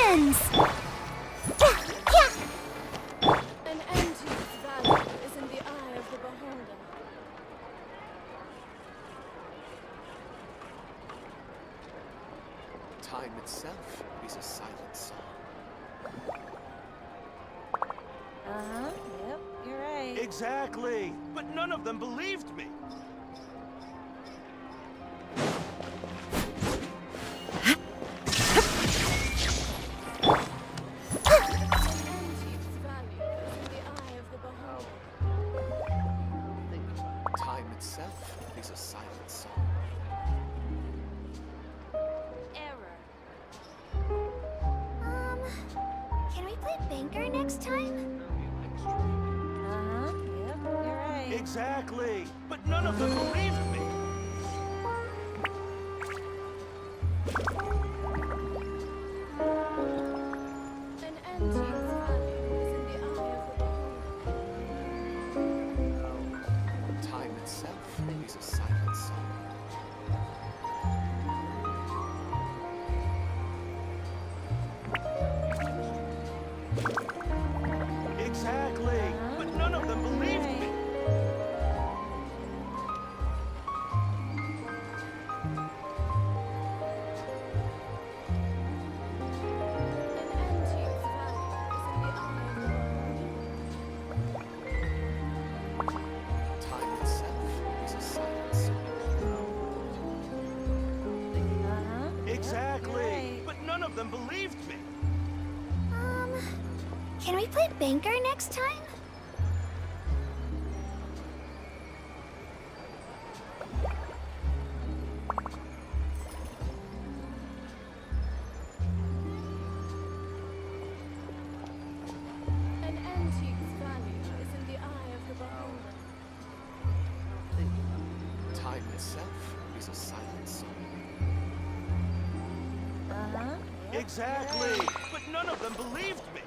begins! An antique's value is in the eye of the beholder. Time itself is a silent song. Yep, you're right. Exactly! But none of them believed me! Antique's value is in the eye of the beholder. Time itself is a silent song. Error. Can we play banker next time? Yep, you're right. Exactly! But none of them believed me! An antique's value is in the eye of the beholder. Time itself is a silent song. Exactly! But none of them believed me! An antique's value is in the eye of the beholder. Time itself is a silent song. Exactly! But none of them believed me! Can we play banker next time? An antique's value is in the eye of the beholder. Time itself is a silent song. Exactly! But none of them believed me!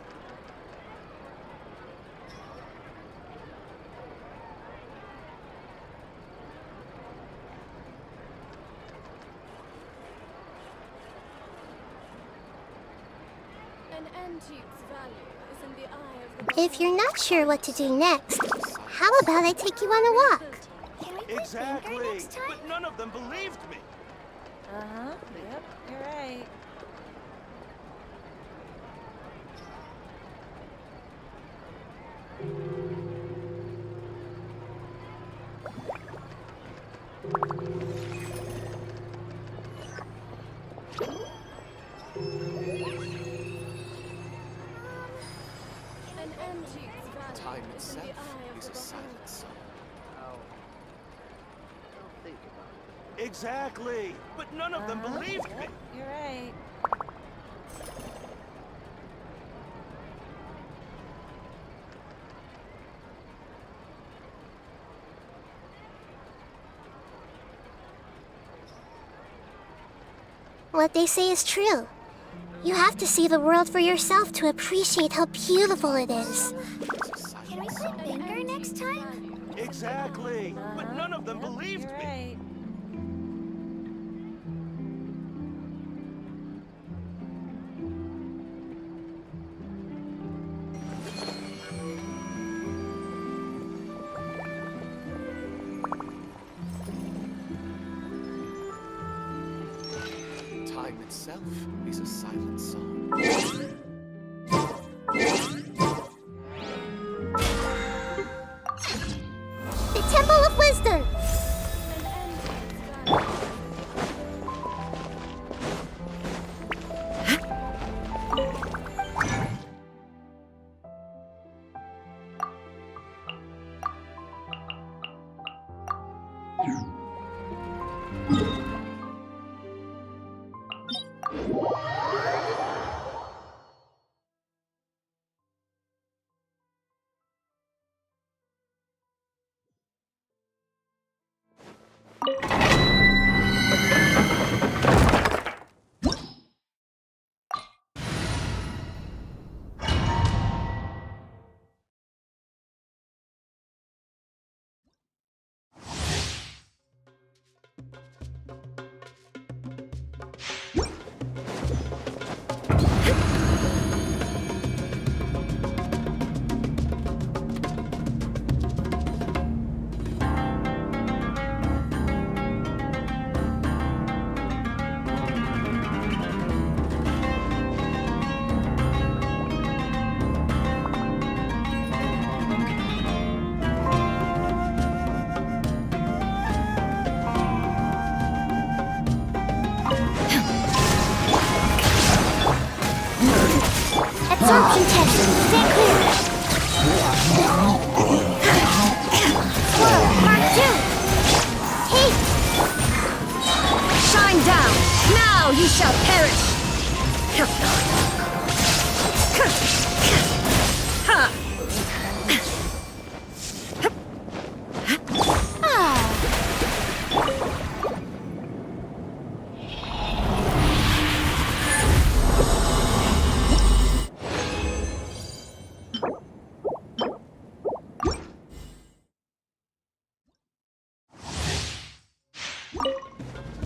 An antique's value is in the eye of the beholder. If you're not sure what to do next, how about I take you on a walk? Can we play banker Exactly! next time? But none of them believed me! Yep, you're right. An antique's value Time is in itself the eye of is the a silent song. Exactly! But none of them believed me! You're right. What they say is true. You have to see the world for yourself to appreciate how beautiful it is. Can we play banker next time? Exactly! But none of them believed You're me! right. Time itself is a silent song. The Temple of Wisdom! An antique's value. Now you shall perish!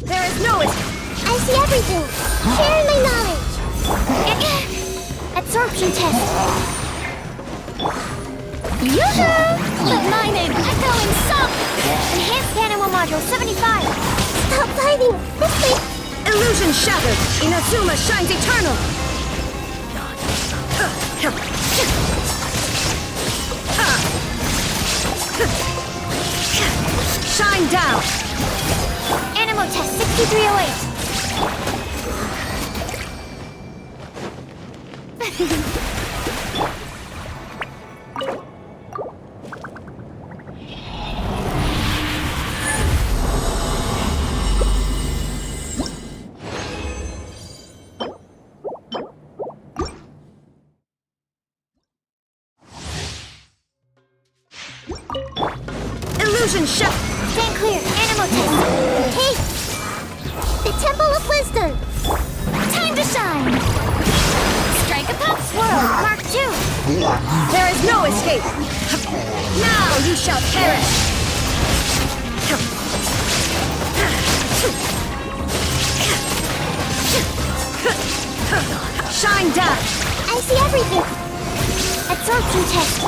There is no escape. I see everything. Share my knowledge. Absorption test. Yoo-hoo! But mine in echoing sub. Enhanced animal module 75. Stop fighting. This thing. Illusion shattered! Inazuma shines eternal! Shine down! Animal test 6308. Illusion shattered! Stand clear. Animal test. Hey! The Temple of Wisdom. Time to shine. Strike a pop swirl. Mark 2. There is no escape! Now you shall perish! Shine down! I see everything. Absorption test.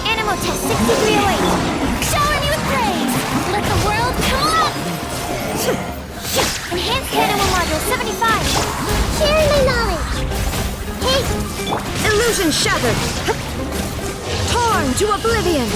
Animal test 6308. Shower me with praise. Let the world come up. Enhanced animal module 75. Share my knowledge. Hey! Illusion shattered! Torn to oblivion!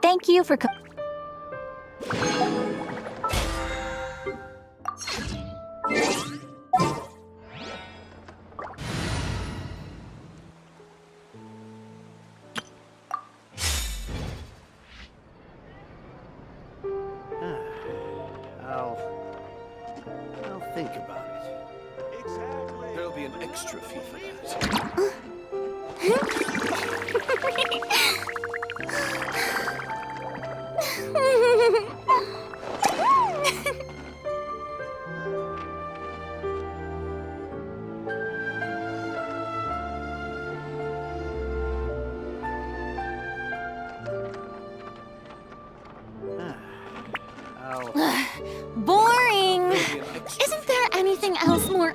Thank you for think about it. Exactly. There'll be an extra fee for that. Boring! There'll be an extra Isn't there anything else more...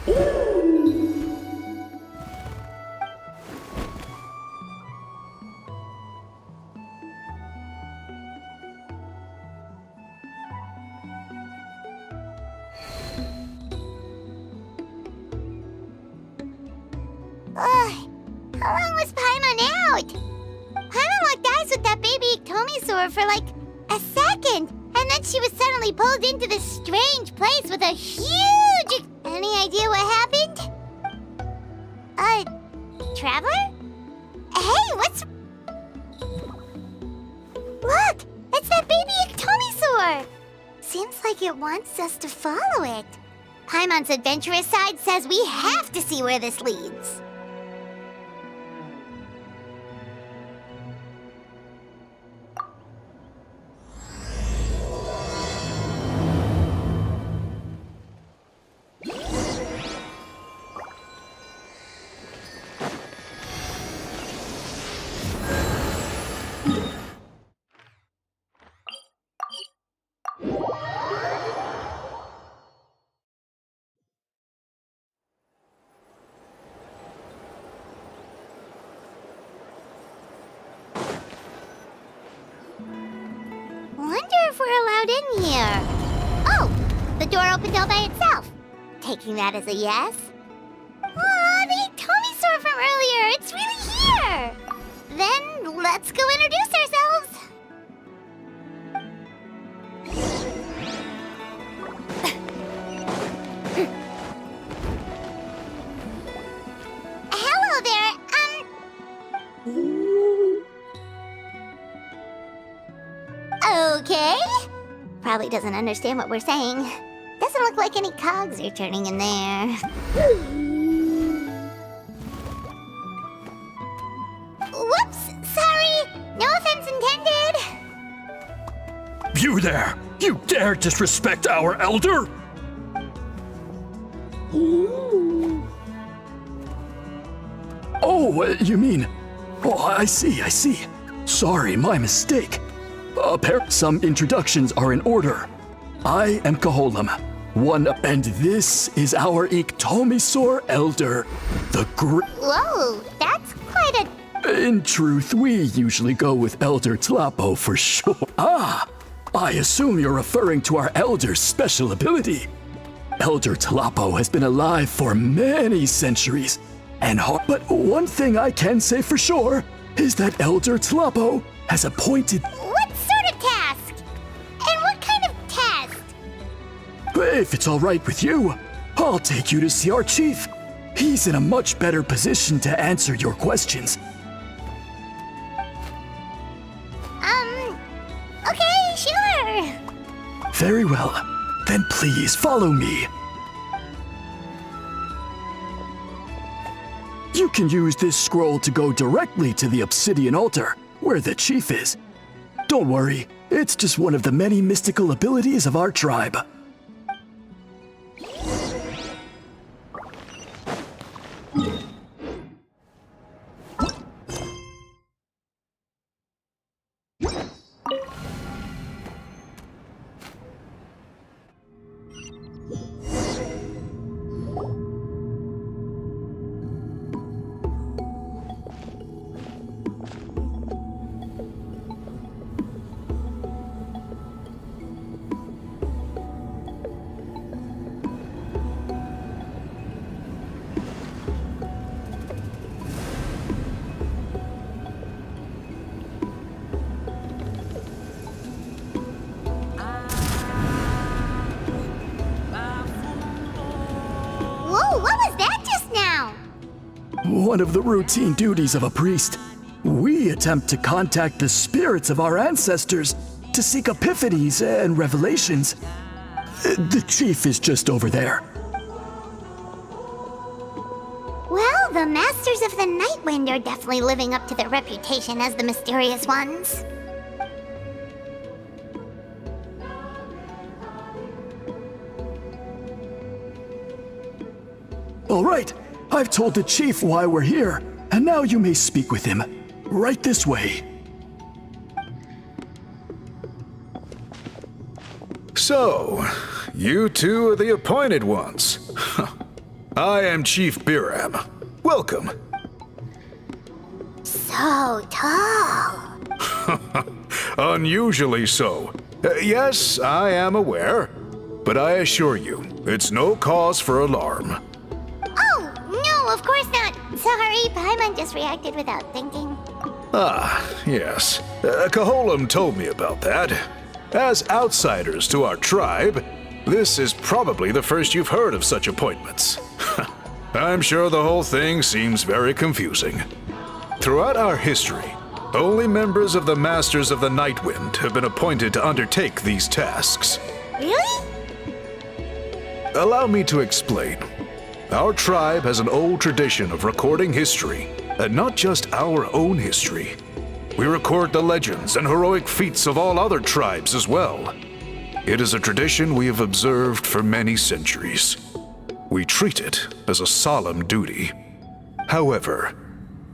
How long was Paimon out? Paimon locked eyes with that baby Tomisaur for like a second, and then she was suddenly pulled into this strange place with a huge... Any idea what happened? Traveler? Hey, what's... Look! It's that baby Tomisaur! Seems like it wants us to follow it. Paimon's adventurous side says we have to see where this leads. Wonder if we're allowed in here. Oh, the door opened all by itself. Taking that as a yes. Aw, the Tomisaur from earlier. It's really here. Then let's go introduce ourselves. Hello there. Okay. Probably doesn't understand what we're saying. Doesn't look like any cogs are turning in there. Whoops, sorry. No offense intended. You there! You dare disrespect our elder? Oh, you mean... Oh, I see. Sorry, my mistake. Some introductions are in order. I am Koholum, and this is our Iktomisaur Elder, the Whoa, that's quite a... In truth, we usually go with Elder Tlapo for sure. Ah, I assume you're referring to our Elder's special ability. Elder Tlapo has been alive for many centuries, but one thing I can say for sure is that Elder Tlapo has appointed... What sort of task? And what kind of test? If it's all right with you, I'll take you to see our chief. He's in a much better position to answer your questions. Okay, sure. Very well. Then please follow me. You can use this scroll to go directly to the obsidian altar, where the chief is. Don't worry, it's just one of the many mystical abilities of our tribe. Whoa, what was that just now? One of the routine duties of a priest. We attempt to contact the spirits of our ancestors to seek epiphanies and revelations. The chief is just over there. Well, the Masters of the Nightwind are definitely living up to their reputation as the mysterious ones. All right, I've told the chief why we're here, and now you may speak with him. Right this way. So, you two are the appointed ones. I am Chief Biram. Welcome. So tall. Unusually so. Yes, I am aware. But I assure you, it's no cause for alarm. Oh, no, of course not. Sorry, Paimon just reacted without thinking. Ah, yes. Kaholam told me about that. As outsiders to our tribe, this is probably the first you've heard of such appointments. I'm sure the whole thing seems very confusing. Throughout our history, only members of the Masters of the Nightwind have been appointed to undertake these tasks. Really? Allow me to explain. Our tribe has an old tradition of recording history, and not just our own history. We record the legends and heroic feats of all other tribes as well. It is a tradition we have observed for many centuries. We treat it as a solemn duty. However,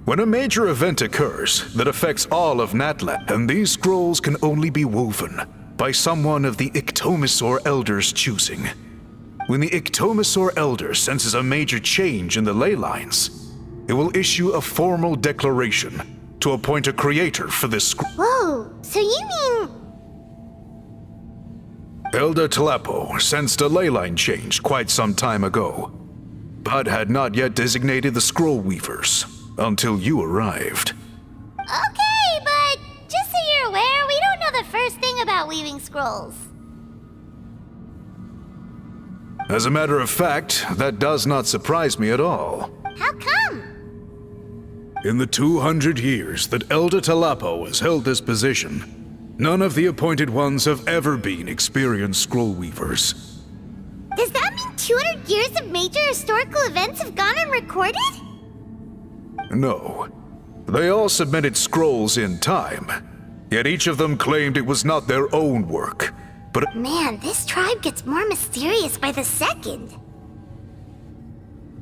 when a major event occurs that affects all of Natlan, and these scrolls can only be woven by someone of the Iktomisor Elder's choosing. When the Iktomisor Elder senses a major change in the ley lines, it will issue a formal declaration to appoint a creator for this scroll. Whoa, so you mean... Elder Tlapo sensed a ley line change quite some time ago, but had not yet designated the scroll weavers until you arrived. Okay, but just so you're aware, we don't know the first thing about weaving scrolls. As a matter of fact, that does not surprise me at all. How come? In the 200 years that Elder Tlapo has held this position, none of the appointed ones have ever been experienced scroll weavers. Does that mean 200 years of major historical events have gone unrecorded? No. They all submitted scrolls in time, yet each of them claimed it was not their own work, but... Man, this tribe gets more mysterious by the second.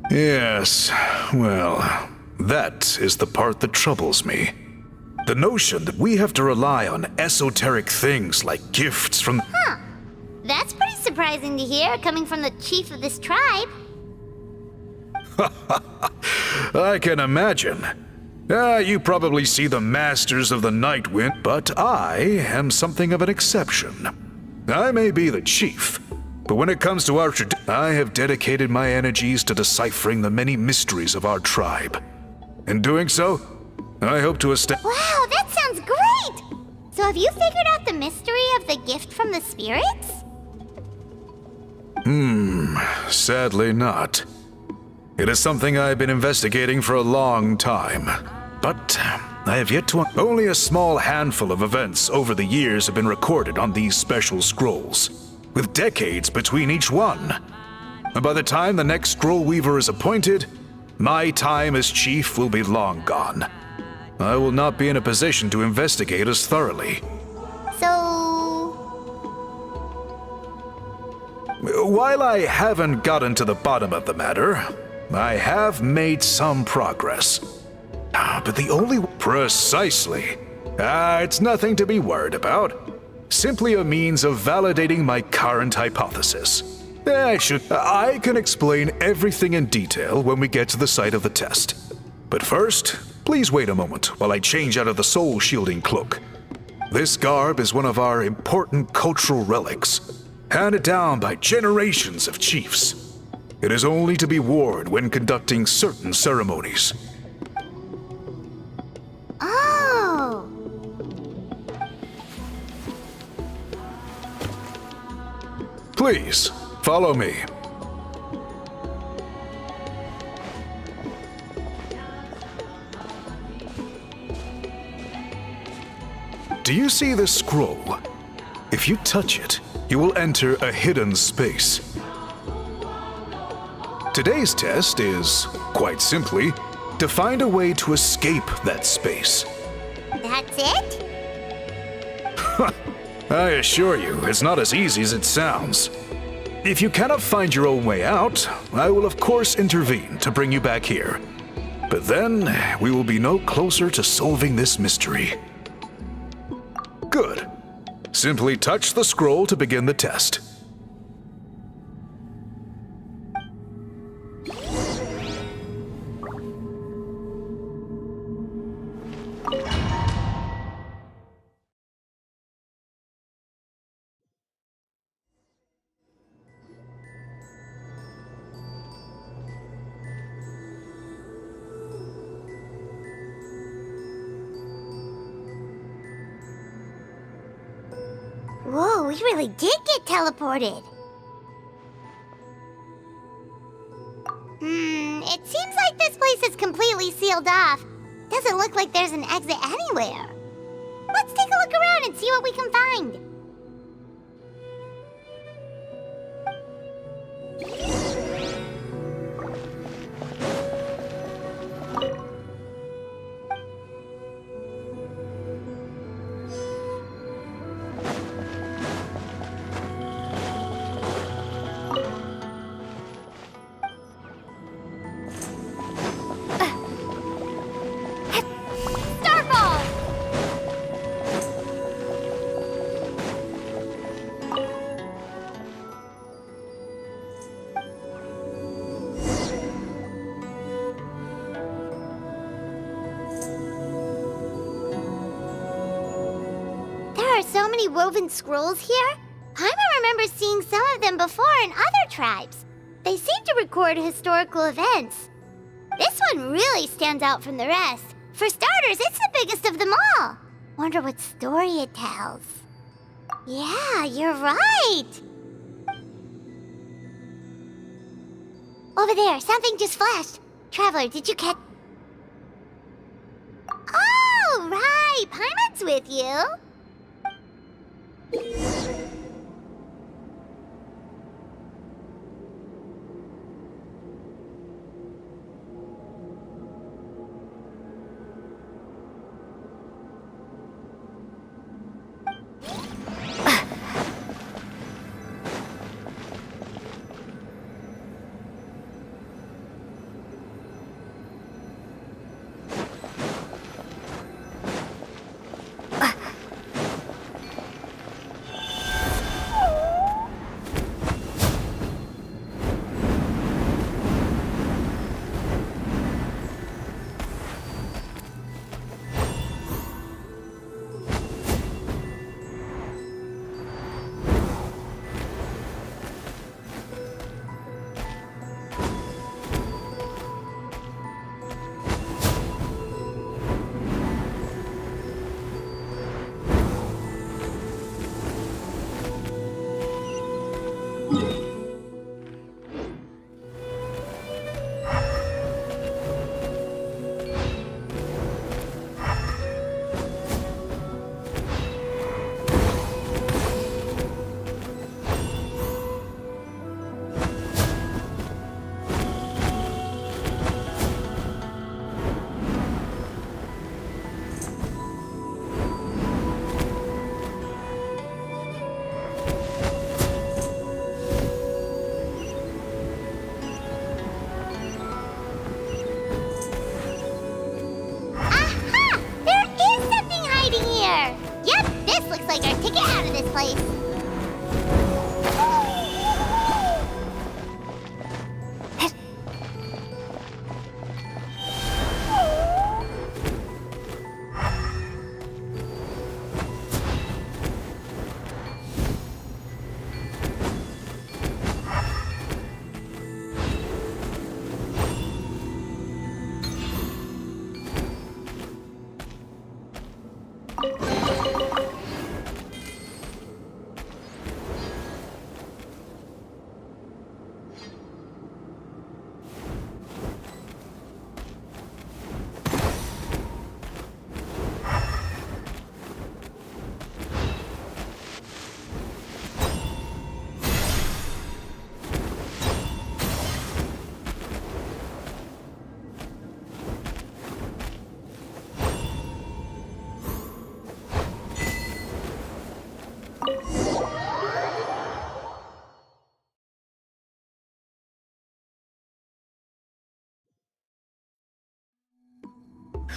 Yes, well, that is the part that troubles me. The notion that we have to rely on esoteric things like gifts from... Huh. That's pretty surprising to hear, coming from the chief of this tribe. I can imagine. You probably see the Masters of the Nightwind, but I am something of an exception. I may be the chief, but when it comes to our tradition, I have dedicated my energies to deciphering the many mysteries of our tribe. In doing so, I hope to establish... Wow, that sounds great! So have you figured out the mystery of the gift from the spirits? Sadly not. It is something I've been investigating for a long time, but I have yet to... Only a small handful of events over the years have been recorded on these special scrolls, with decades between each one. And by the time the next scroll weaver is appointed, my time as chief will be long gone. I will not be in a position to investigate as thoroughly. So... While I haven't gotten to the bottom of the matter, I have made some progress. But the only... Precisely. It's nothing to be worried about. Simply a means of validating my current hypothesis. I can explain everything in detail when we get to the site of the test. But first, please wait a moment while I change out of the soul-shielding cloak. This garb is one of our important cultural relics, handed down by generations of chiefs. It is only to be worn when conducting certain ceremonies. Oh... Please, follow me. Do you see this scroll? If you touch it, you will enter a hidden space. Today's test is, quite simply, to find a way to escape that space. That's it? I assure you, it's not as easy as it sounds. If you cannot find your own way out, I will of course intervene to bring you back here. But then, we will be no closer to solving this mystery. Good. Simply touch the scroll to begin the test. we really did get teleported. It seems like this place is completely sealed off. Doesn't look like there's an exit anywhere. Let's take a look around and see what we can find. So many woven scrolls here? Paimon remembers seeing some of them before in other tribes. They seem to record historical events. This one really stands out from the rest. For starters, it's the biggest of them all. Wonder what story it tells. Yeah, you're right. Over there, something just flashed. Traveler, did you catch... Oh, right, Paimon's with you.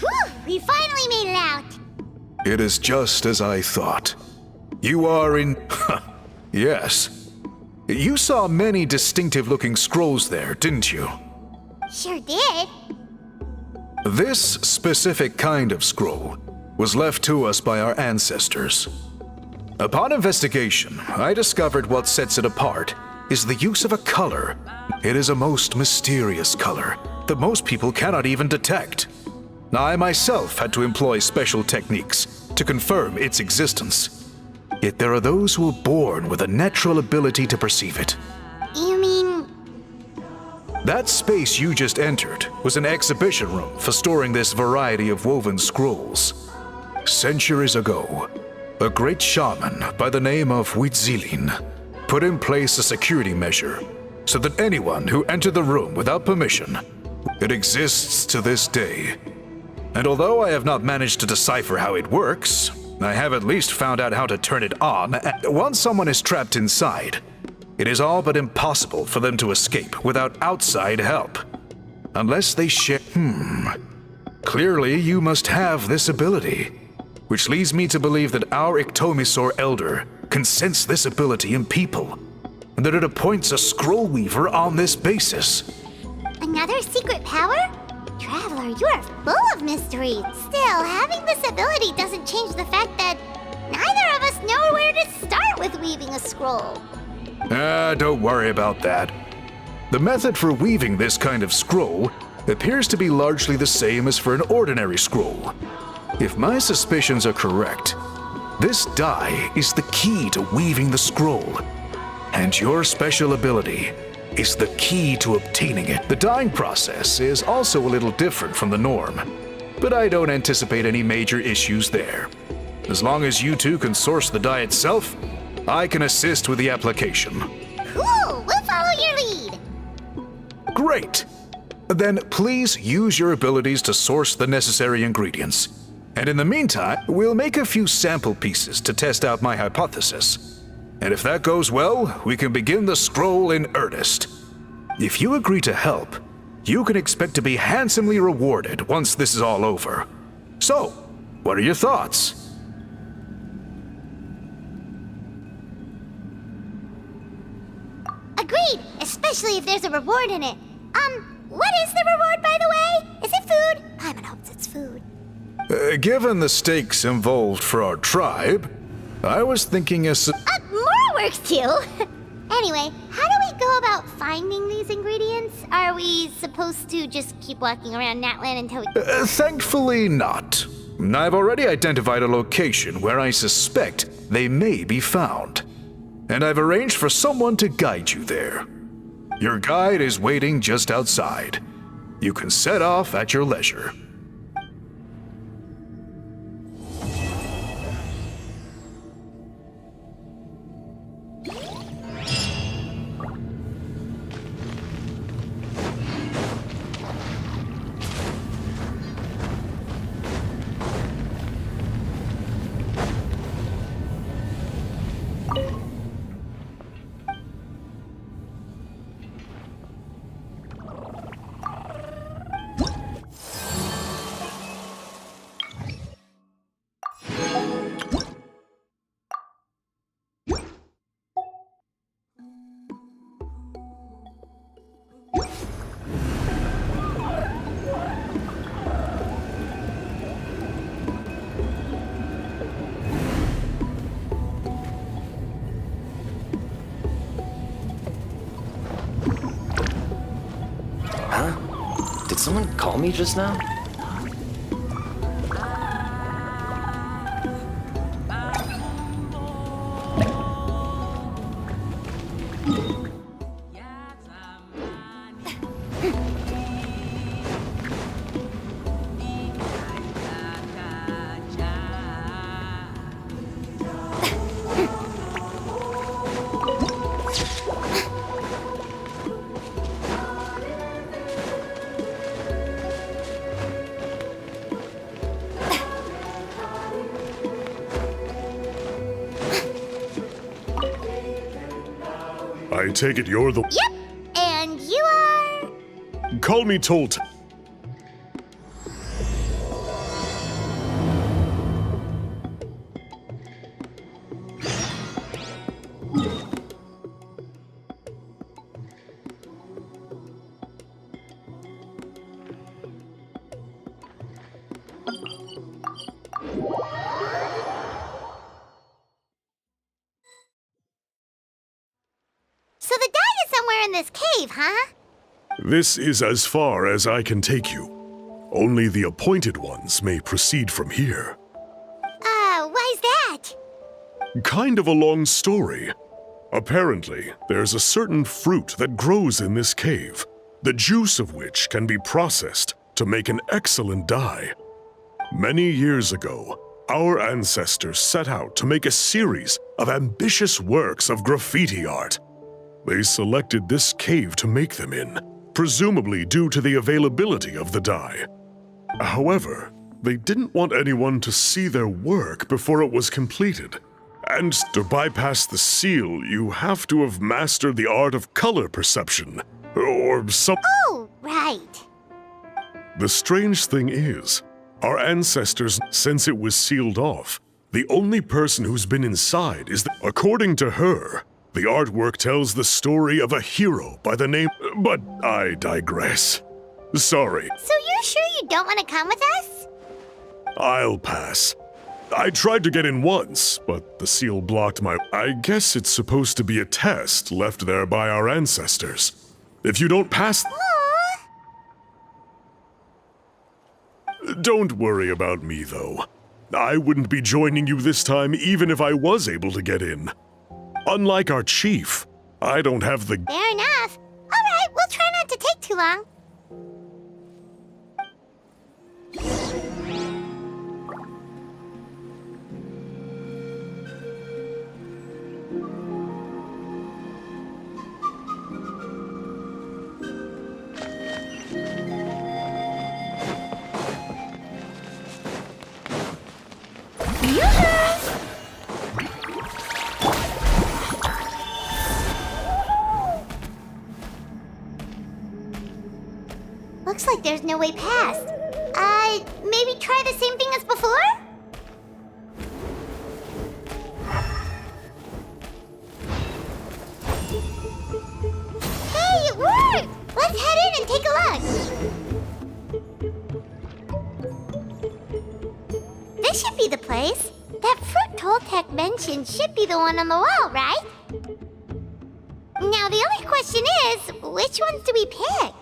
Whew! We finally made it out! It is just as I thought. You are in... Yes. You saw many distinctive-looking scrolls there, didn't you? Sure did. This specific kind of scroll was left to us by our ancestors. Upon investigation, I discovered what sets it apart is the use of a color. It is a most mysterious color that most people cannot even detect. I myself had to employ special techniques to confirm its existence. Yet there are those who are born with a natural ability to perceive it. You mean... That space you just entered was an exhibition room for storing this variety of woven scrolls. Centuries ago, a great shaman by the name of Huitzilin put in place a security measure so that anyone who entered the room without permission, it exists to this day. And although I have not managed to decipher how it works, I have at least found out how to turn it on. Once someone is trapped inside, it is all but impossible for them to escape without outside help. Unless they share... Clearly, you must have this ability, which leads me to believe that our Ictomisaur Elder can sense this ability in people, and that it appoints a scroll weaver on this basis. Another secret power? Traveler, you are full of mystery. Still, having this ability doesn't change the fact that neither of us know where to start with weaving a scroll. Don't worry about that. The method for weaving this kind of scroll appears to be largely the same as for an ordinary scroll. If my suspicions are correct, this die is the key to weaving the scroll, and your special ability is the key to obtaining it. The dyeing process is also a little different from the norm, but I don't anticipate any major issues there. As long as you two can source the dye itself, I can assist with the application. Cool! We'll follow your lead! Great! Then please use your abilities to source the necessary ingredients. And in the meantime, we'll make a few sample pieces to test out my hypothesis. And if that goes well, we can begin the scroll in earnest. If you agree to help, you can expect to be handsomely rewarded once this is all over. So, what are your thoughts? Agreed, especially if there's a reward in it. What is the reward, by the way? Is it food? Paimon hopes it's food. Given the stakes involved for our tribe, I was thinking More works too! Anyway, how do we go about finding these ingredients? Are we supposed to just keep walking around Natlan until we... Thankfully not. I've already identified a location where I suspect they may be found. And I've arranged for someone to guide you there. Your guide is waiting just outside. You can set off at your leisure. Did someone call me just now? I take it you're the... Yep, and you are... Call me Tolt. So the dye is somewhere in this cave, huh? This is as far as I can take you. Only the appointed ones may proceed from here. Why's that? kind of a long story. Apparently, there's a certain fruit that grows in this cave, the juice of which can be processed to make an excellent dye. Many years ago, our ancestors set out to make a series of ambitious works of graffiti art. They selected this cave to make them in, presumably due to the availability of the dye. However, they didn't want anyone to see their work before it was completed. And to bypass the seal, you have to have mastered the art of color perception, or some— Oh, right. The strange thing is, our ancestors, since it was sealed off, the only person who's been inside is according to her, the artwork tells the story of a hero by the name— but I digress. Sorry. So you're sure you don't want to come with us? I'll pass. I tried to get in once, but the seal blocked my— I guess it's supposed to be a test left there by our ancestors. If you don't pass— Don't worry about me, though. I wouldn't be joining you this time even if I was able to get in. Unlike our chief, I don't have the— Fair enough. All right, we'll try not to take too long. Looks like there's no way past. Maybe try the same thing as before? Hey, it worked! Let's head in and take a look. This should be the place. That fruit Toltec mentioned should be the one on the wall, right? Now the only question is, which ones do we pick?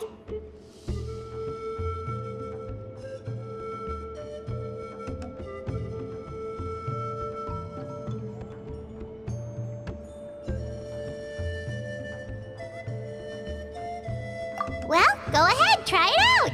Well, go ahead, try it out!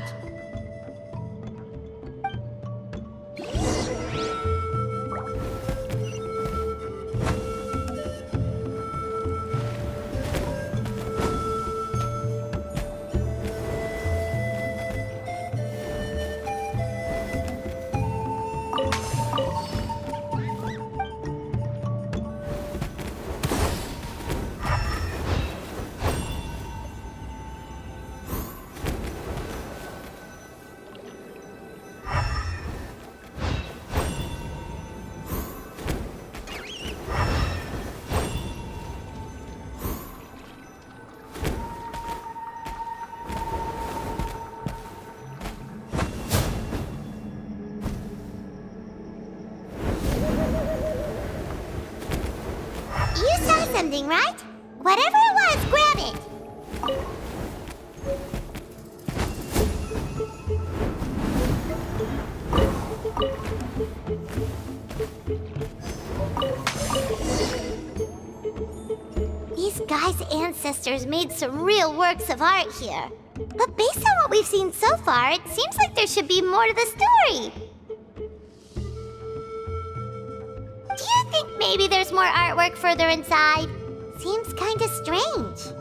You saw something, right? Whatever it was, grab it! These guys' ancestors made some real works of art here. But based on what we've seen so far, it seems like there should be more to the story. Do you think maybe there's more artwork further inside? Seems kinda strange.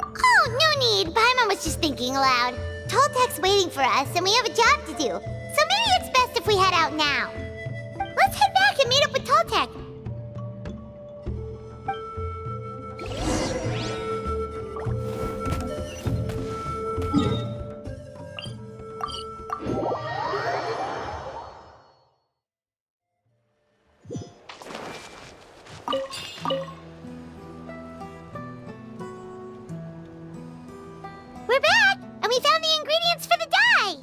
Oh, no need. Paimon was just thinking aloud. Toltec's waiting for us, and we have a job to do. So maybe it's best if we head out now. Let's head back and meet up with Toltec. We're back, and we found the ingredients for the dye.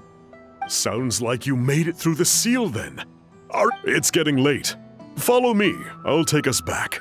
Sounds like you made it through the seal then. It's getting late. Follow me. I'll take us back.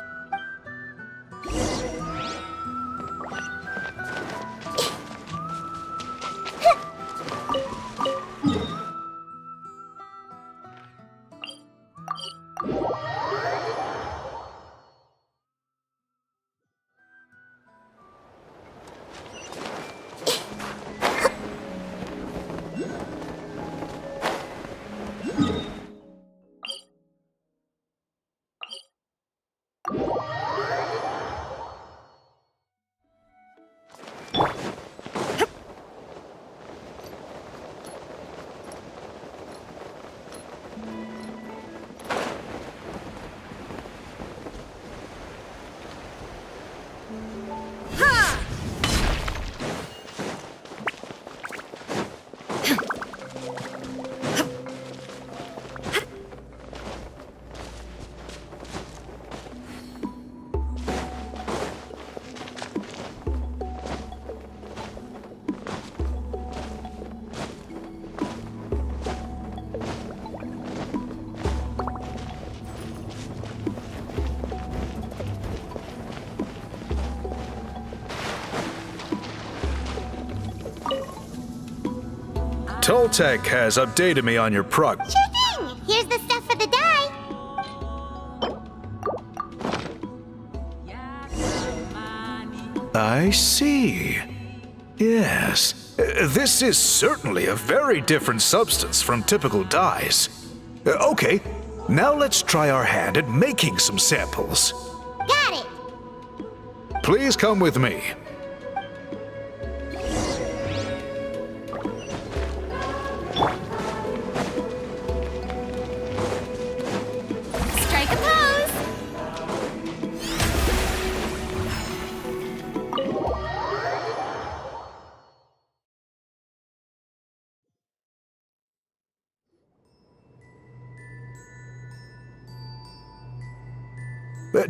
Toltec has updated me on your Sure thing! Here's the stuff for the dye. I see. Yes. This is certainly a very different substance from typical dyes. Okay, now let's try our hand at making some samples. Got it! Please come with me. Strike a pose!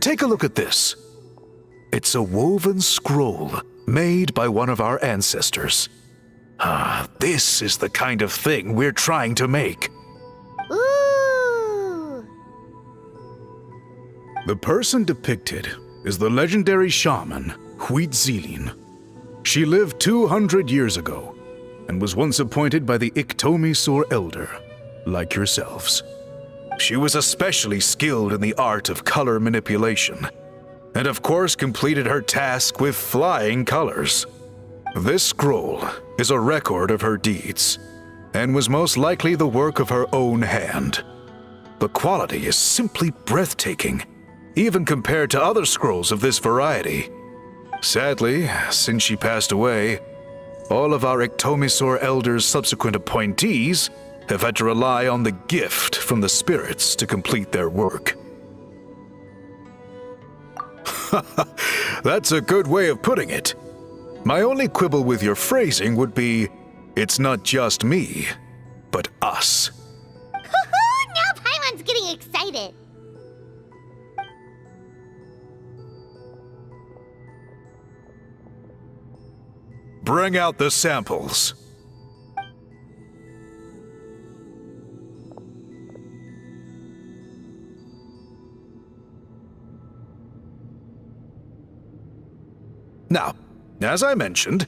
Take a look at this. It's a woven scroll made by one of our ancestors. This is the kind of thing we're trying to make. Ooh! The person depicted is the legendary shaman, Huitzilin. She lived 200 years ago and was once appointed by the Iktomi Elder, like yourselves. She was especially skilled in the art of color manipulation, and of course completed her task with flying colors. This scroll is a record of her deeds, and was most likely the work of her own hand. The quality is simply breathtaking, even compared to other scrolls of this variety. Sadly, since she passed away, all of our Iktomi Elder's subsequent appointees have had to rely on the gift from the spirits to complete their work. That's a good way of putting it. My only quibble with your phrasing would be, it's not just me, but us. Now Paimon's getting excited. Bring out the samples. Now, as I mentioned,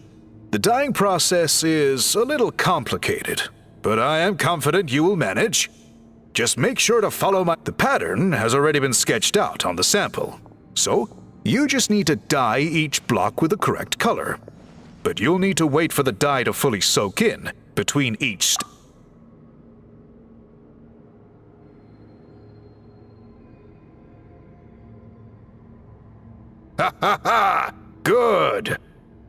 the dyeing process is a little complicated, but I am confident you will manage. Just make sure to follow The pattern has already been sketched out on the sample, so you just need to dye each block with the correct color. But you'll need to wait for the dye to fully soak in between each Ha ha ha! Good!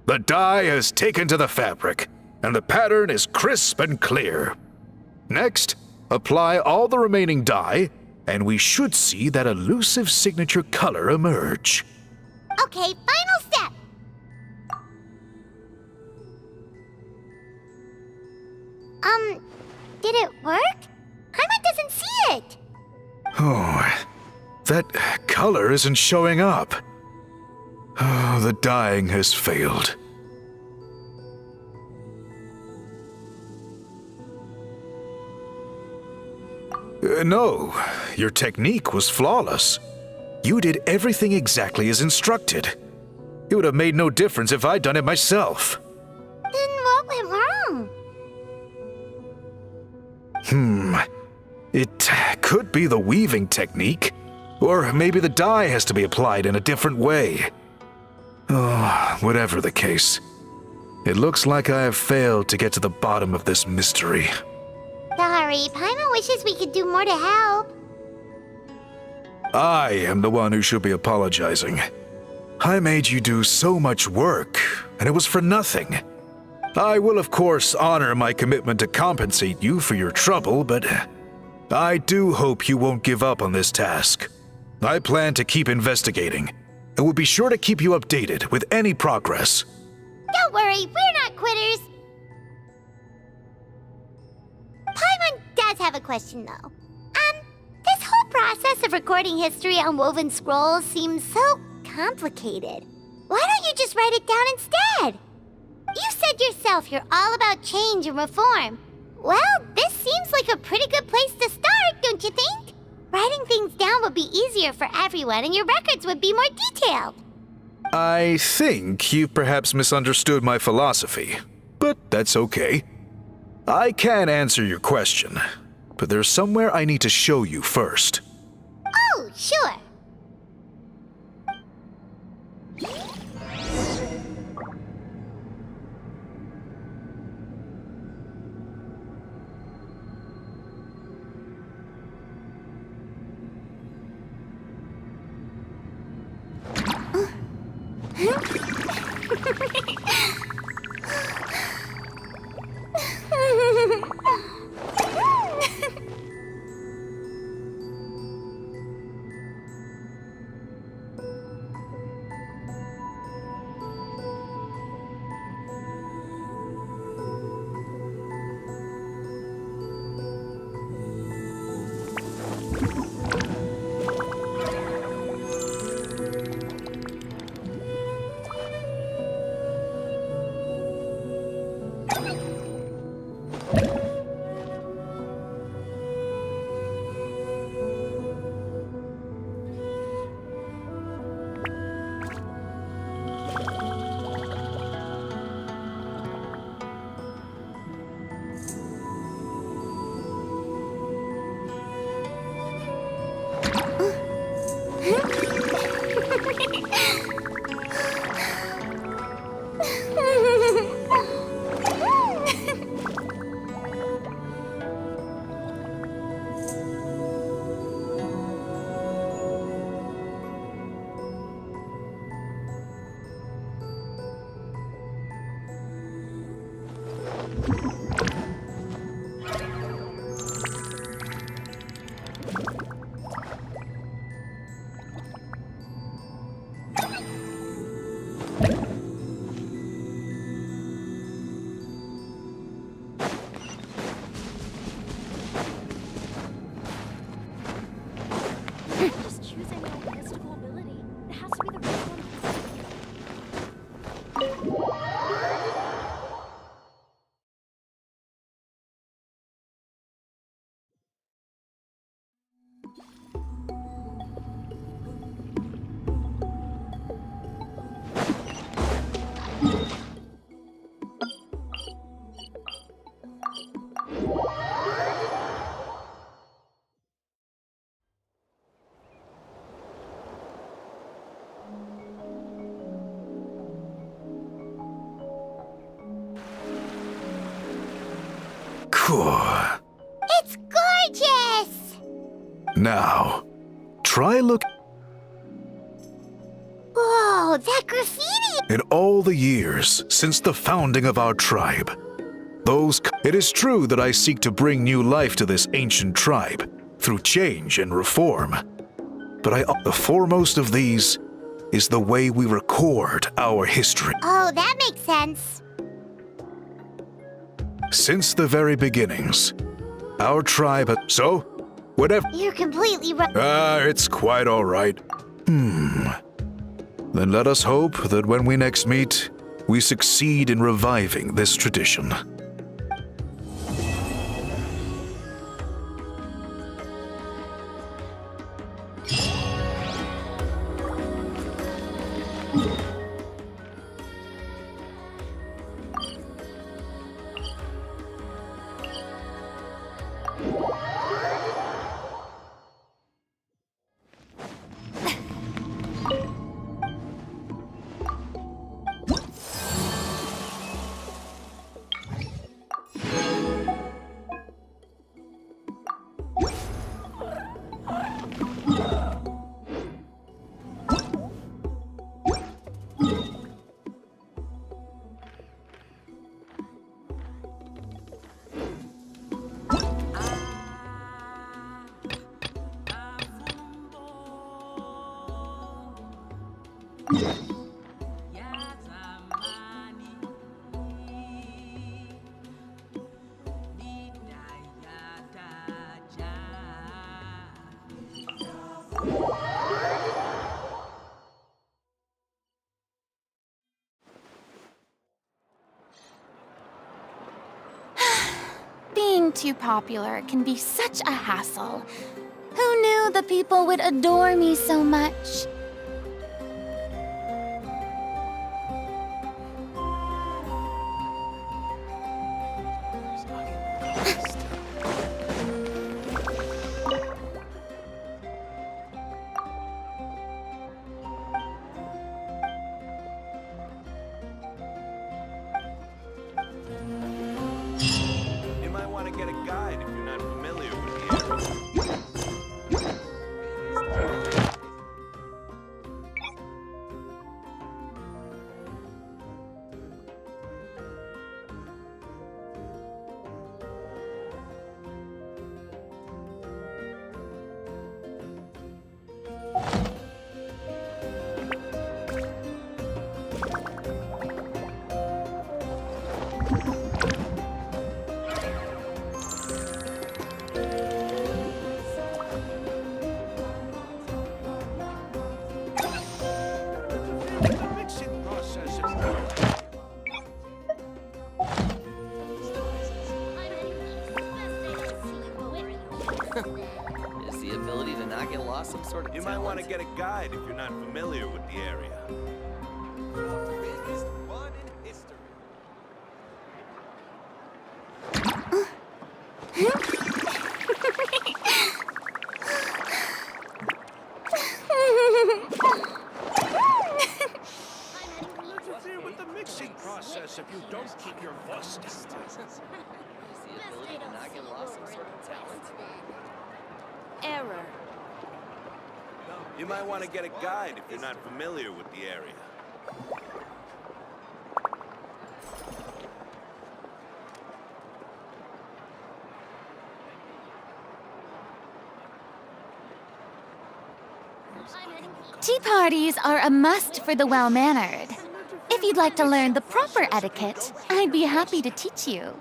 The dye has taken to the fabric, and the pattern is crisp and clear. Next, apply all the remaining dye, and we should see that elusive signature color emerge. Okay, final step. Did it work? Paimon doesn't see it. Oh, that color isn't showing up. Oh, the dyeing has failed. No, your technique was flawless. You did everything exactly as instructed. It would have made no difference if I'd done it myself. Then what went wrong? It could be the weaving technique, or maybe the dye has to be applied in a different way. Oh, whatever the case, it looks like I have failed to get to the bottom of this mystery. Sorry, Paimon wishes we could do more to help. I am the one who should be apologizing. I made you do so much work, and it was for nothing. I will, of course, honor my commitment to compensate you for your trouble, but I do hope you won't give up on this task. I plan to keep investigating, and will be sure to keep you updated with any progress. Don't worry, we're not quitters. Paimon does have a question, though. This whole process of recording history on woven scrolls seems so complicated. Why don't you just write it down instead? You said yourself you're all about change and reform. Well, this seems like a pretty good place to start, don't you think? Writing things down would be easier for everyone, and your records would be more detailed. I think you've perhaps misunderstood my philosophy, but that's okay. I can answer your question, but there's somewhere I need to show you first. Oh, sure. Just choosing my mystical ability. It has to be the right one. Cool. It's gorgeous! Now, try look. Whoa, that graffiti! In all the years since the founding of our tribe, it is true that I seek to bring new life to this ancient tribe through change and reform. But the foremost of these is the way we record our history. Oh, that makes sense. Since the very beginnings, our tribe has... So, whatever... You're completely right. It's quite all right. Then let us hope that when we next meet, we succeed in reviving this tradition. Being too popular can be such a hassle. Who knew the people would adore me so much? get a guide if you're not familiar with the area. Is the ability to not get lost some sort of You talent? might want to get a guide if you're not familiar with the area. Biggest one in history. Interfere with the mixing process if you don't keep your voice down. Is the ability to not get lost some sort of talent? Error. You might want to get a guide if you're not familiar with the area. Tea parties are a must for the well-mannered. If you'd like to learn the proper etiquette, I'd be happy to teach you.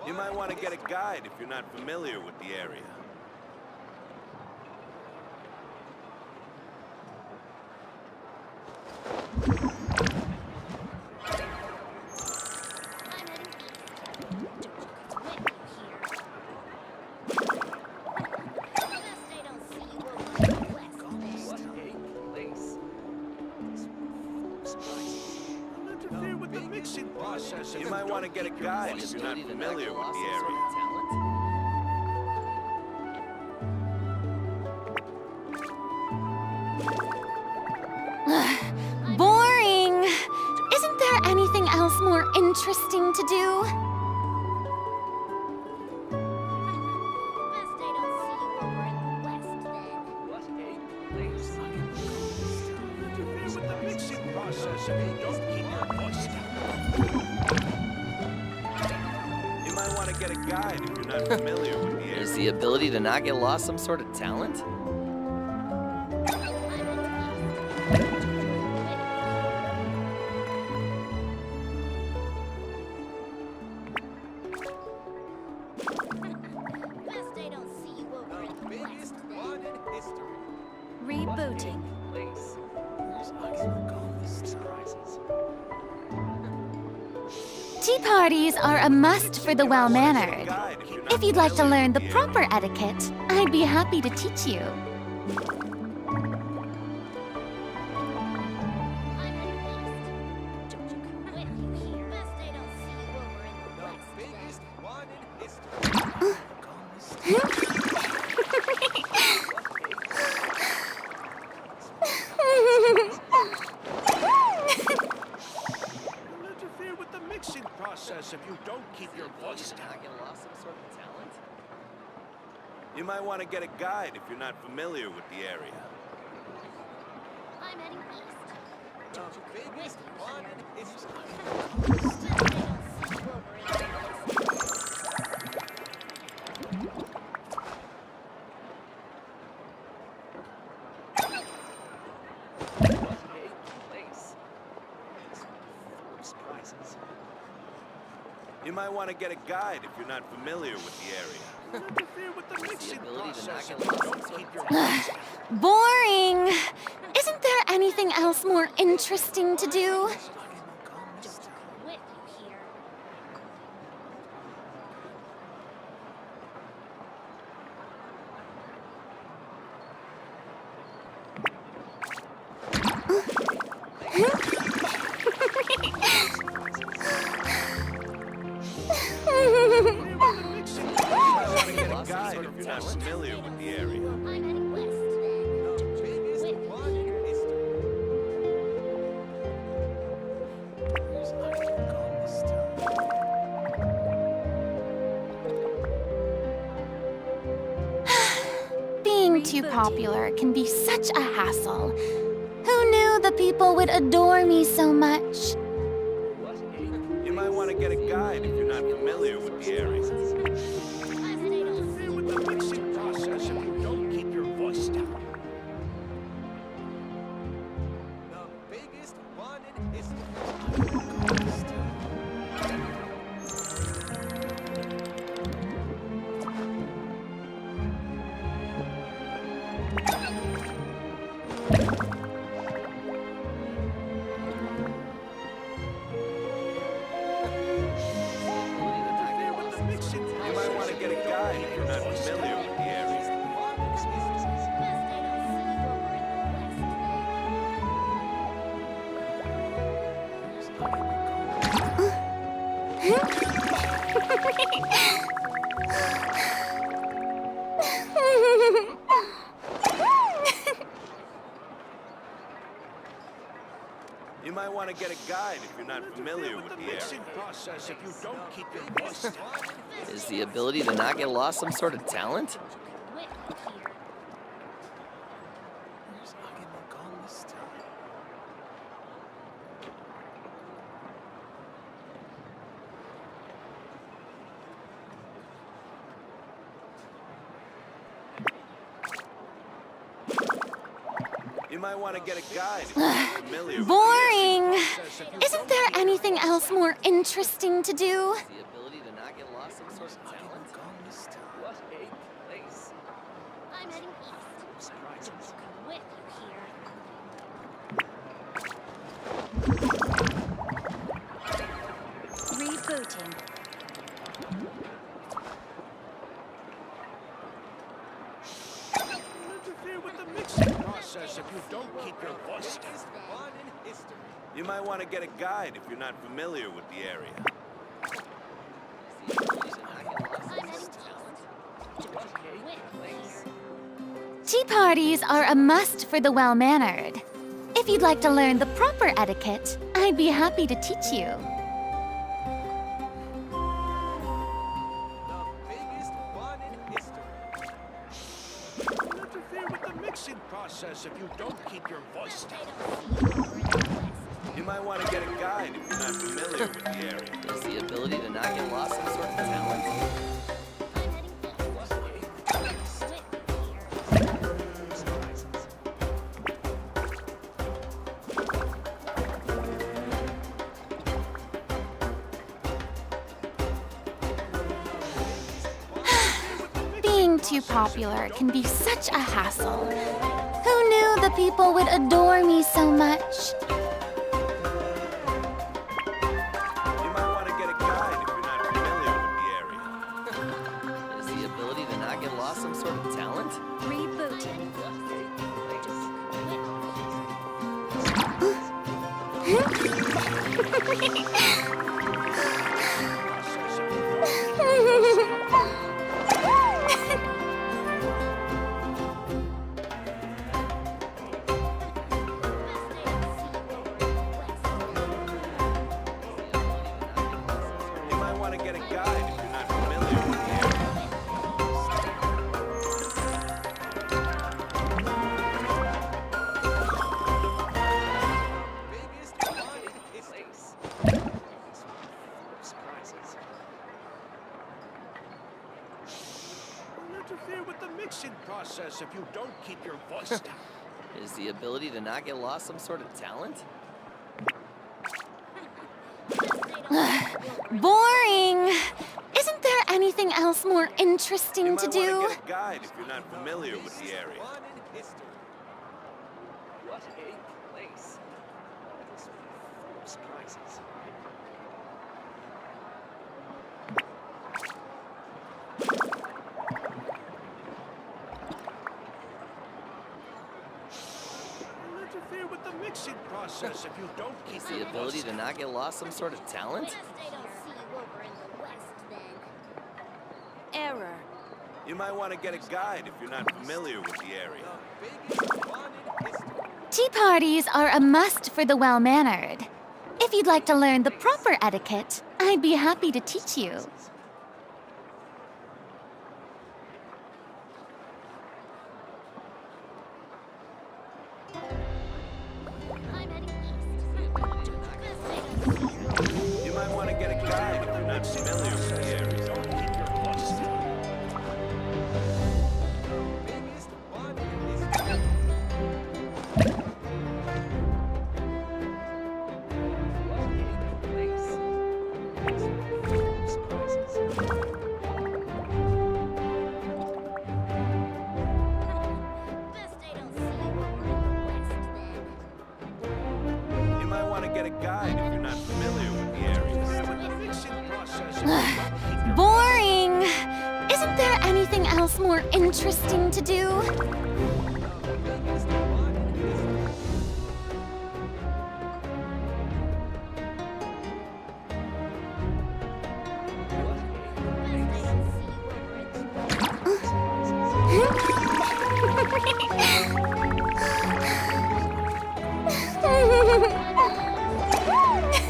You might want to get a guide if you're not familiar with the area. Interfere with the mixing process. You might want to get a guide if you're not familiar with the area. Boring! Isn't there anything else more interesting to do? Interfere with the mixing process if you don't keep your voice down. You might want to get a guide if you're not familiar with the area. Is the ability to not get lost some sort of talent? Rebooting. Tea parties are a must for the well-mannered. If you'd like to learn the proper etiquette, I'd be happy to teach you. Interfere with the mixing process if you don't keep your voice down. Not get lost some sort of talent? You might want to get a guide if you're not familiar with the area. I'm heading east. The biggest one in history. You might want to get a guide if you're not familiar with the area. Interfere with the mixing process if you don't keep your voice down. Boring! Isn't there anything else more interesting to do? Quit you here. Guide if you're not familiar with the area. I'm heading west. Quit. too popular can be such a hassle. Who knew the people would adore me so much? You might want to get a guide if you're not familiar with the area. Interfere with the mixing process if you don't keep your voice down. The biggest one in history. You might want to get a guide if you're not familiar with the area. You might want to get a guide if you're not familiar with the area. Process if you don't keep your voice down. Is the ability to not get lost some sort of talent? You might want to get a guide if you're not familiar with Boring! Isn't there anything else more interesting to do? Is the ability to not get lost some sort of talent? What a place. I'm heading east. With you here. Rebooting. Interfere with the mixing process if you don't keep your voice down. You might want to get a guide if you're not familiar with the area. Tea parties are a must for the well-mannered. If you'd like to learn the proper etiquette, I'd be happy to teach you. The biggest one in history. Interfere with the mixing process if you don't keep your voice down. You might want to get a guide if you're not familiar with the area. Is the ability to not get lost some sort of talent? Being too popular can be such a hassle. Who knew the people would adore me so much? You might want to get a guide if you're not familiar with the area. Is the ability to not get lost some sort of talent? Rebooting. You might want to get a guide if you're not familiar with the area. Biggest one in history. Surprises. You'll interfere with the mixing process if you don't keep your voice down. Is the ability to not get lost some sort of talent? Boring! Isn't there anything else more You interesting might to want do? to get a guide if you're not familiar with the area. What a place. Surprises. You'll interfere with the mixing process if you don't keep Is the your ability voice to down. not get lost some sort of talent? Guess they don't see you over in the west then. Error. You might want to get a guide if you're not familiar with the area. Tea parties are a must for the well-mannered. If you'd like to learn the proper etiquette, I'd be happy to teach you. guide if you're not familiar with the area. Don't keep your voice down. Biggest one in history. Best I don't see you over in the west then. You might want to get a guide if you're not familiar with the area. With the mixing process, if you don't keep your Boring! Isn't there anything else more interesting to do?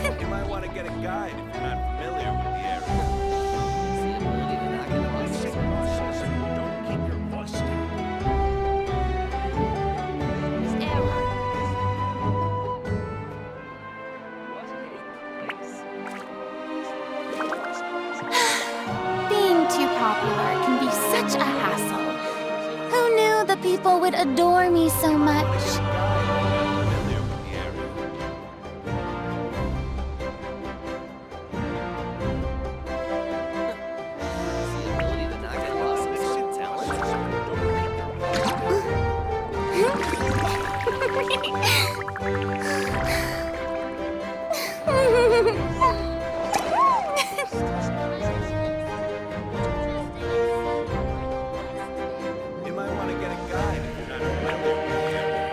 You might want to get a guide if you're not familiar with the area. Mixing process, if you don't keep your voice down. Being too popular can be such a hassle. Who knew the people would adore me so much? Familiar with the area. The ability to not get lost in sort of talent. You might want to get a guide if you're not familiar with the area.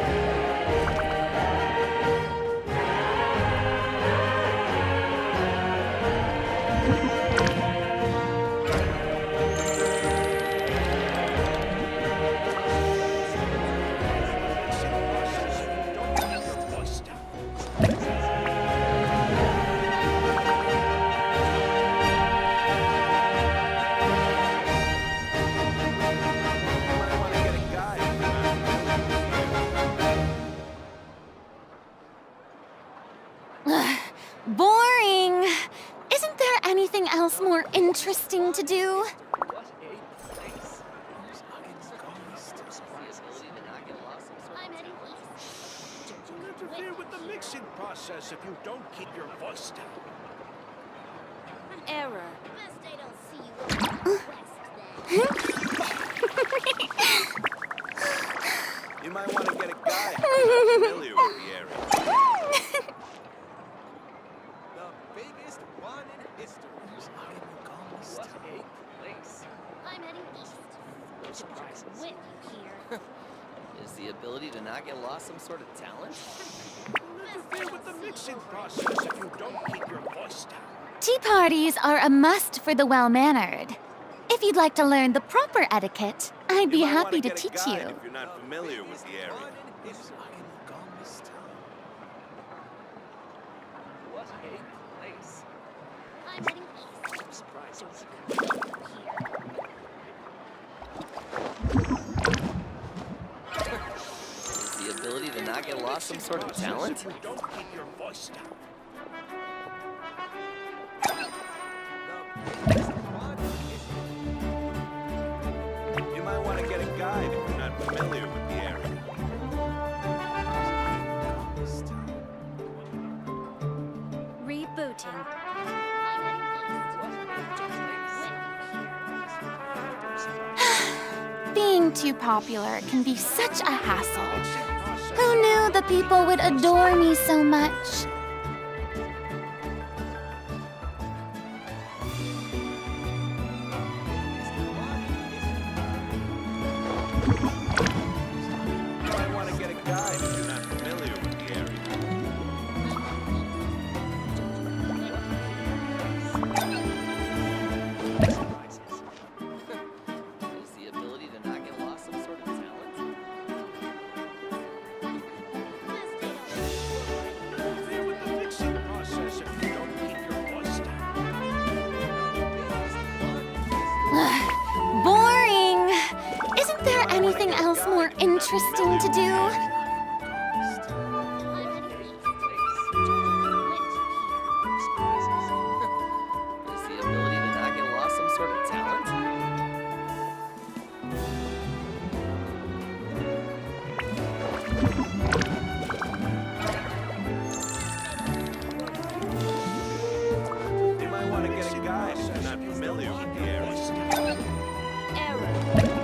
Mixing process, if you don't keep your voice down. You might want to get a guide if you're not familiar with the area. Boring! Isn't there anything else more interesting to do? I'm heading east. Don't interfere with the mixing process if you don't keep your voice down. Error. Best I don't see you over in the west then. You might want to get a guide if you're not familiar with the area. The biggest one in history. What a place. I'm heading east. With you here. Is the ability to not get lost some sort of talent? Don't interfere with the mixing process if you don't keep your voice down. Tea parties are a must for the well-mannered. If you'd like to learn the proper etiquette, I'd be You might wanna happy to get a teach guide you. if you're not familiar with the area. One in history. What a place. I'm heading east. Surprises. Is the ability to not get lost some sort of talent? If you don't keep your voice down. You might want to get a guide if you're not familiar with the area. Rebooting. I'm heading east. Being too popular can be such a hassle. Who knew the people would adore me so much? You might want to get a guide if you're not familiar with the area. Is the ability to not get lost some sort of talent? Interfere with the mixing process if you don't keep your voice down. Boring! Isn't there anything else more interesting to do? want to get a guide if you're not familiar with the area. Error.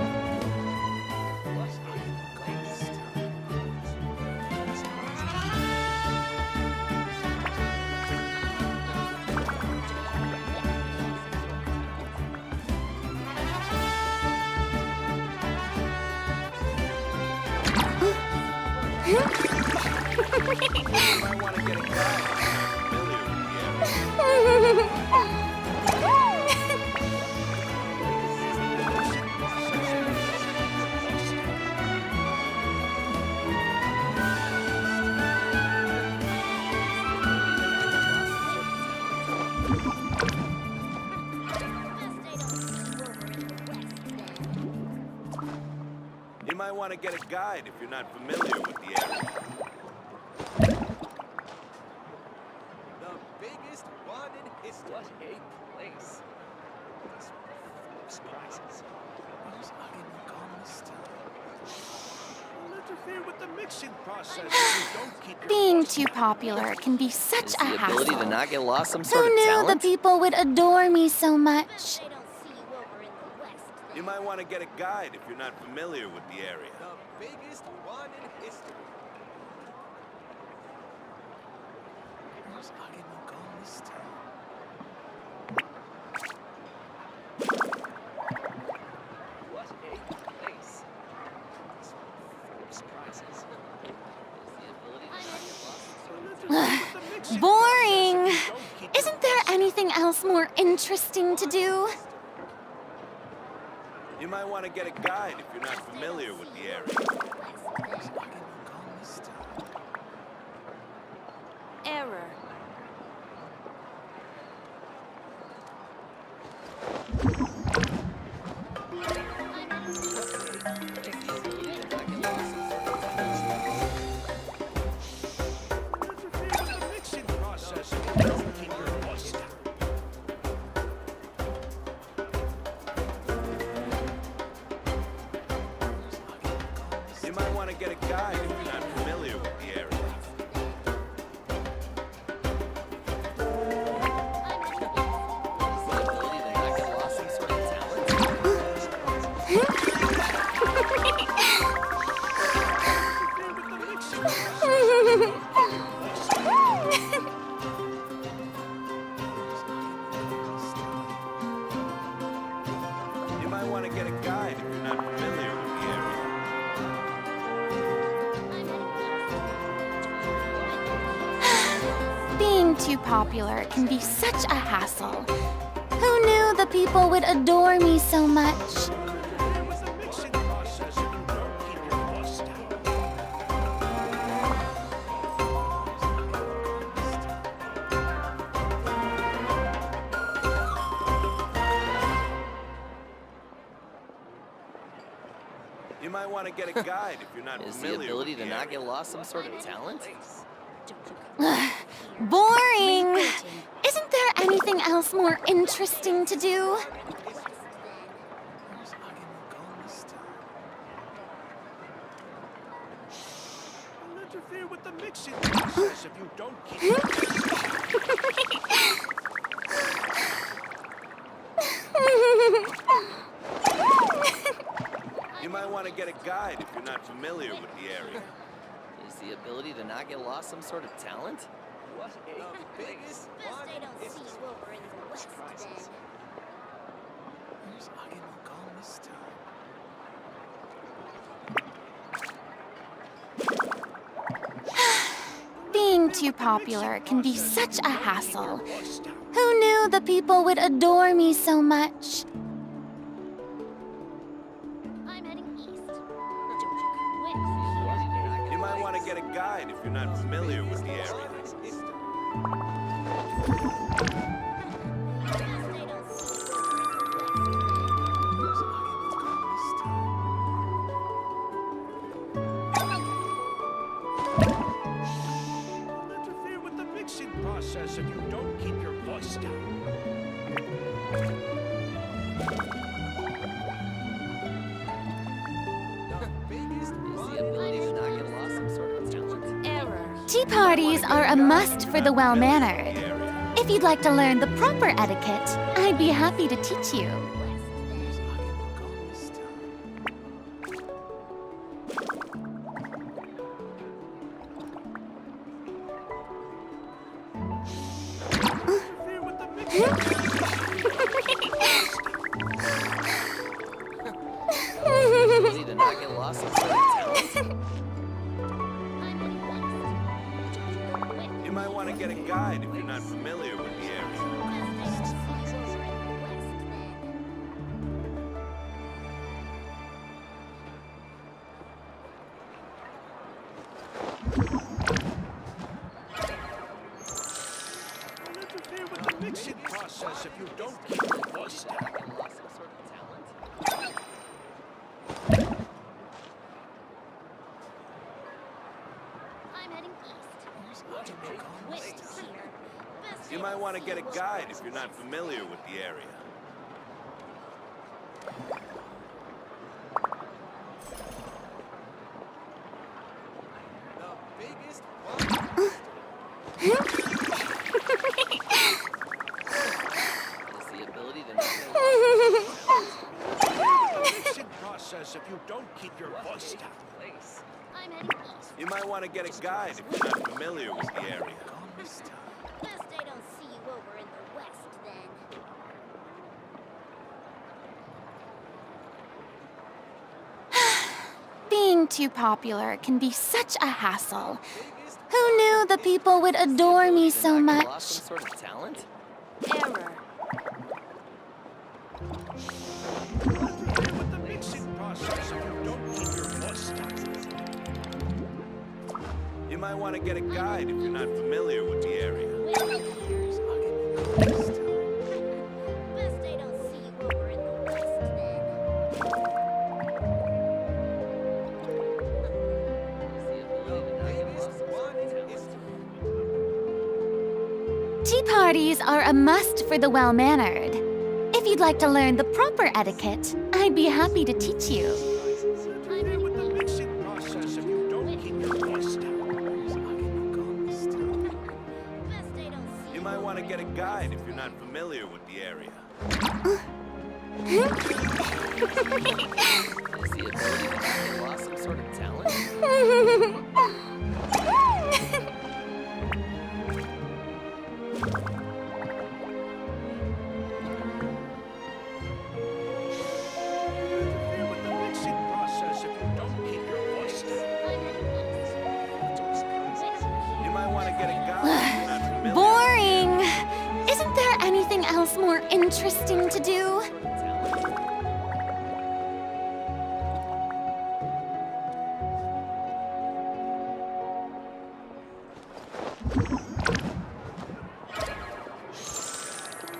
You might want to get a guide if you're not familiar with the area. You might want to get a guide if you're not familiar with the area. The biggest one in history. What a place. Surprises. Who's Don't interfere with the mixing process if you don't keep your Being too popular can be such a the ability hassle. to not get lost some sort Who of knew the talent? people would adore me so much? You might want to get a guide if you're not familiar with the area. The biggest one in history. What a place. Surprises. The ability to not get lost some sort of Boring! Isn't there anything else more interesting to do? You might want to get a guide if you're not familiar with the area. Error. Interfere with the mixing process if you don't keep your voice down. You might want to get a guide if you're not familiar with the area. the ability to not get lost some sort of talent? You might want to get a guide if you're not familiar with the area. Being too popular can be such a hassle. Who knew the people would adore me so much? Interfere with the mixing process if you don't keep your voice down. You might want to get a guide if you're not Is the familiar ability with to the not area. get lost some sort of talent? Boring! Isn't there anything else more interesting to do? Don't interfere with the mixing process if you don't keep your voice down. You might want to get a guide if you're not familiar with the area. Is the ability to not get lost some sort of talent? What a biggest one in history. Surprises. Who's this time? Being too popular can be such a hassle. Who knew the people would adore me so much? I'm heading east. You might want to get a guide if you're not familiar with the area. Don't interfere with the mixing process if you don't keep your voice down. Is the ability to not get lost some sort of talent? Error. Tea parties are a must for the well-mannered. If If you'd like to learn the proper etiquette, I'd be happy to teach you. Easy to not get lost in sort of talent. You might want to get a guide if you're not familiar with the area. Don't interfere with the mixing process if you don't keep your voice down. Get lost in sort of talent. I'm heading east. You might want to get a guide if you're not familiar with the area. The biggest is the ability to not get lost Mixing process if you don't keep your voice down. in place. I'm heading east. You might want to get a guide if you're not familiar with the area. Best I don't see you over in the west then. Being too popular can be such a hassle. Who knew the people would adore me so Not get lost much? in sort of talent. Error. Interfere with the mixing process if you don't keep your voice down. You might want to get a guide if you're not familiar with the area. Best I don't see you over in the west then. Tea parties are a must for the well-mannered. If you'd like to learn the proper etiquette, I'd be happy to teach you. Interfere with the mixing process if you don't keep your voice down. Best I don't see You might want to get a guide if you're not familiar with the area. Is the ability to not get lost some sort of talent? Interfere with the mixing process if you don't keep your voice down. You might want to get a guide if you're not familiar. Boring! Isn't there anything else more interesting to do?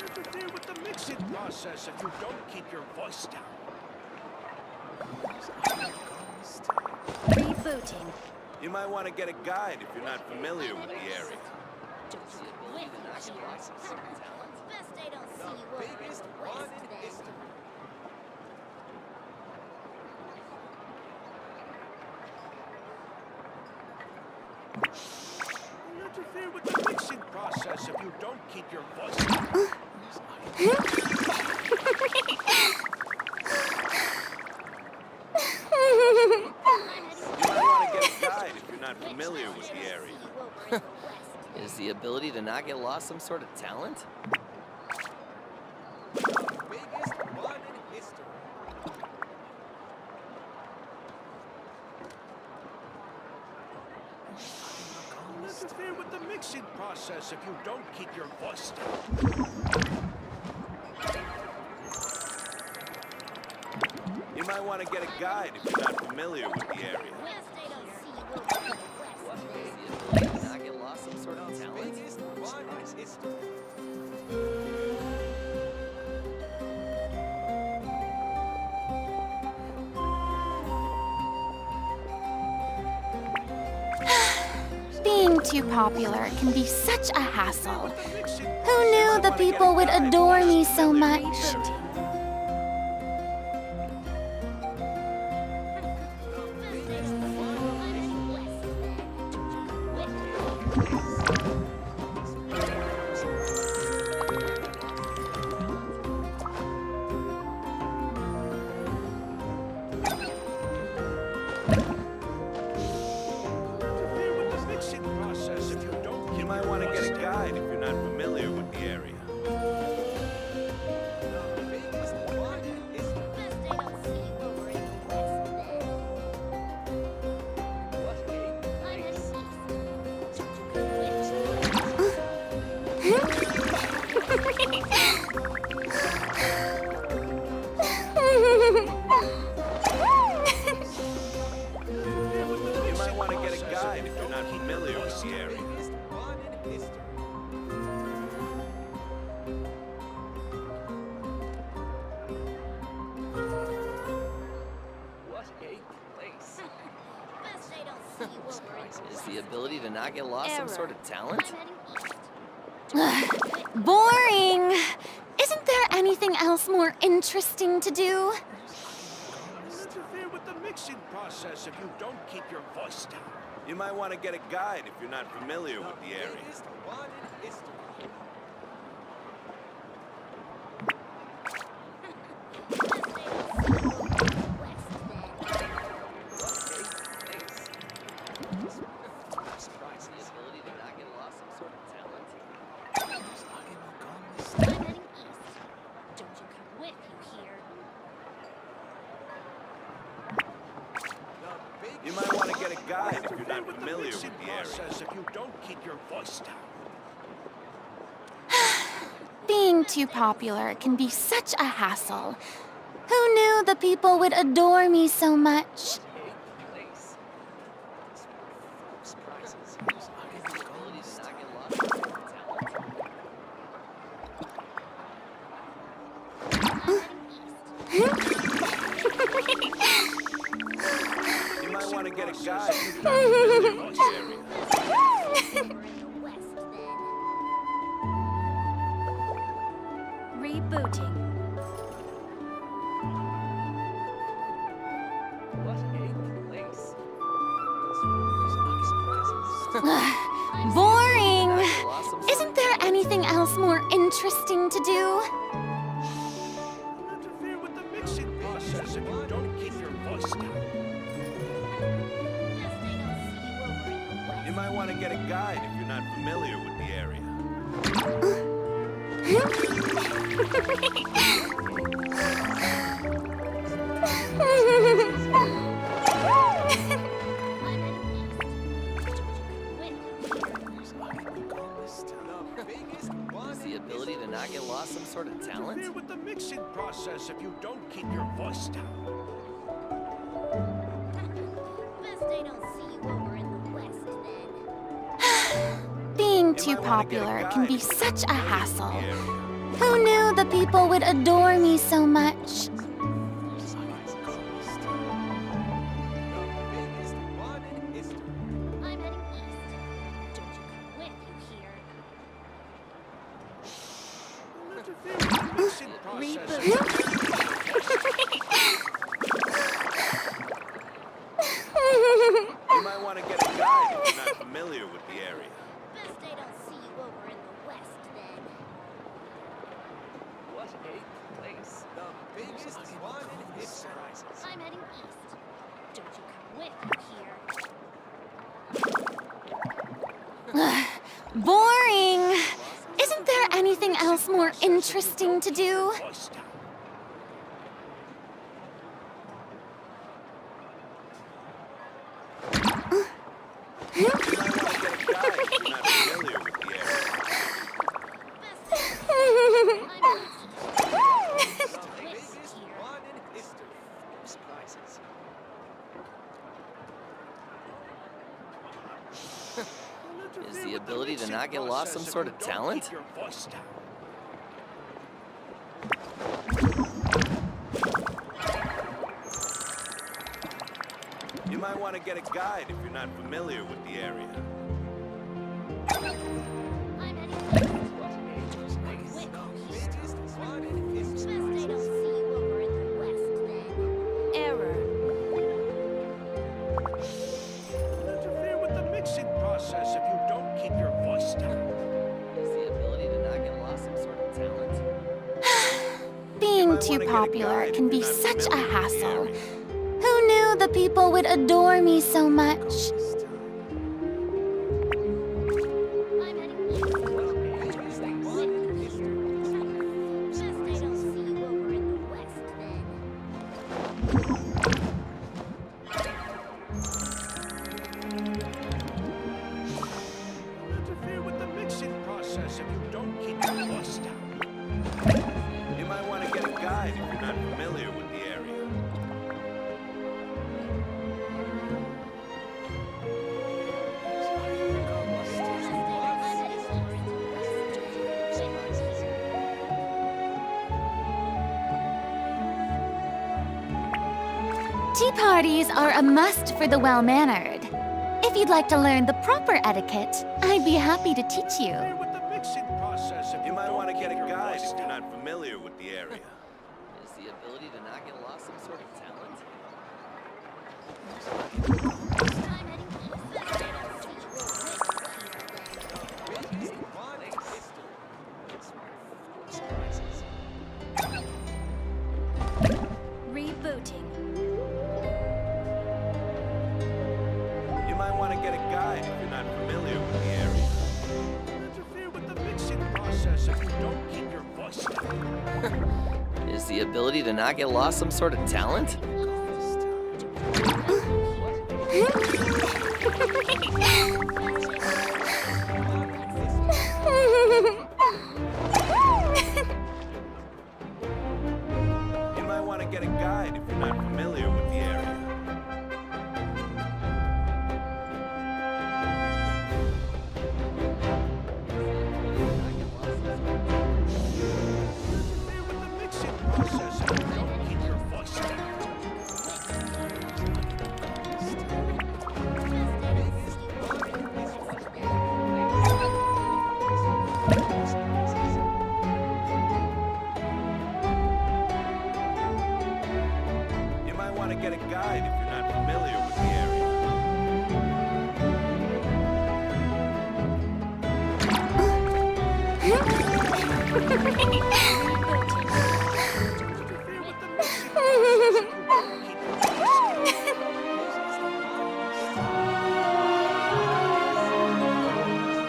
Interfere with the mixing process if you don't keep your voice down. Rebooting. You might want to get a guide if you're not familiar with the area. Best I don't see you over in the west then. You interfere with the mixing process if you don't keep your voice down. You might want to get a guide if you're not familiar with the area. Is the ability to not get lost some sort of talent? Interfere with the mixing process if you don't keep your voice down. You might want to get a guide if you're not familiar with the area. Best I don't see you over in the west then. Is the ability to not get lost some sort of talent? Being too popular can be such a hassle. Who knew the people would adore me so much? ability to not get lost some sort of talent? Boring! Isn't there anything else more interesting to do? Interfere with the mixing process if you don't keep your voice down. You might want to get a guide if you're not familiar with the area. You might want to get a guide if you're not familiar with the area. If you don't keep your voice down. Being too popular can be such a hassle. Who knew the people would adore me so much? You might want to get a guide if you're not familiar with the area. Rebooting. Boring! Isn't there anything else more interesting to do? Interfere with the mixing process if you don't keep your voice down. You might want to get a guide if you're not familiar with the area. Is the ability to not get lost some sort of talent? Interfere with the mixing process if you don't keep your voice down. Being too popular can be such a hassle. Who knew the people would adore me so much? Interfere with the mixing process. You might want to get a guide if you're not familiar with the area. I'm heading east. Don't you come with me here. Boring! Isn't there anything else more interesting to do? Voice down. You might want to get a guide if you're not familiar with the area. Is the ability to not get lost some sort of talent? Keep your voice down. You might want to get a guide if you're not familiar with the area. I'm heading east. Best I don't see you over in the west then. Error. Interfere with the mixing process if you don't keep your voice down. Is the ability to not get lost some sort of talent? Being too popular can be such a hassle. Who knew the people would adore me so much? I'm heading east. Best I don't see you over in the west then. Interfere with the mixing process if you don't keep your voice down. You might want to get a guide if you're not familiar with the area. Tea parties are a must for the well-mannered. If you'd like to learn the proper etiquette, I'd be happy to teach you. With the mixing process, you might want to get a guide if you're not familiar with the area. Is the ability to not get lost some sort of talent? Rebooting. You might want to get a guide if you're not familiar with the area. Interfere with the mixing process if you don't keep your voice down. Is the ability to not get lost some sort of talent? You might want to get a guide if you're not familiar with the area. Interfere with the mixing process if you don't keep your voice down. You might want to get a guide if you're not familiar with the area.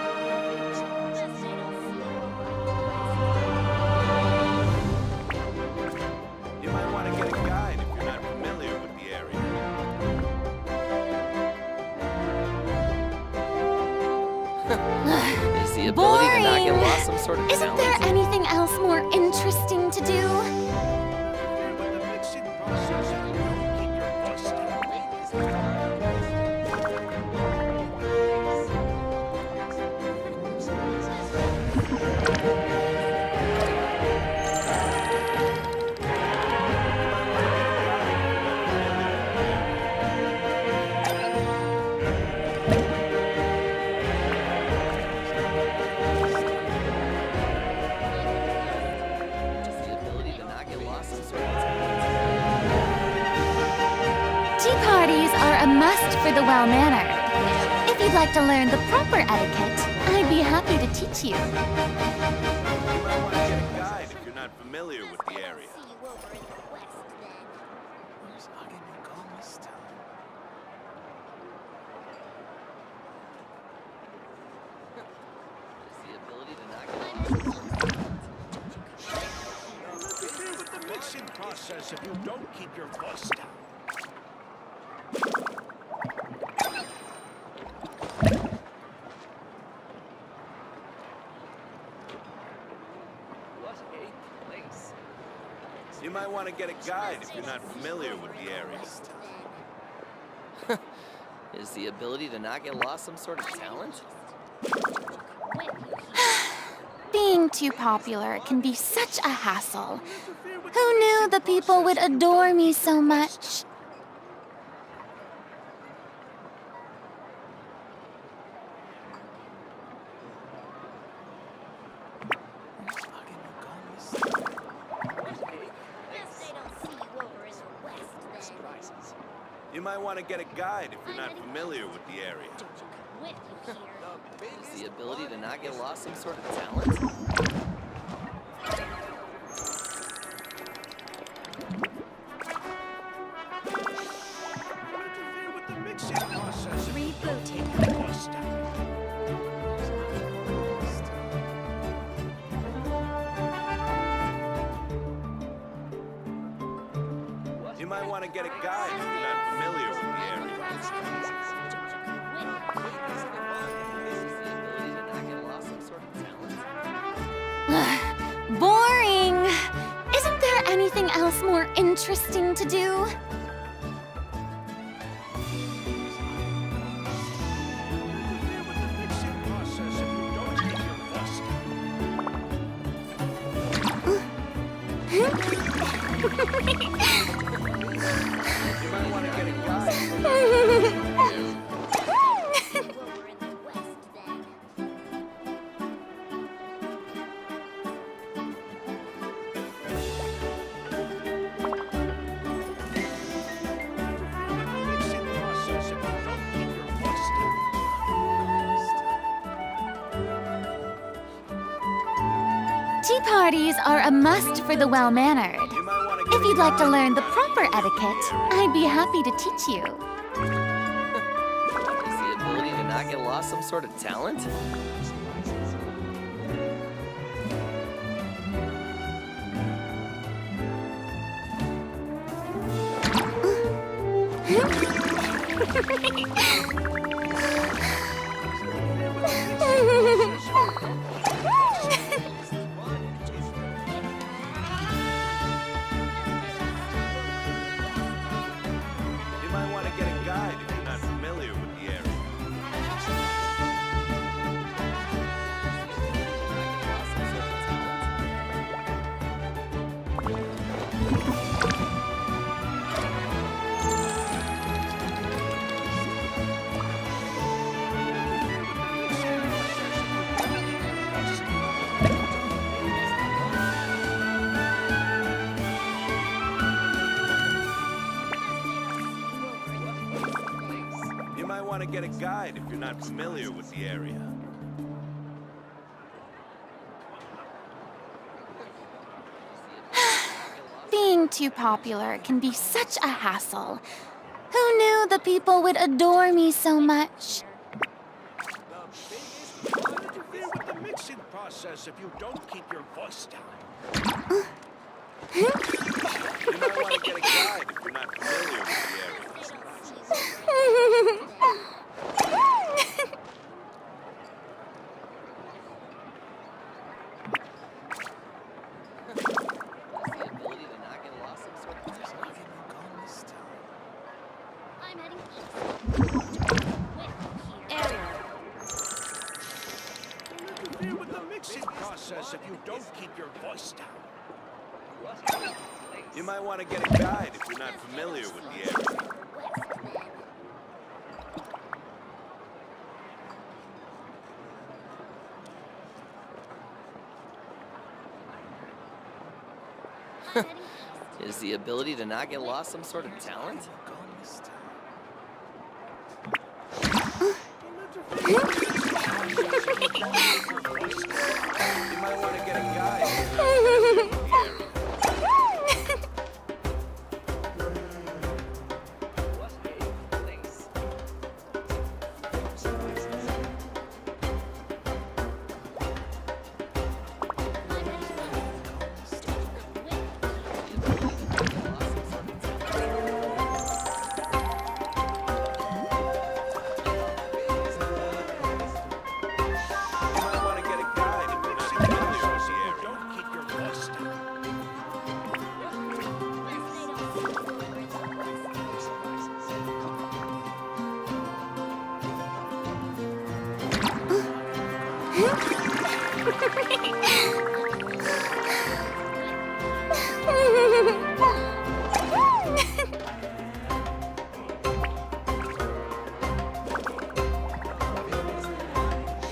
Interfere with the mixing process if you don't keep your voice down. You might want to get a guide if you're not familiar with the area. Is the ability to not get Boring. lost some sort of Isn't talent? there anything else more interesting to do? Interfere with the mixing process if you don't keep your voice down. Is the ability to not get lost some sort of talent? Tea parties are a must for the well-mannered. If you'd like to learn the proper etiquette, I'd be happy to teach you. You might want to get a guide if you're not familiar with the area. Is the ability to not get lost some sort of talent? Interfere with the mixing process if you don't keep your voice down. What a place. You might want to get a guide if you're not familiar with the area. Is the ability to not get lost some sort of talent? Being too popular can be such a hassle. Who knew the people would adore me so much? You might want to get a guide if you're not familiar with the area. Is the ability to not get lost some sort of talent? Interfere with the mixing process if you don't keep Rebooting. your voice down. You might want to get a guide if you're not familiar with the area. Is the ability to not get lost some sort of talent? Boring. Isn't there anything else more interesting to do? Interfere with the mixing process if you don't keep your voice down. You might want to get a guide. Tea parties are a must for the well-mannered. You might want to get If you'd like to learn the proper etiquette, I'd be happy to teach you. Is the ability to not get lost some sort of talent? You might want to get a guide if you're not familiar with the area. You might want to get a guide if you're not familiar with the area. Being too popular can be such a hassle. Who knew the people would adore me so much? Why interfere with the mixing process if you don't keep your voice down? You might want to get a guide if you're not familiar with the area. The ability to not get lost some sort of talent? I'm heading east. Error. Don't interfere with the mixing process if you don't keep your voice down. You might want to get a guide if you're not familiar with the area. Is the ability to not get lost some sort of talent? You might want to get a guide if you're not familiar with the area. You might want to get a guide if you're not familiar with the area. Don't keep your voice down.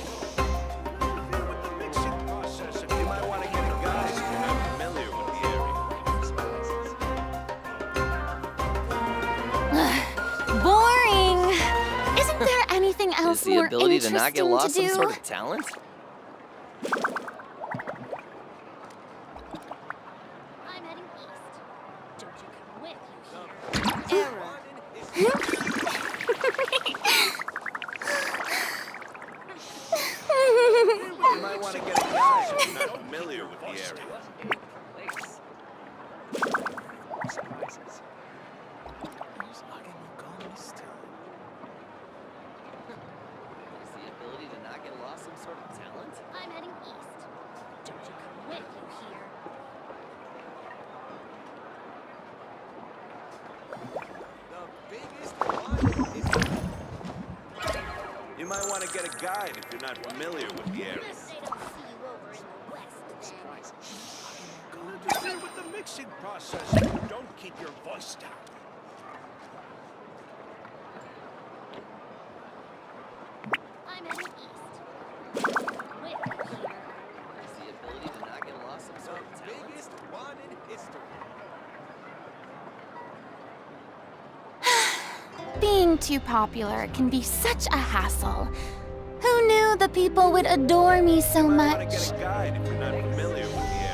Interfere with the mixing process. You might want to get a guide if you're not familiar with the area. Boring! Isn't there anything Is else the more ability to not get interesting lost to some do? sort of talent? I'm heading east. Don't you come with you here. Error. You might want to get a guide if you're not familiar with the area. Is the ability to not get lost some sort of talent? I'm heading east. Don't you come with you here. You might want to get a guide if you're not familiar with the area. They don't see you over in the west then. Don't interfere with the mixing process if you don't keep your voice down. I'm heading east. With you here. Is the ability to not get lost some sort of talent? Biggest one in history. Being too popular can be such a hassle. Who knew the people would adore me so You might want to much? get a guide if you're not familiar with the area.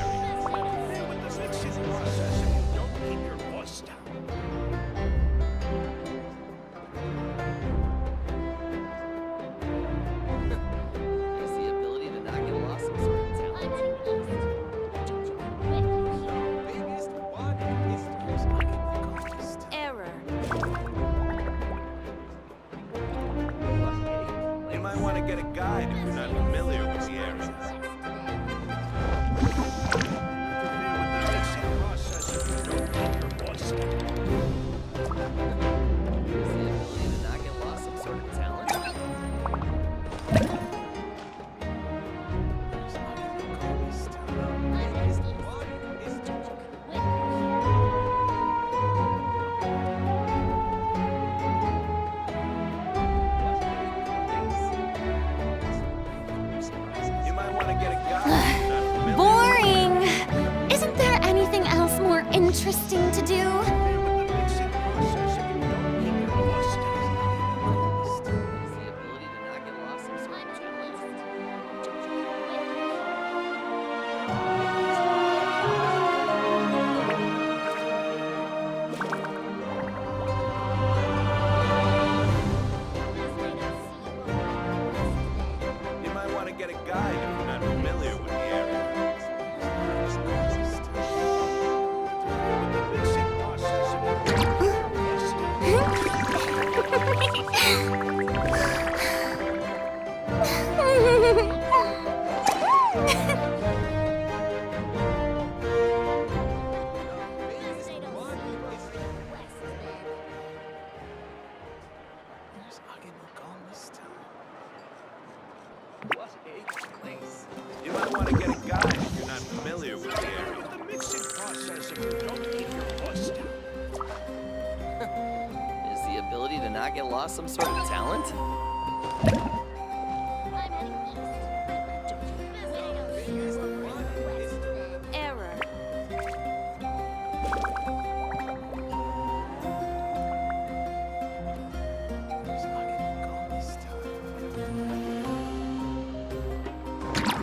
not get lost some sort of talent? I'm heading east. Don't you visit over in the west then. Error.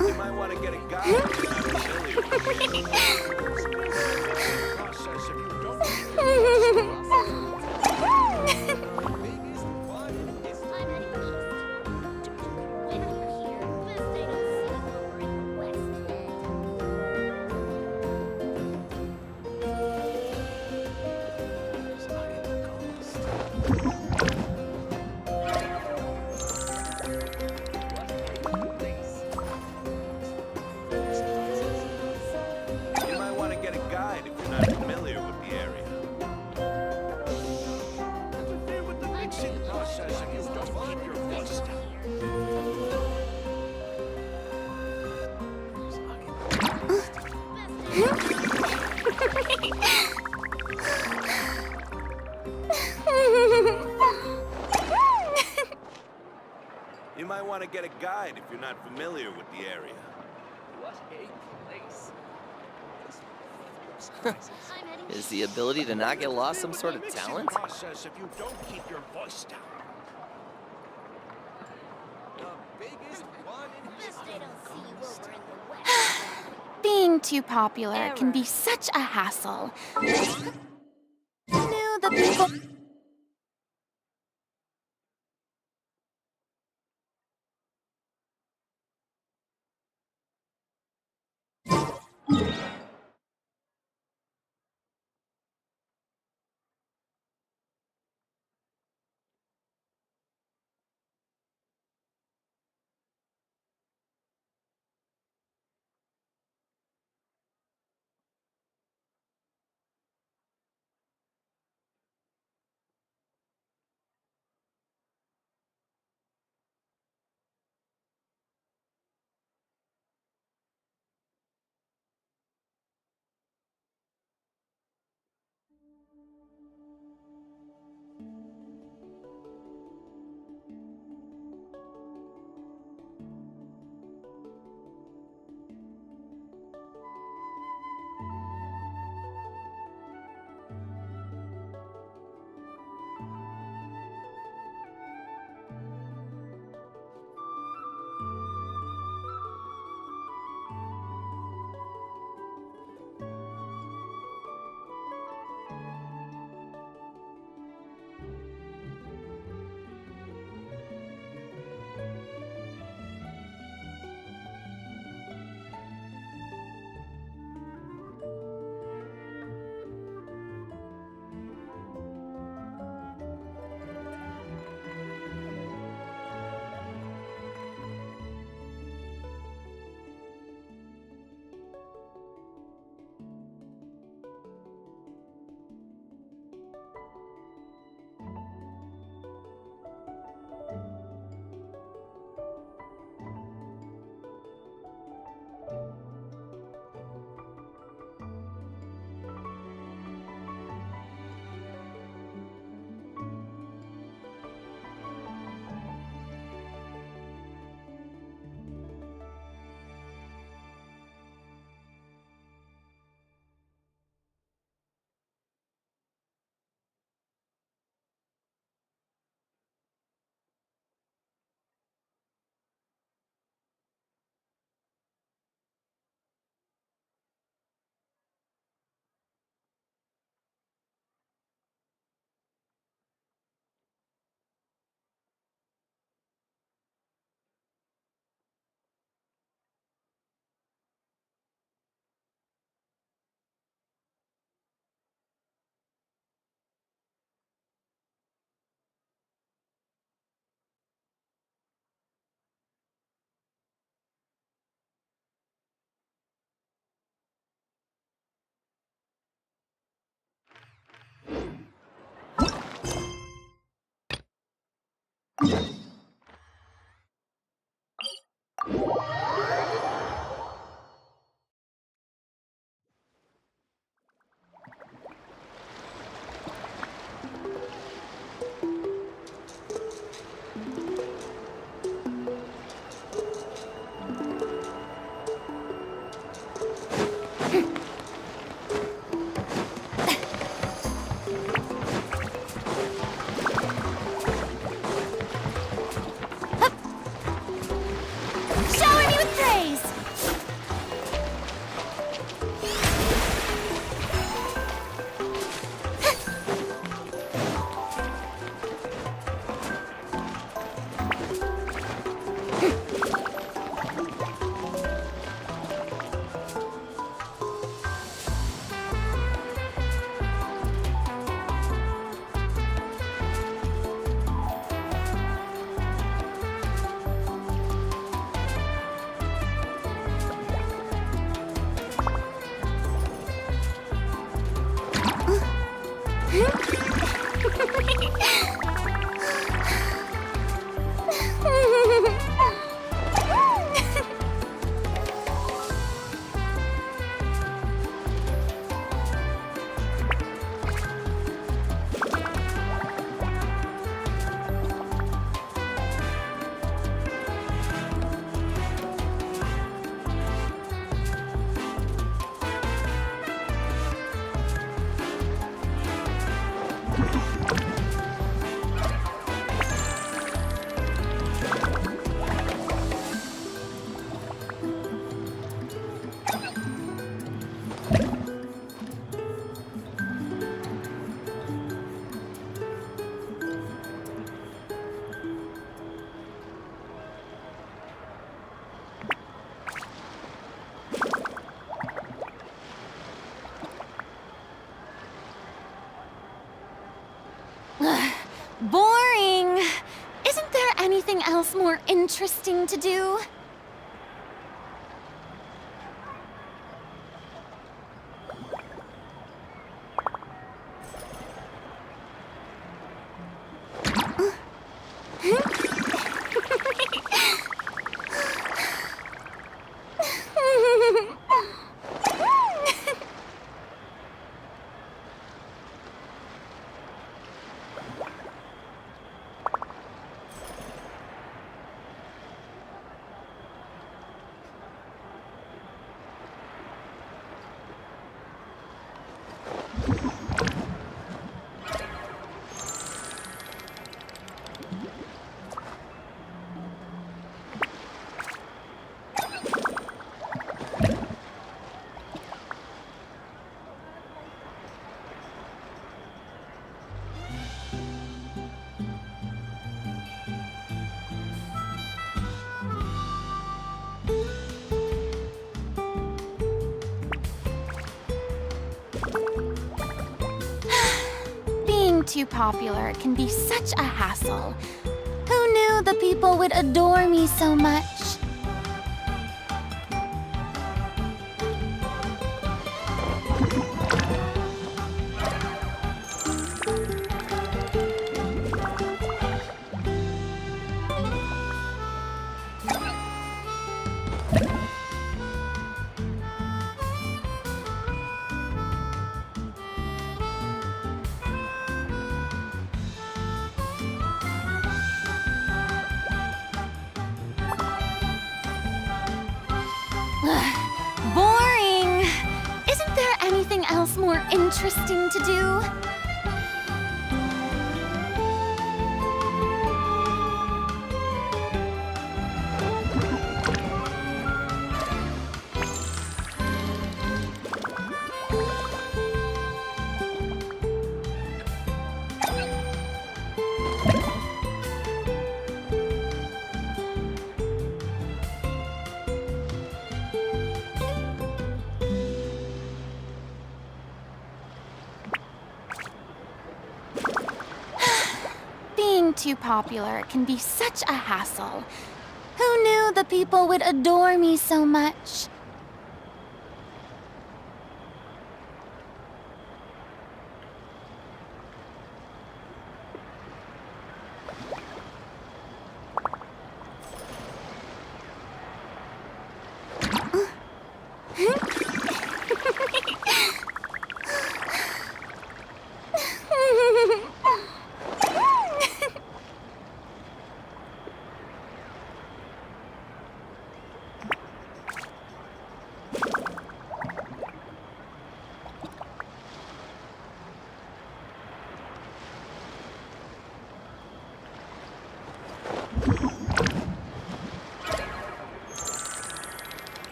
You might want to get a guide if you're not familiar with the process if you don't keep your biggest one is I'm heading east. When you're here, best I don't see you over in the west then. You might want to get a guide if you're not familiar with the area. Interfere with the mixing process if you don't keep your voice down. You might want to get a guide if you're not familiar with the area. What a place. I'm heading Is the ability to not get lost some sort of Mixing talent? process if you don't keep your voice down. The biggest one in best I don't see you over in the west. Being too popular can be such a hassle. Knew the people. Boring! Isn't there anything else more interesting to do? Too popular can be such a hassle. Who knew the people would adore me so much? Boring! Isn't there anything else more interesting to do? Too popular can be such a hassle. Who knew the people would adore me so much?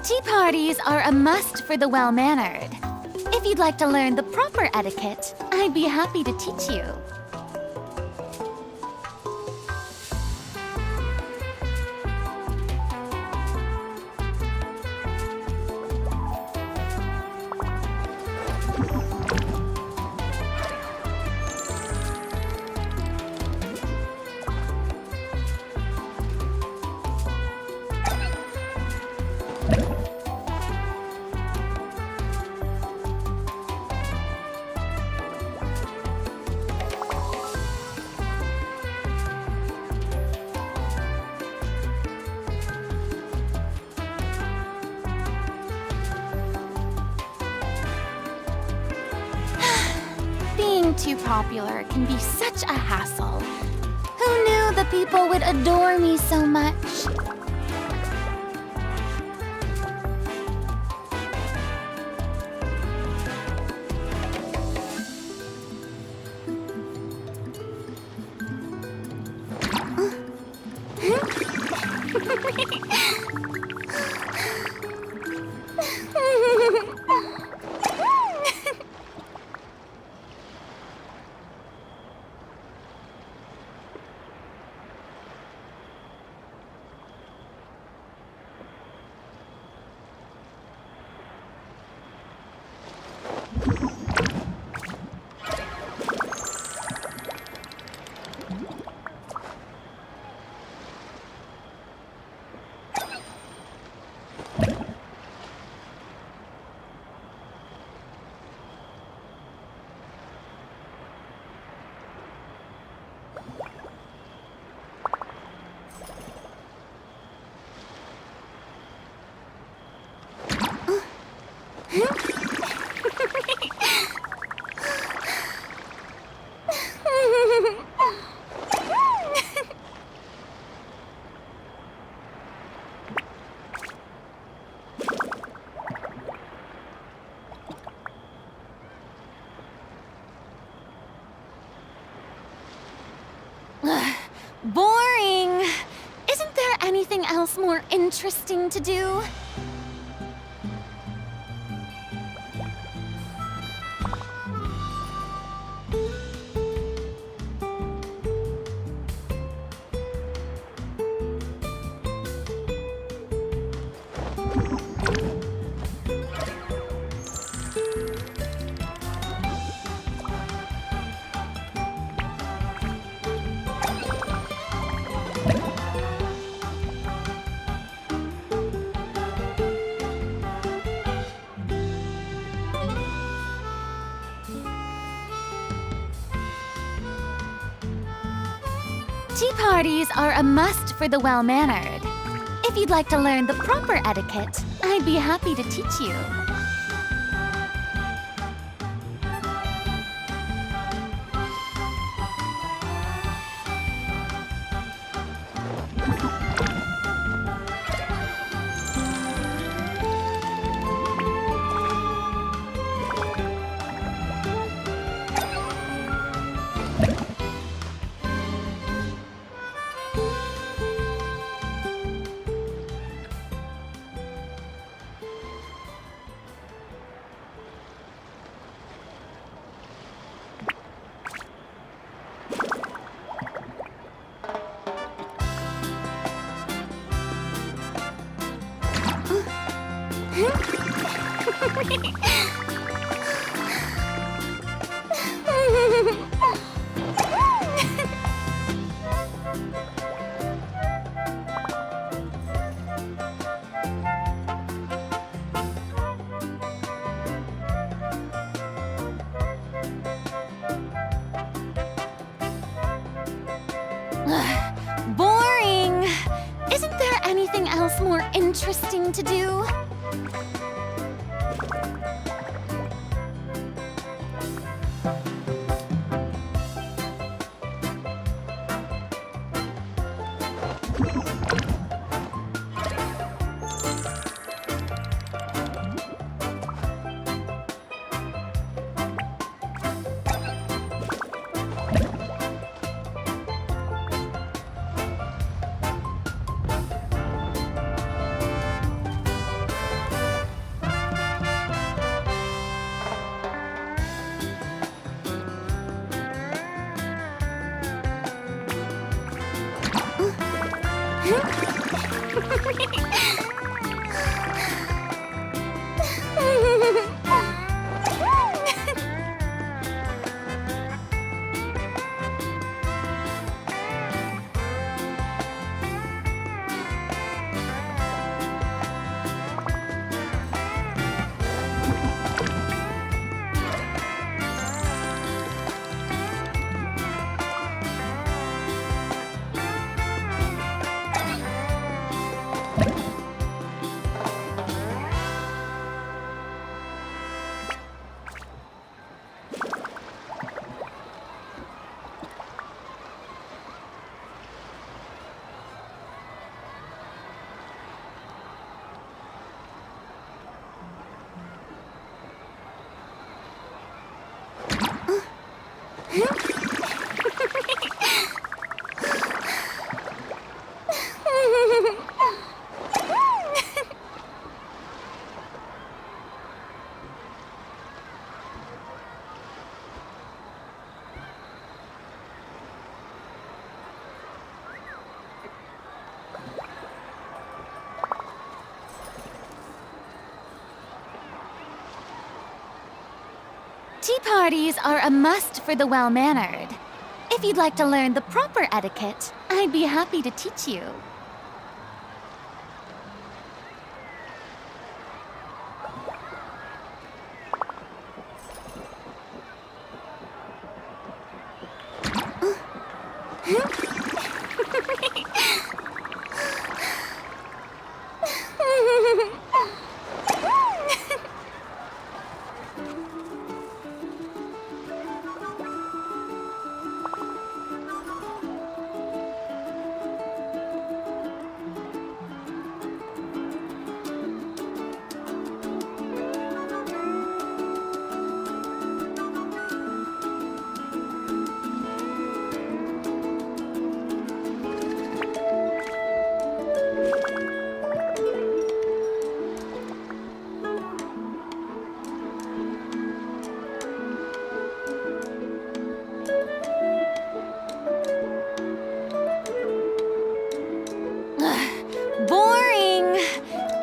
Tea parties are a must for the well-mannered. If you'd like to learn the proper etiquette, I'd be happy to teach you. Being too popular can be such a hassle. Who knew the people would adore me so much? Boring! Isn't there anything else more interesting to do? Tea parties are a must for the well-mannered. If you'd like to learn the proper etiquette, I'd be happy to teach you. Boring! Isn't there anything else more interesting to do? Tea parties are a must for the well-mannered. If you'd like to learn the proper etiquette, I'd be happy to teach you. Boring!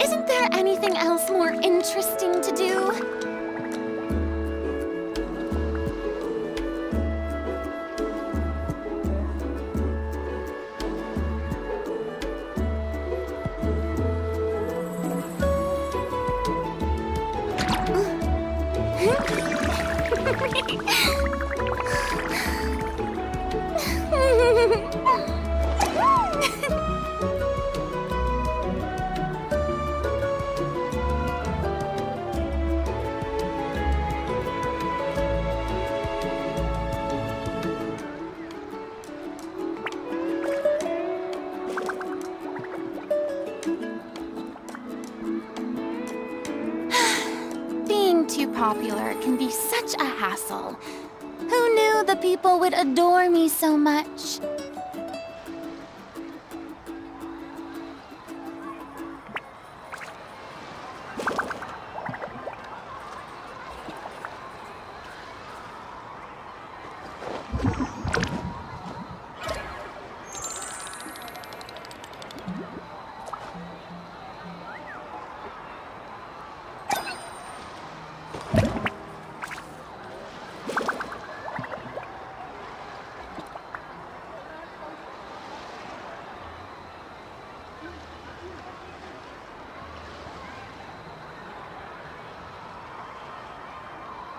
Isn't there anything else more interesting to do? Being too popular can be such a hassle. Who knew the people would adore me so much?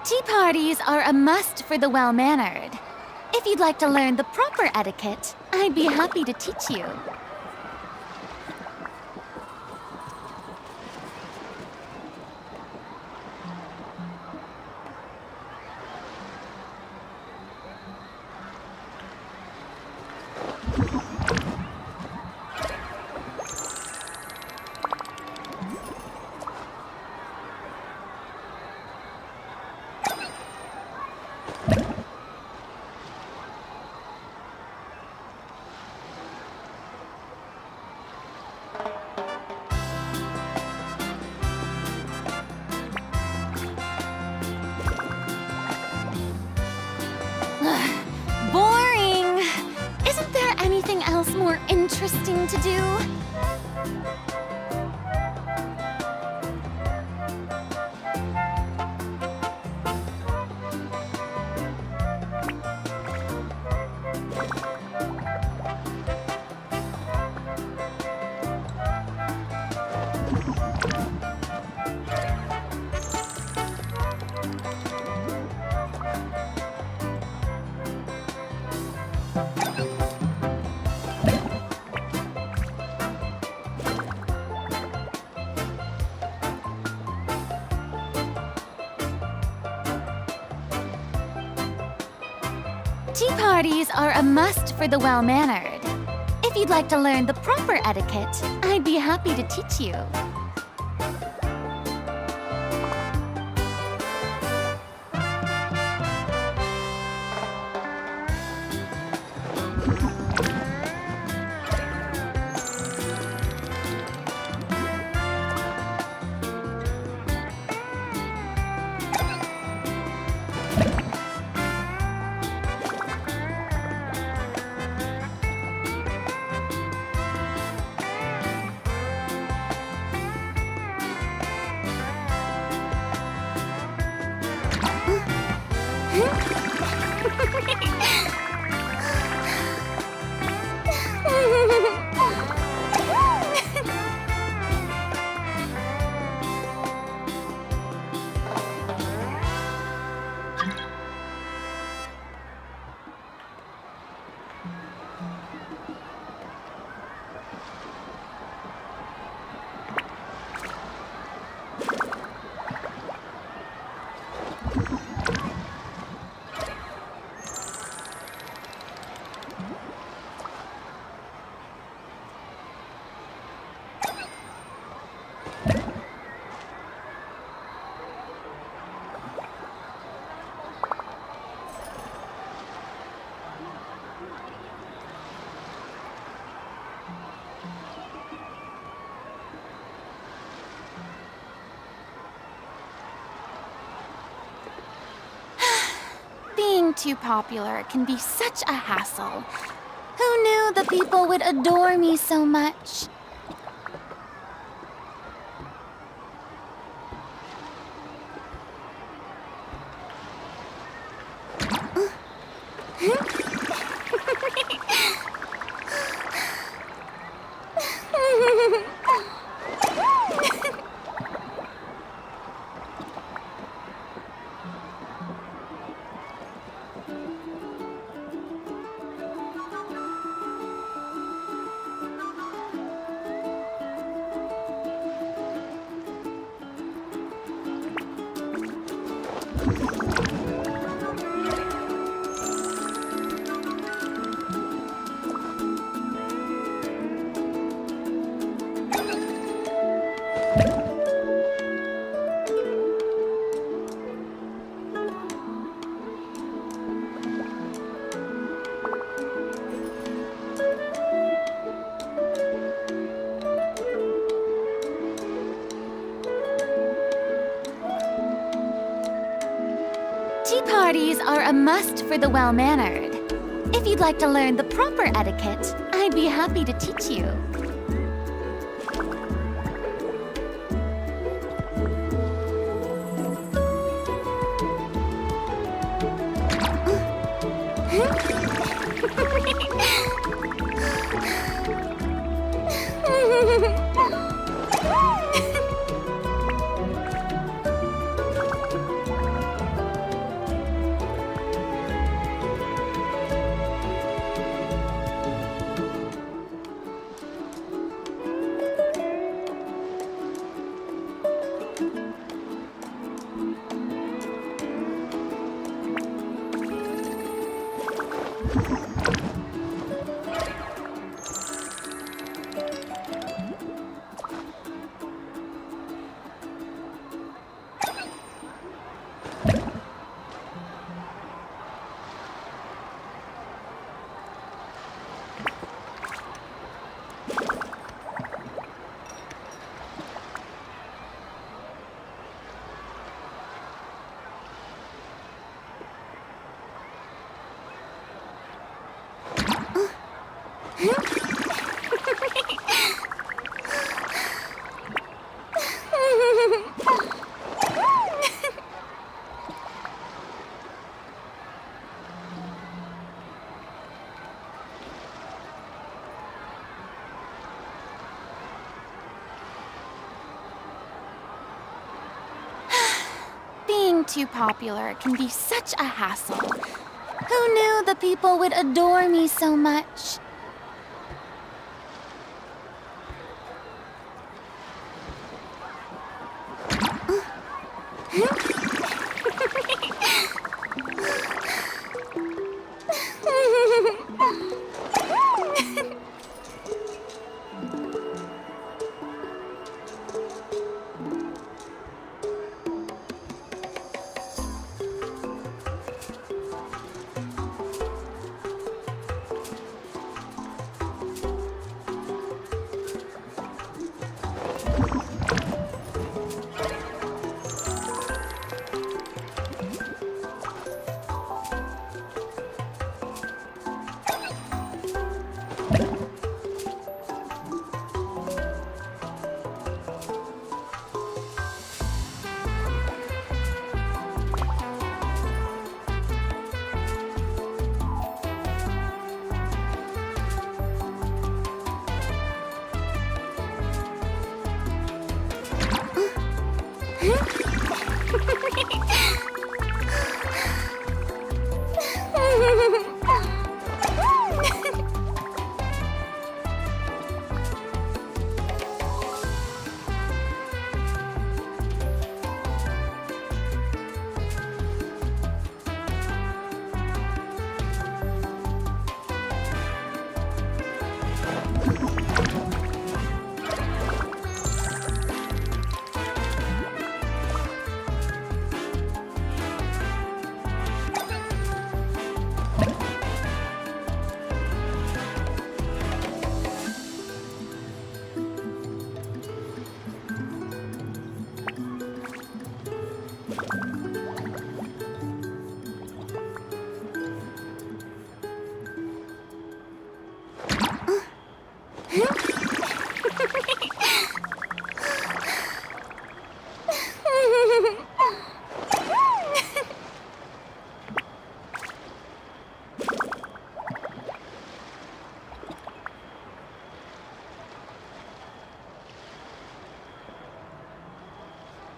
Tea parties are a must for the well-mannered. If you'd like to learn the proper etiquette, I'd be happy to teach you. Boring! Isn't there anything else more interesting thing to do? Tea parties are a must for the well-mannered. If you'd like to learn the proper etiquette, I'd be happy to teach you. Being too popular can be such a hassle. Who knew the people would adore me so much? Tea parties are a must for the well-mannered. If you'd like to learn the proper etiquette, I'd be happy to teach you. Being too popular can be such a hassle. Who knew the people would adore me so much?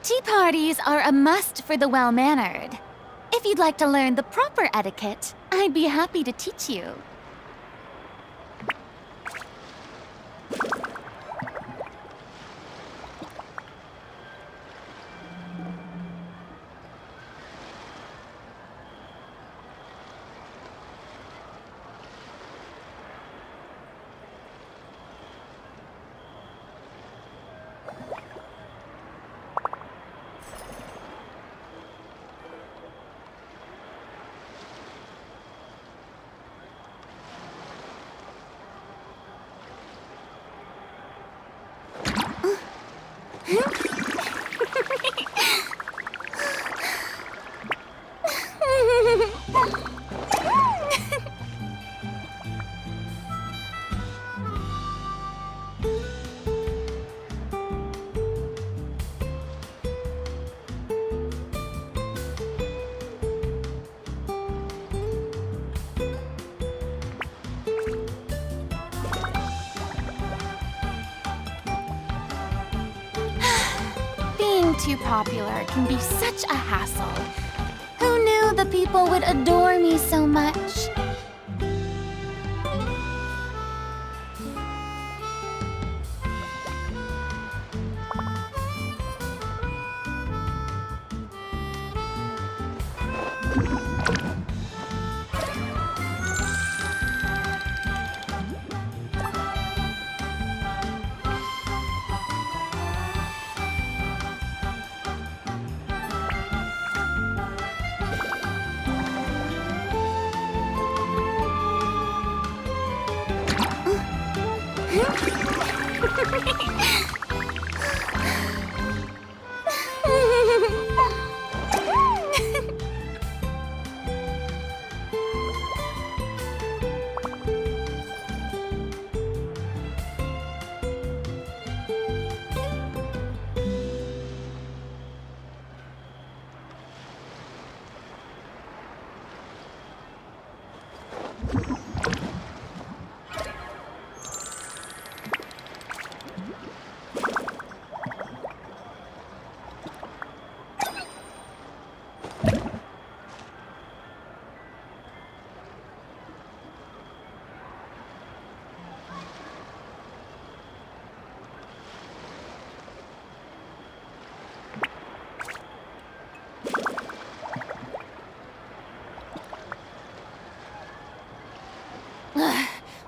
Tea parties are a must for the well-mannered. If you'd like to learn the proper etiquette, I'd be happy to teach you. Being too popular can be such a hassle. Who knew the people would adore me so much?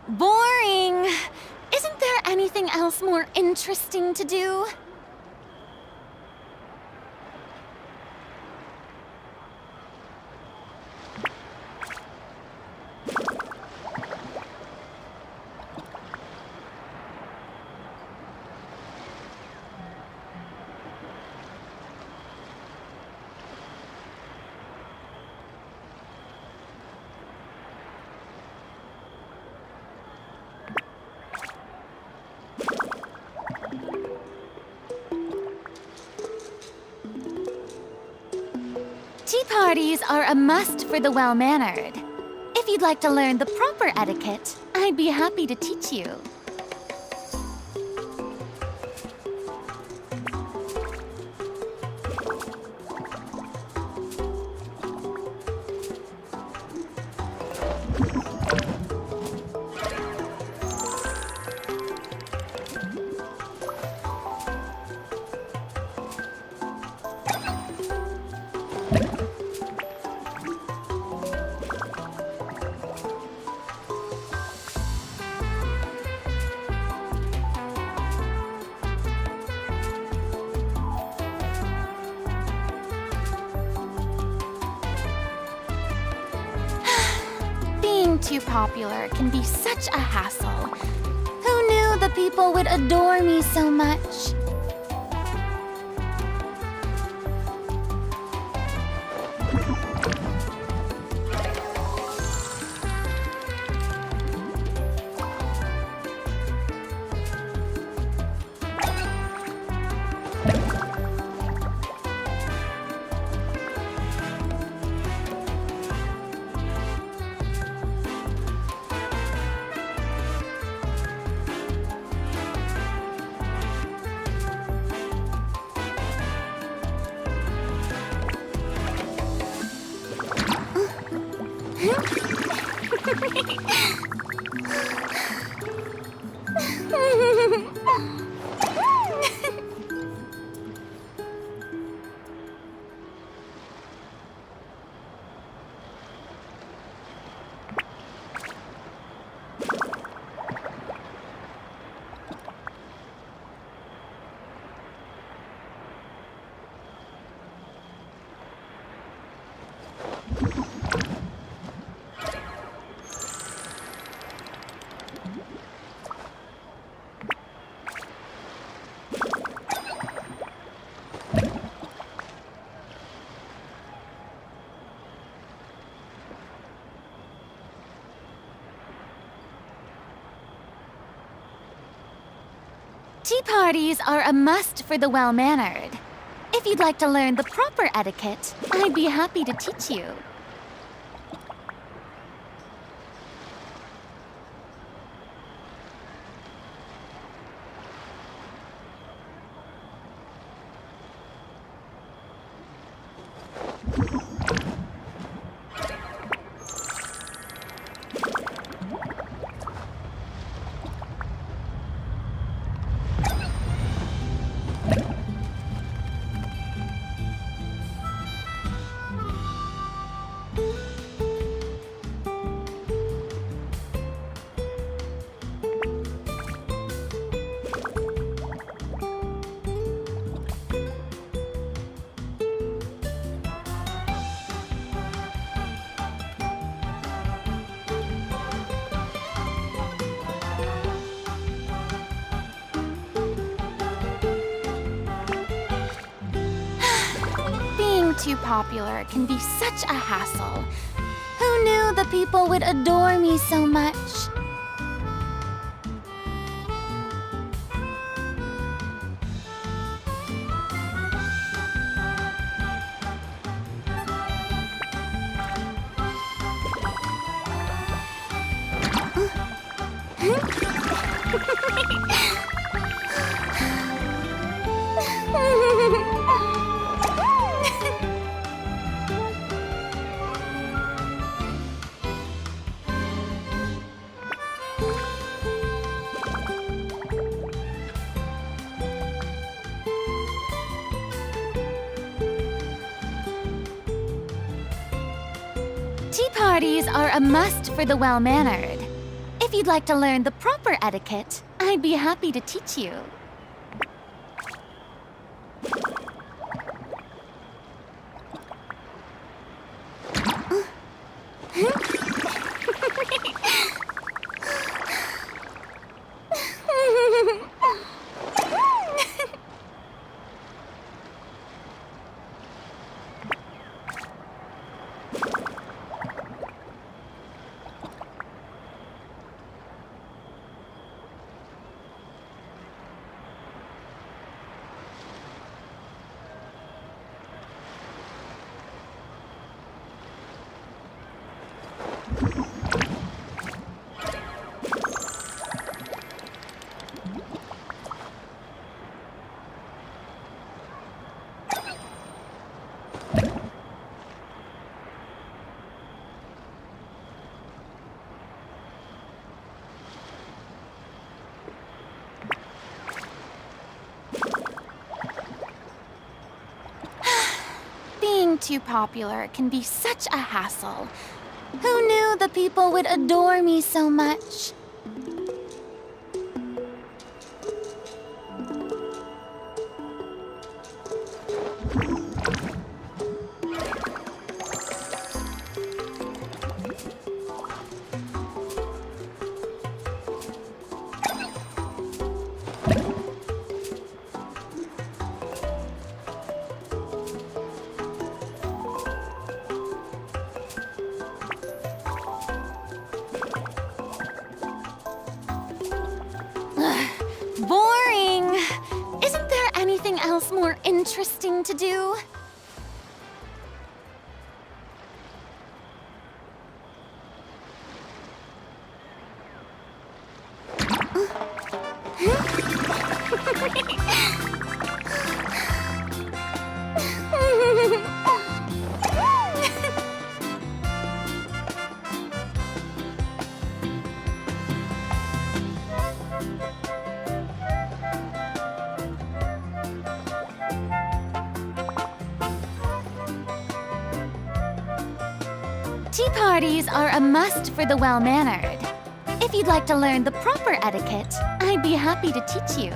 Boring. Isn't there anything else more interesting to do? Tea parties are a must for the well-mannered. If you'd like to learn the proper etiquette, I'd be happy to teach you. Being too popular can be such a hassle. Who knew the people would adore me so much? Tea parties are a must for the well-mannered. If you'd like to learn the proper etiquette, I'd be happy to teach you. Too popular can be such a hassle. Who knew the people would adore me so much? Tea parties are a must for the well-mannered. If If you'd like to learn the proper etiquette, I'd be happy to teach you. Being too popular can be such a hassle. Who knew the people would adore me so much? Boring! Isn't there anything else more interesting to do? Tea parties are a must for the well-mannered. If you'd like to learn the proper etiquette, I'd be happy to teach you.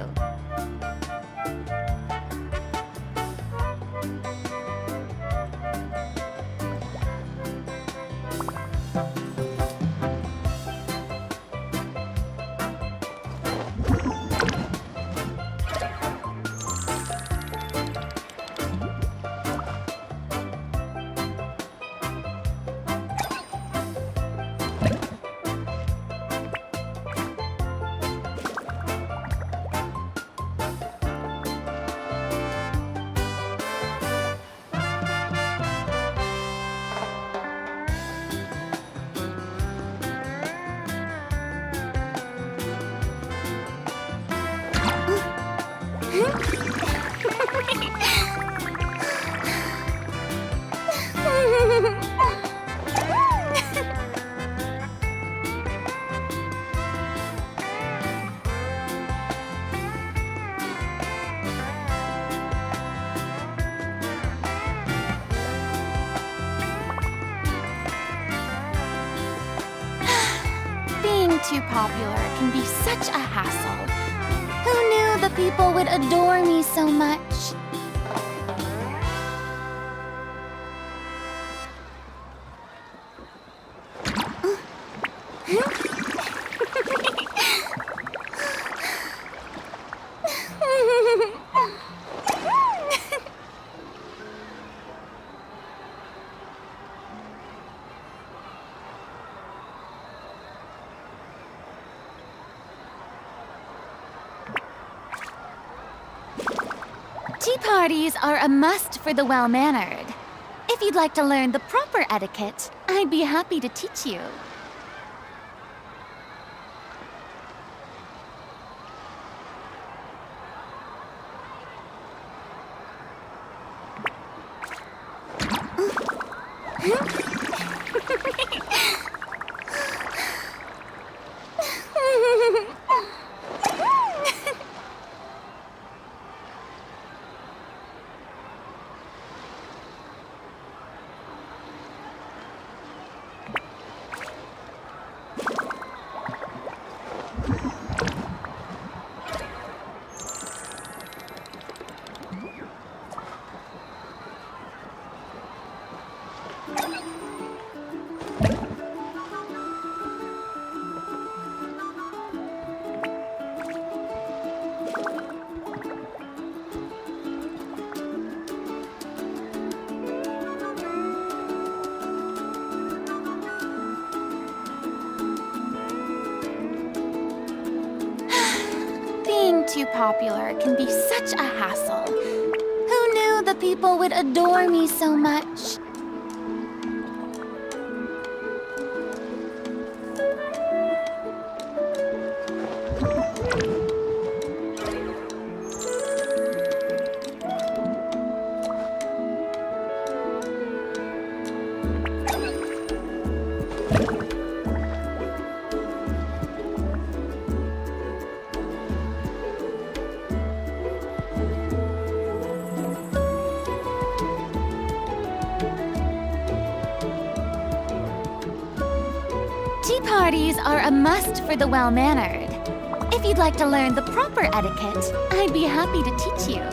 Being too popular can be such a hassle. Who knew the people would adore me so much? Tea parties are a must for the well-mannered. If you'd like to learn the proper etiquette, I'd be happy to teach you. too popular can be such a hassle. Who knew the people would adore me so much? Tea parties are a must for the well-mannered. If you'd like to learn the proper etiquette, I'd be happy to teach you.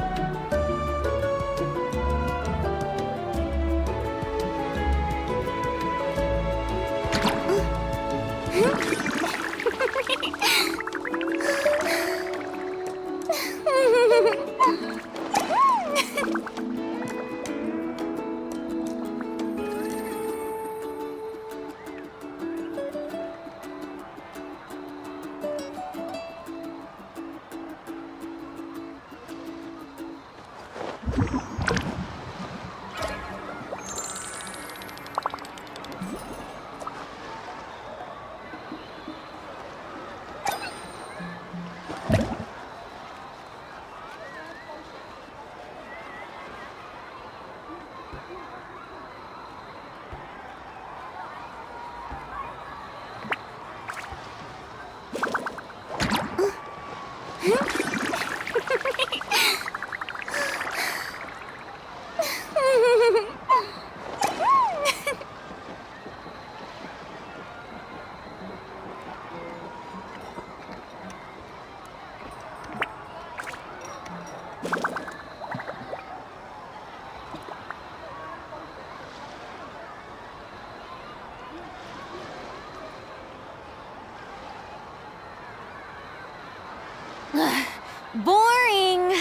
Boring!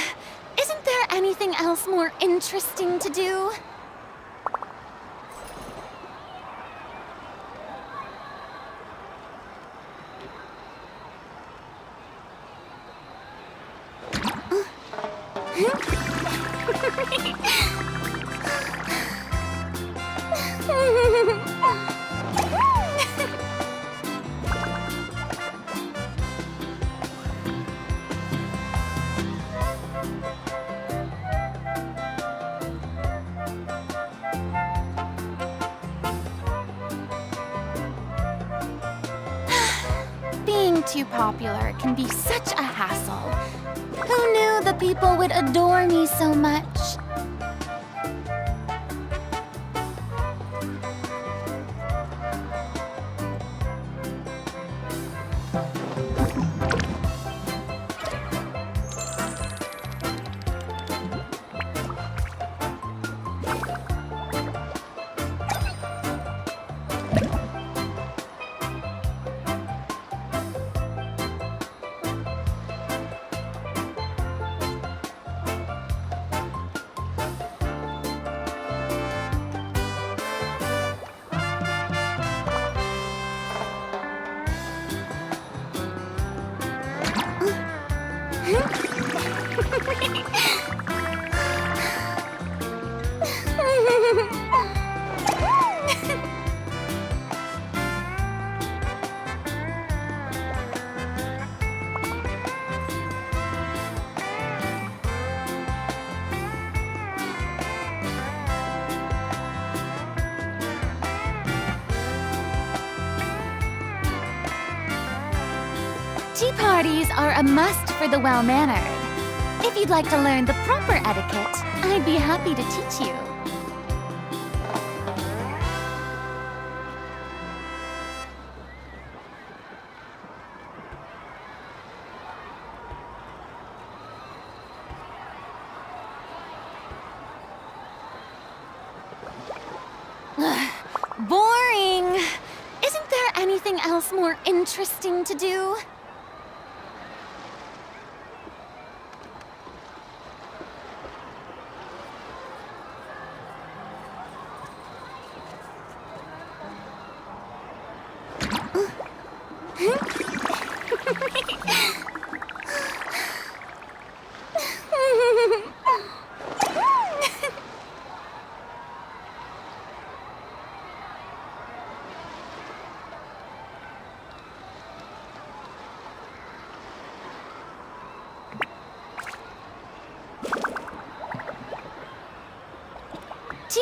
Isn't there anything else more interesting to do? Being too popular can be such a hassle. Who knew the people would adore me so much? Tea parties are a must for the well-mannered. If you'd like to learn the proper etiquette, I'd be happy to teach you. Boring! Isn't there anything else more interesting to do?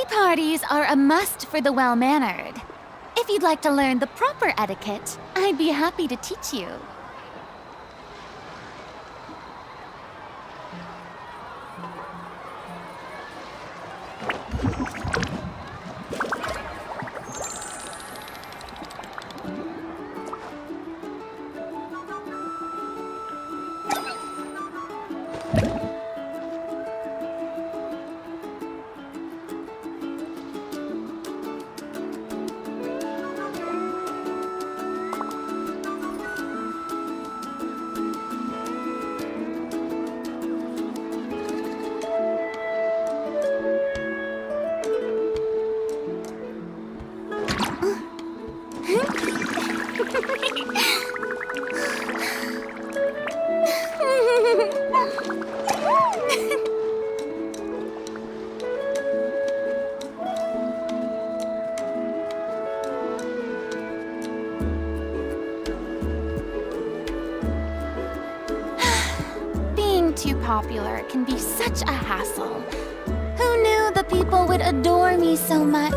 parties are a must for the well-mannered. If you'd like to learn the proper etiquette, I'd be happy to teach you. Being too popular can be such a hassle. Who knew the people would adore me so much?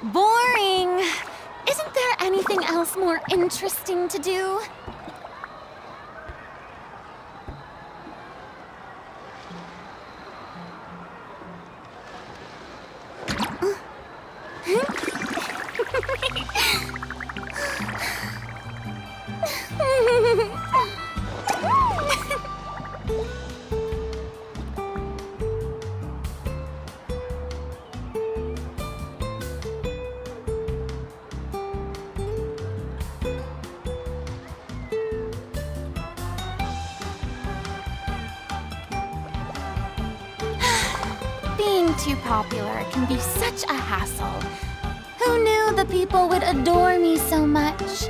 Boring! Isn't there anything else more interesting to do? Being too popular can be such a hassle. Who knew the people would adore me so much?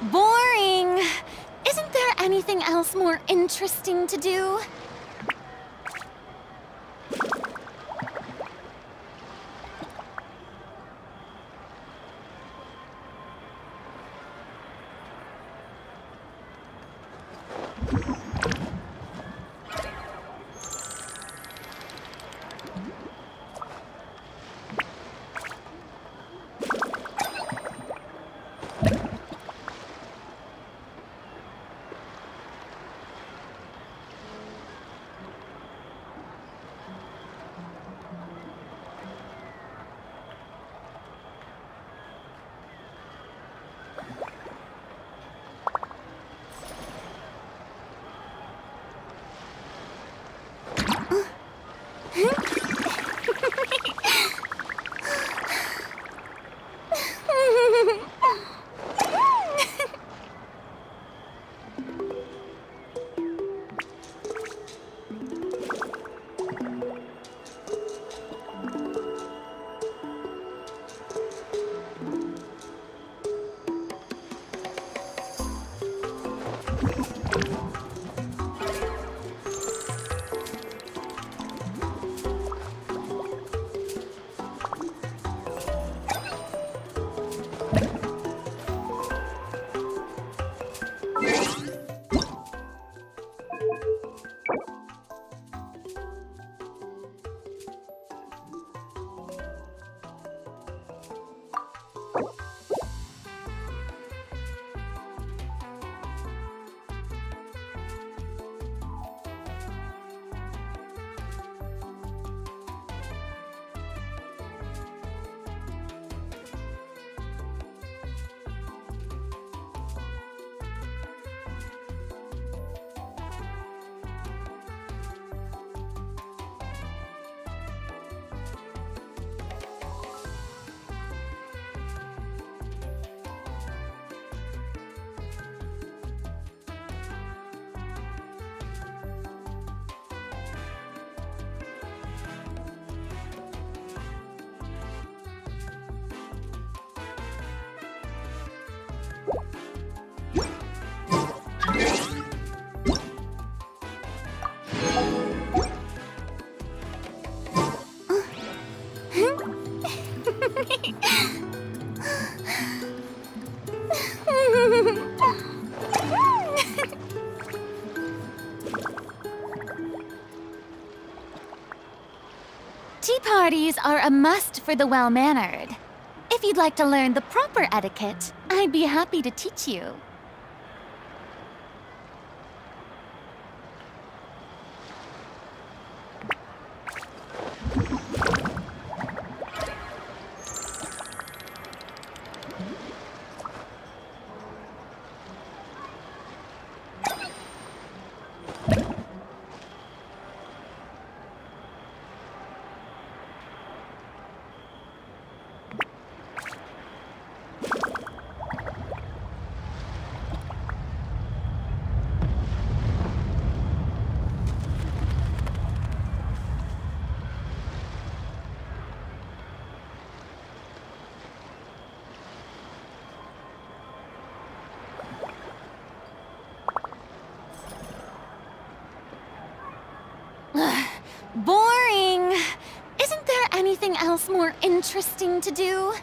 Boring! Isn't there anything else more interesting to do? parties are a must for the well-mannered. If you'd like to learn the proper etiquette, I'd be happy to teach you. Boring! Isn't there anything else more interesting to do?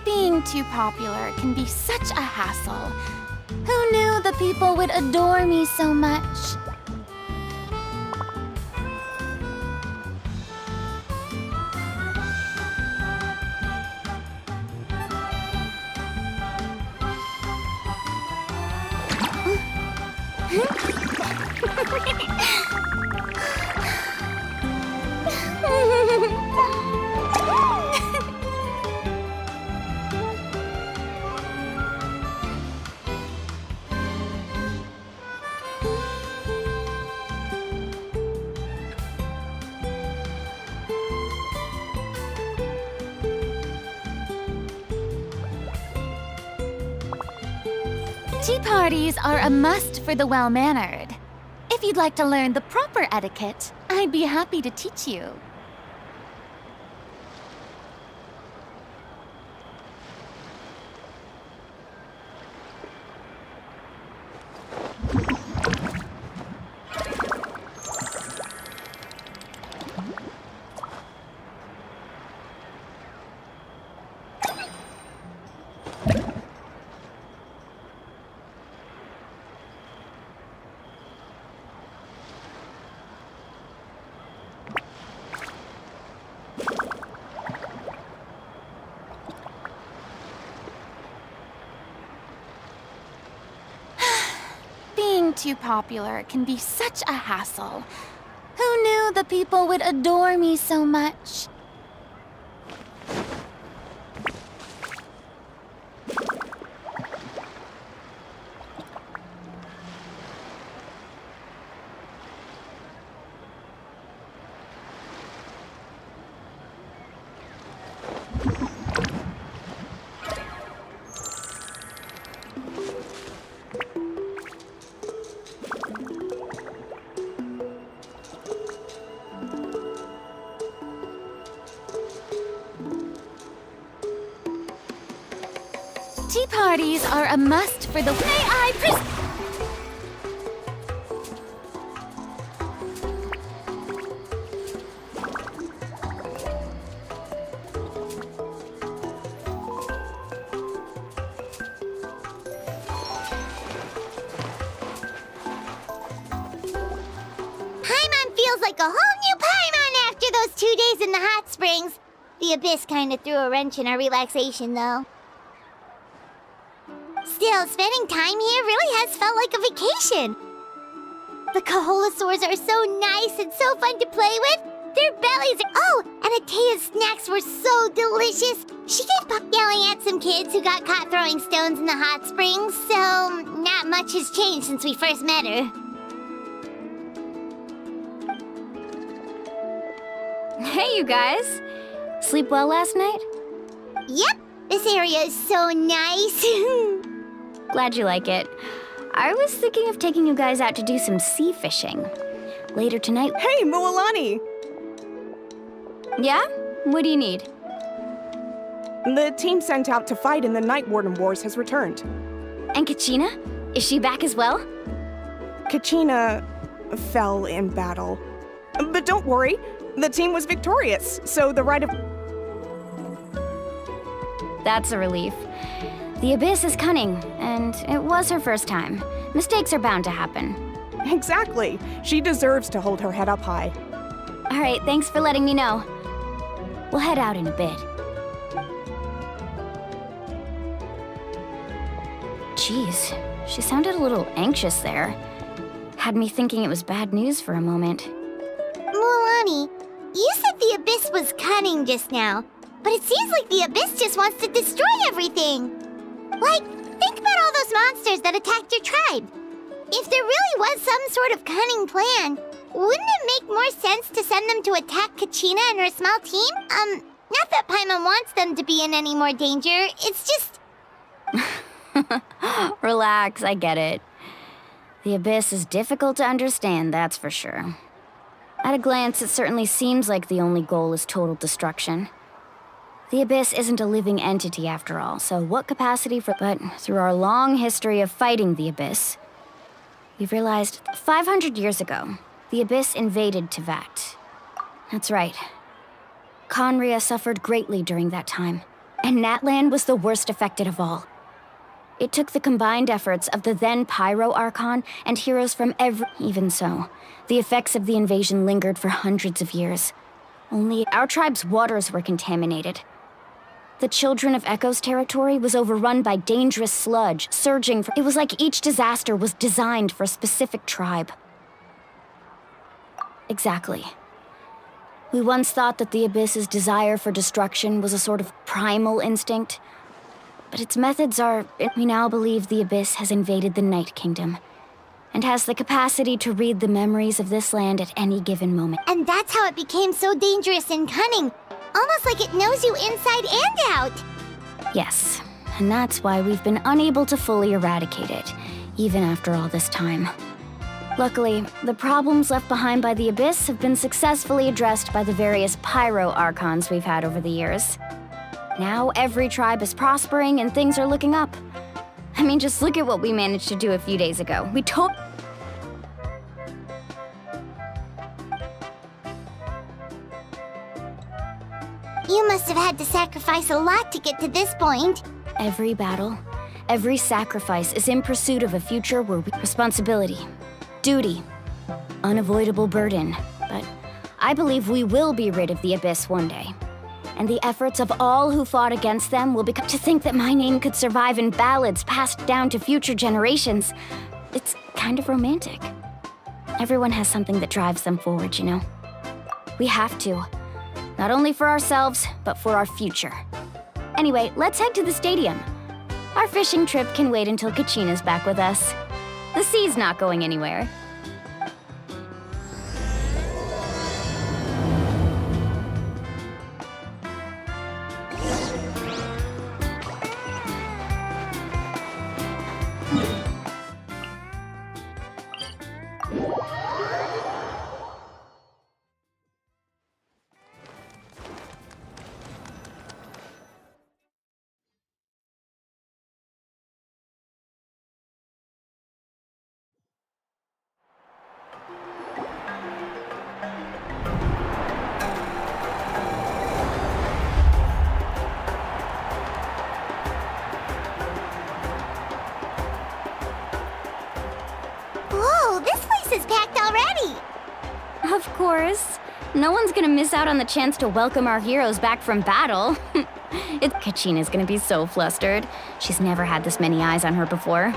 Being too popular can be such a hassle. Who knew the people would adore me so much? Tea parties are a must for the well-mannered. If you'd like to learn the proper etiquette, I'd be happy to teach you. Being too popular can be such a hassle. Who knew the people would adore me so much? Tea parties are a must for the... May I Paimon feels like a whole new Paimon after those 2 days in the hot springs. The abyss kind of threw a wrench in our relaxation, though. Still, spending time here really has felt like a vacation. The Kaholosaurs are so nice and so fun to play with. Their bellies are... Oh, and Atea's snacks were so delicious. She gave up yelling at some kids who got caught throwing stones in the hot springs, so not much has changed since we first met her. Hey, you guys. Sleep well last night? Yep, This area is so nice. Glad you like it. I was thinking of taking you guys out to do some sea fishing. Later tonight. Hey, Mualani! Yeah? What do you need? The team sent out to fight in the Night Warden Wars has returned. And Kachina? Is she back as well? Kachina fell in battle. But don't worry, the team was victorious, so the right of... That's a relief. The Abyss is cunning, and it was her first time. Mistakes are bound to happen. Exactly. She deserves to hold her head up high. All right, thanks for letting me know. We'll head out in a bit. Jeez, she sounded a little anxious there. Had me thinking it was bad news for a moment. Mualani, you said the Abyss was cunning just now, but it seems like the Abyss just wants to destroy everything. Like, think about all those monsters that attacked your tribe. If there really was some sort of cunning plan, wouldn't it make more sense to send them to attack Kachina and her small team? Not that Paimon wants them to be in any more danger, it's just... Relax, I get it. The Abyss is difficult to understand, that's for sure. At a glance, it certainly seems like the only goal is total destruction. The Abyss isn't a living entity after all, so what capacity for... But through our long history of fighting the Abyss, we've realized 500 years ago, the Abyss invaded Tevat. That's right. Conria suffered greatly during that time, and Natlan was the worst affected of all. It took the combined efforts of the then Pyro Archon and heroes from every... Even so, the effects of the invasion lingered for hundreds of years. Only our tribe's waters were contaminated. The Children of Echo's territory was overrun by dangerous sludge, surging from... It was like each disaster was designed for a specific tribe. Exactly. We once thought that the Abyss's desire for destruction was a sort of primal instinct. But its methods are... We now believe the Abyss has invaded the Night Kingdom, and has the capacity to read the memories of this land at any given moment. And that's how it became so dangerous and cunning. Almost like it knows you inside and out. Yes, and that's why we've been unable to fully eradicate it, even after all this time. Luckily, the problems left behind by the Abyss have been successfully addressed by the various Pyro Archons we've had over the years. Now every tribe is prospering and things are looking up. I mean, just look at what we managed to do a few days ago. You must have had to sacrifice a lot to get to this point. Every battle, every sacrifice is in pursuit of a future where responsibility, duty, unavoidable burden. But I believe we will be rid of the Abyss one day. And the efforts of all who fought against them will become... To think that my name could survive in ballads passed down to future generations, it's kind of romantic. Everyone has something that drives them forward, you know? We have to. Not only for ourselves, but for our future. Anyway, let's head to the stadium. Our fishing trip can wait until Kachina's back with us. The sea's not going anywhere. Whoa, this place is packed already. Of course. No one's gonna miss out on the chance to welcome our heroes back from battle. Kachina's gonna be so flustered. She's never had this many eyes on her before.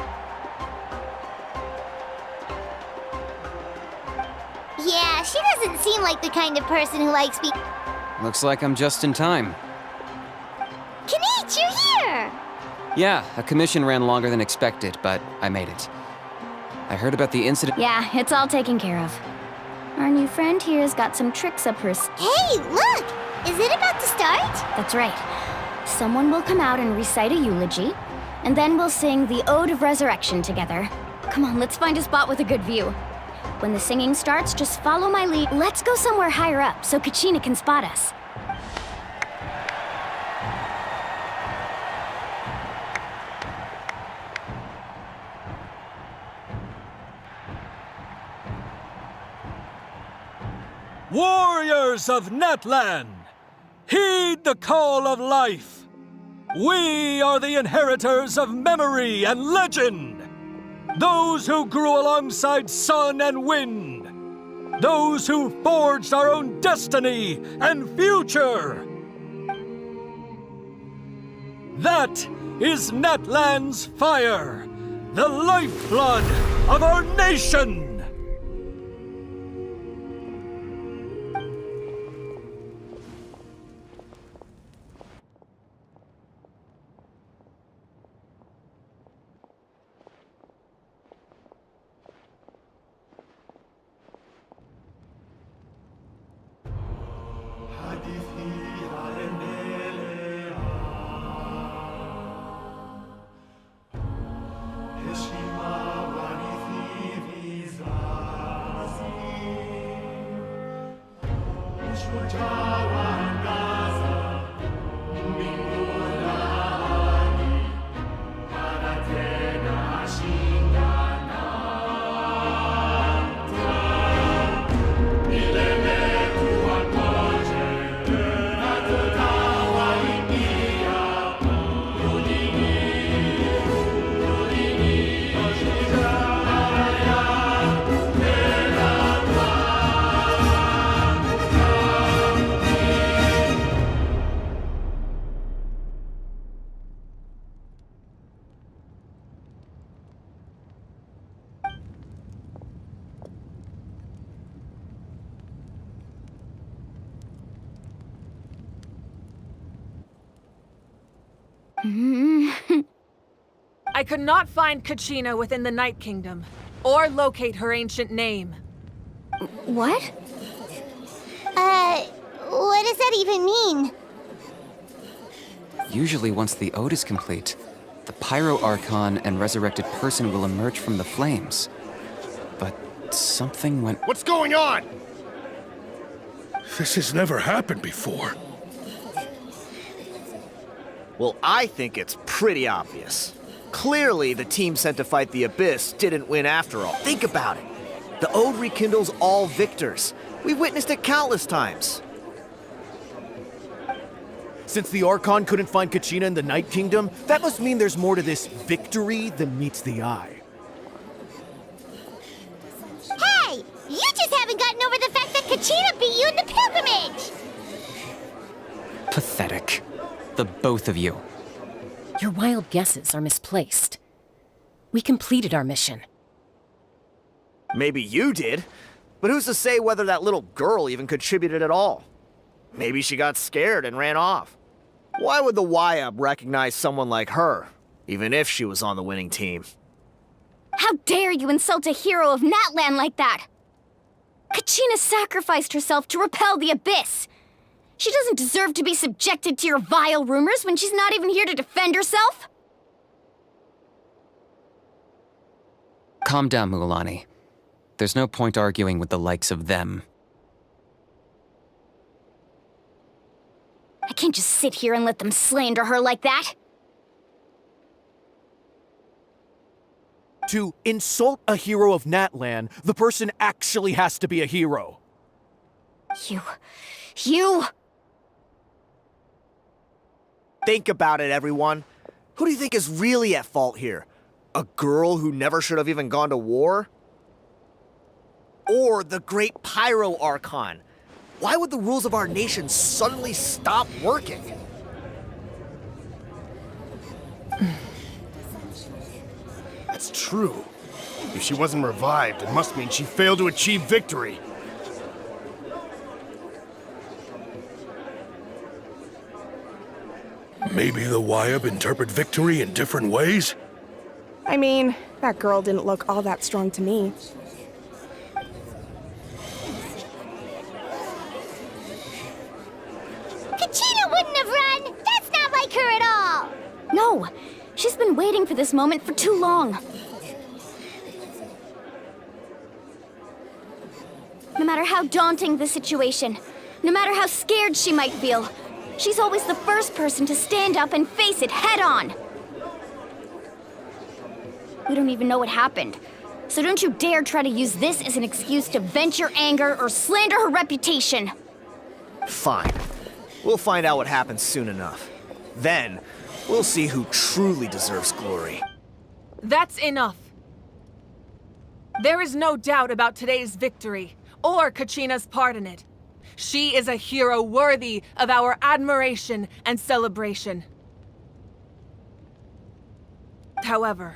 Yeah, she doesn't seem like the kind of person who likes being... Looks like I'm just in time. Kanich, you're here! Yeah, a commission ran longer than expected, but I made it. I heard about the incident. Yeah, it's all taken care of. Our new friend here's got some tricks up her Hey, look! Is it about to start? That's right. Someone will come out and recite a eulogy, and then we'll sing the Ode of Resurrection together. Come on, let's find a spot with a good view. When the singing starts, just follow my lead. Let's go somewhere higher up so Kachina can spot us. Warriors of Natlan, heed the call of life. We are the inheritors of memory and legend. Those who grew alongside sun and wind. Those who forged our own destiny and future. That is Natlan's fire, the lifeblood of our nation. I could not find Kachina within the Night Kingdom, or locate her ancient name. What? What does that even mean? Usually once the ode is complete, the Pyro Archon and resurrected person will emerge from the flames. But something went... What's going on? This has never happened before. Well, I think it's pretty obvious. Clearly, the team sent to fight the Abyss didn't win after all. Think about it. The Ode rekindles all victors. We've witnessed it countless times. Since the Archon couldn't find Kachina in the Night Kingdom, that must mean there's more to this victory than meets the eye. Hey! You just haven't gotten over the fact that Kachina beat you in the pilgrimage! Pathetic. The both of you. Your wild guesses are misplaced. We completed our mission. Maybe you did, but who's to say whether that little girl even contributed at all? Maybe she got scared and ran off. Why would the YUB recognize someone like her, even if she was on the winning team? How dare you insult a hero of Natlan like that? Kachina sacrificed herself to repel the Abyss. She doesn't deserve to be subjected to your vile rumors when she's not even here to defend herself. Calm down, Mualani. There's no point arguing with the likes of them. I can't just sit here and let them slander her like that. To insult a hero of Natlan, the person actually has to be a hero. You... Think about it, everyone. Who do you think is really at fault here? A girl who never should have even gone to war? Or the great Pyro Archon? Why would the rules of our nation suddenly stop working? That's true. If she wasn't revived, it must mean she failed to achieve victory. Maybe the YUB interpret victory in different ways? I mean, that girl didn't look all that strong to me. Kachina wouldn't have run! That's not like her No! She's been waiting for this moment for too long. No matter how daunting the situation, no matter how scared she might feel, she's always the first person to stand up and face it head on. We don't even know what happened, so don't you dare try to use this as an excuse to vent your anger or slander her reputation. Fine. We'll find out what happens soon enough. Then, we'll see who truly deserves glory. That's enough. There is no doubt about today's victory, or Kachina's part in it. She is a hero worthy of our admiration and celebration. However,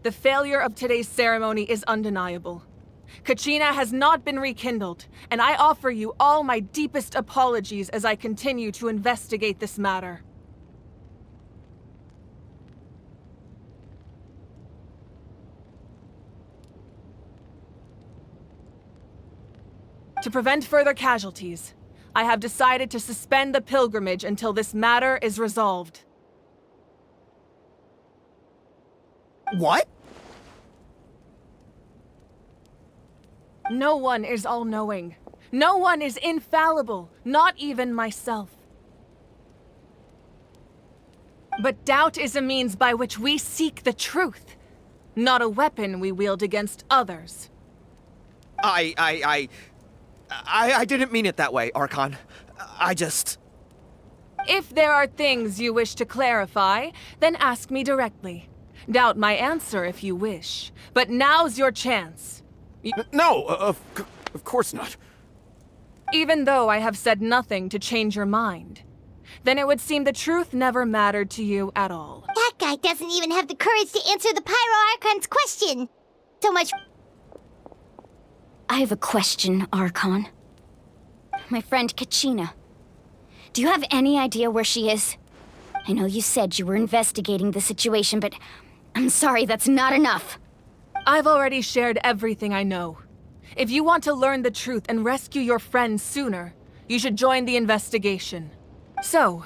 the failure of today's ceremony is undeniable. Kachina has not been rekindled, and I offer you all my deepest apologies as I continue to investigate this matter. To prevent further casualties, I have decided to suspend the pilgrimage until this matter is resolved. What? No one is all-knowing. No one is infallible, not even myself. But doubt is a means by which we seek the truth, not a weapon we wield against others. I didn't mean it that way, Archon. I just... If there are things you wish to clarify, then ask me directly. Doubt my answer if you wish, but now's your chance. No, of course not. Even though I have said nothing to change your mind, then it would seem the truth never mattered to you at all. That guy doesn't even have the courage to answer the Pyro Archon's question. So much... I have a question, Archon. My friend Kachina. Do you have any idea where she is? I know you said you were investigating the situation, but I'm sorry, that's not enough. I've already shared everything I know. If you want to learn the truth and rescue your friend sooner, you should join the investigation. So,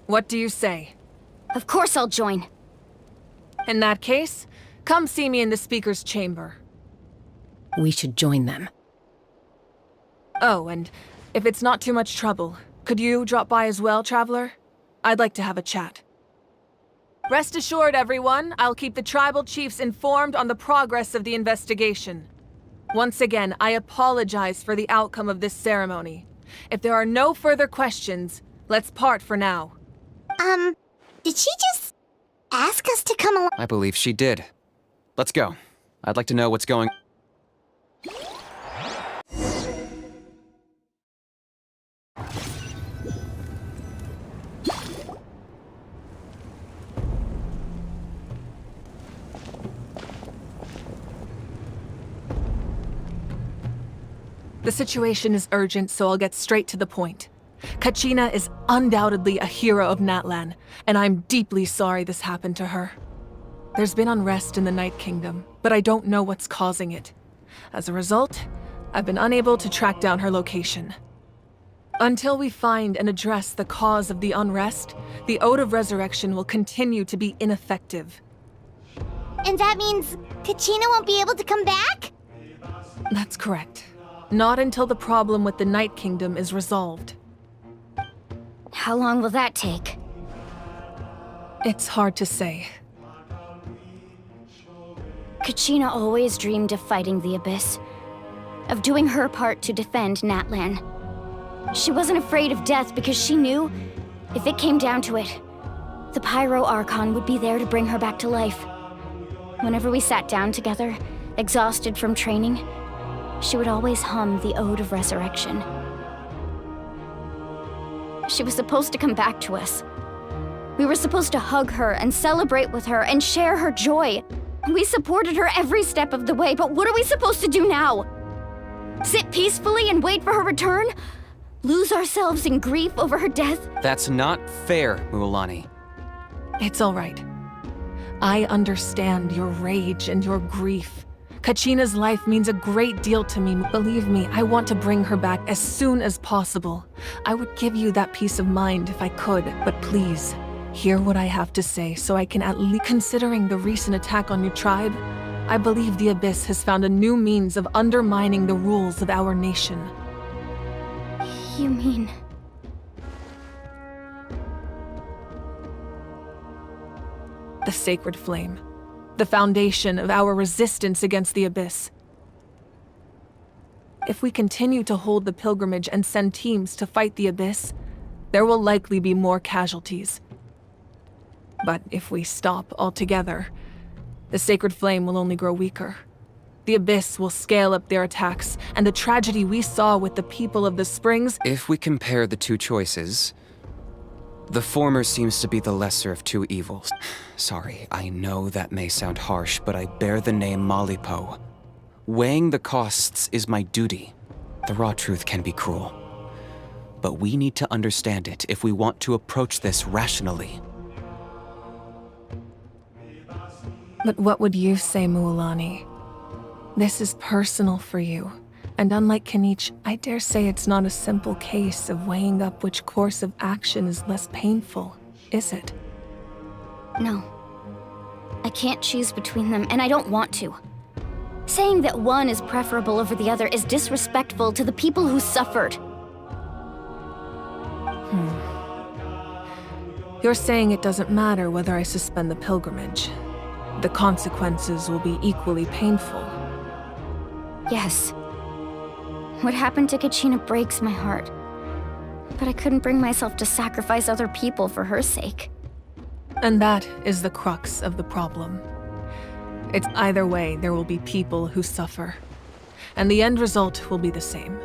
what do you say? Of course I'll join. In that case, come see me in the speaker's chamber. We should join them. Oh, and if it's not too much trouble, could you drop by as well, Traveler? I'd like to have a chat. Rest assured, everyone, I'll keep the tribal chiefs informed on the progress of the investigation. Once again, I apologize for the outcome of this ceremony. If there are no further questions, let's part for now. Did she just ask us to come along? I believe she did. Let's go. I'd like to know what's going... The situation is urgent, so I'll get straight to the point. Kachina is undoubtedly a hero of Natlan, and I'm deeply sorry this happened to her. There's been unrest in the Night Kingdom, but I don't know what's causing it. As a result, I've been unable to track down her location. Until we find and address the cause of the unrest, the Ode of Resurrection will continue to be ineffective. And that means Kachina won't be able to come back? That's correct. Not until the problem with the Night Kingdom is resolved. How long will that take? It's hard to say. Kachina always dreamed of fighting the Abyss, of doing her part to defend Natlan. She wasn't afraid of death because she knew, if it came down to it, the Pyro Archon would be there to bring her back to life. Whenever we sat down together, exhausted from training, she would always hum the Ode of Resurrection. She was supposed to come back to us. We were supposed to hug her and celebrate with her and share her joy. We supported her every step of the way, but what are we supposed to do now? Sit peacefully and wait for her return? Lose ourselves in grief over her death? That's not fair, Mualani. It's all right. I understand your rage and your grief. Kachina's life means a great deal to me. Believe me, I want to bring her back as soon as possible. I would give you that peace of mind if I could, but please, Hear what I have to say so I can at least... Considering the recent attack on your tribe, I believe the Abyss has found a new means of undermining the rules of our nation. You mean... The Sacred Flame. The foundation of our resistance against the Abyss. If we continue to hold the pilgrimage and send teams to fight the Abyss, there will likely be more casualties. But if we stop altogether, the Sacred Flame will only grow weaker. The Abyss will scale up their attacks, and the tragedy we saw with the people of the Springs... If we compare the two choices, the former seems to be the lesser of two evils. Sorry, I know that may sound harsh, but I bear the name Malipo. Weighing the costs is my duty. The raw truth can be cruel. But we need to understand it if we want to approach this rationally. But what would you say, Mualani? This is personal for you. And unlike Kenichi, I dare say it's not a simple case of weighing up which course of action is less painful, is it? No. I can't choose between them, and I don't want to. Saying that one is preferable over the other is disrespectful to the people who suffered. You're saying it doesn't matter whether I suspend the pilgrimage. The consequences will be equally painful. Yes. What happened to Kachina breaks my heart. But I couldn't bring myself to sacrifice other people for her sake. And that is the crux of the problem. It's either way, there will be people who suffer. And the end result will be the same.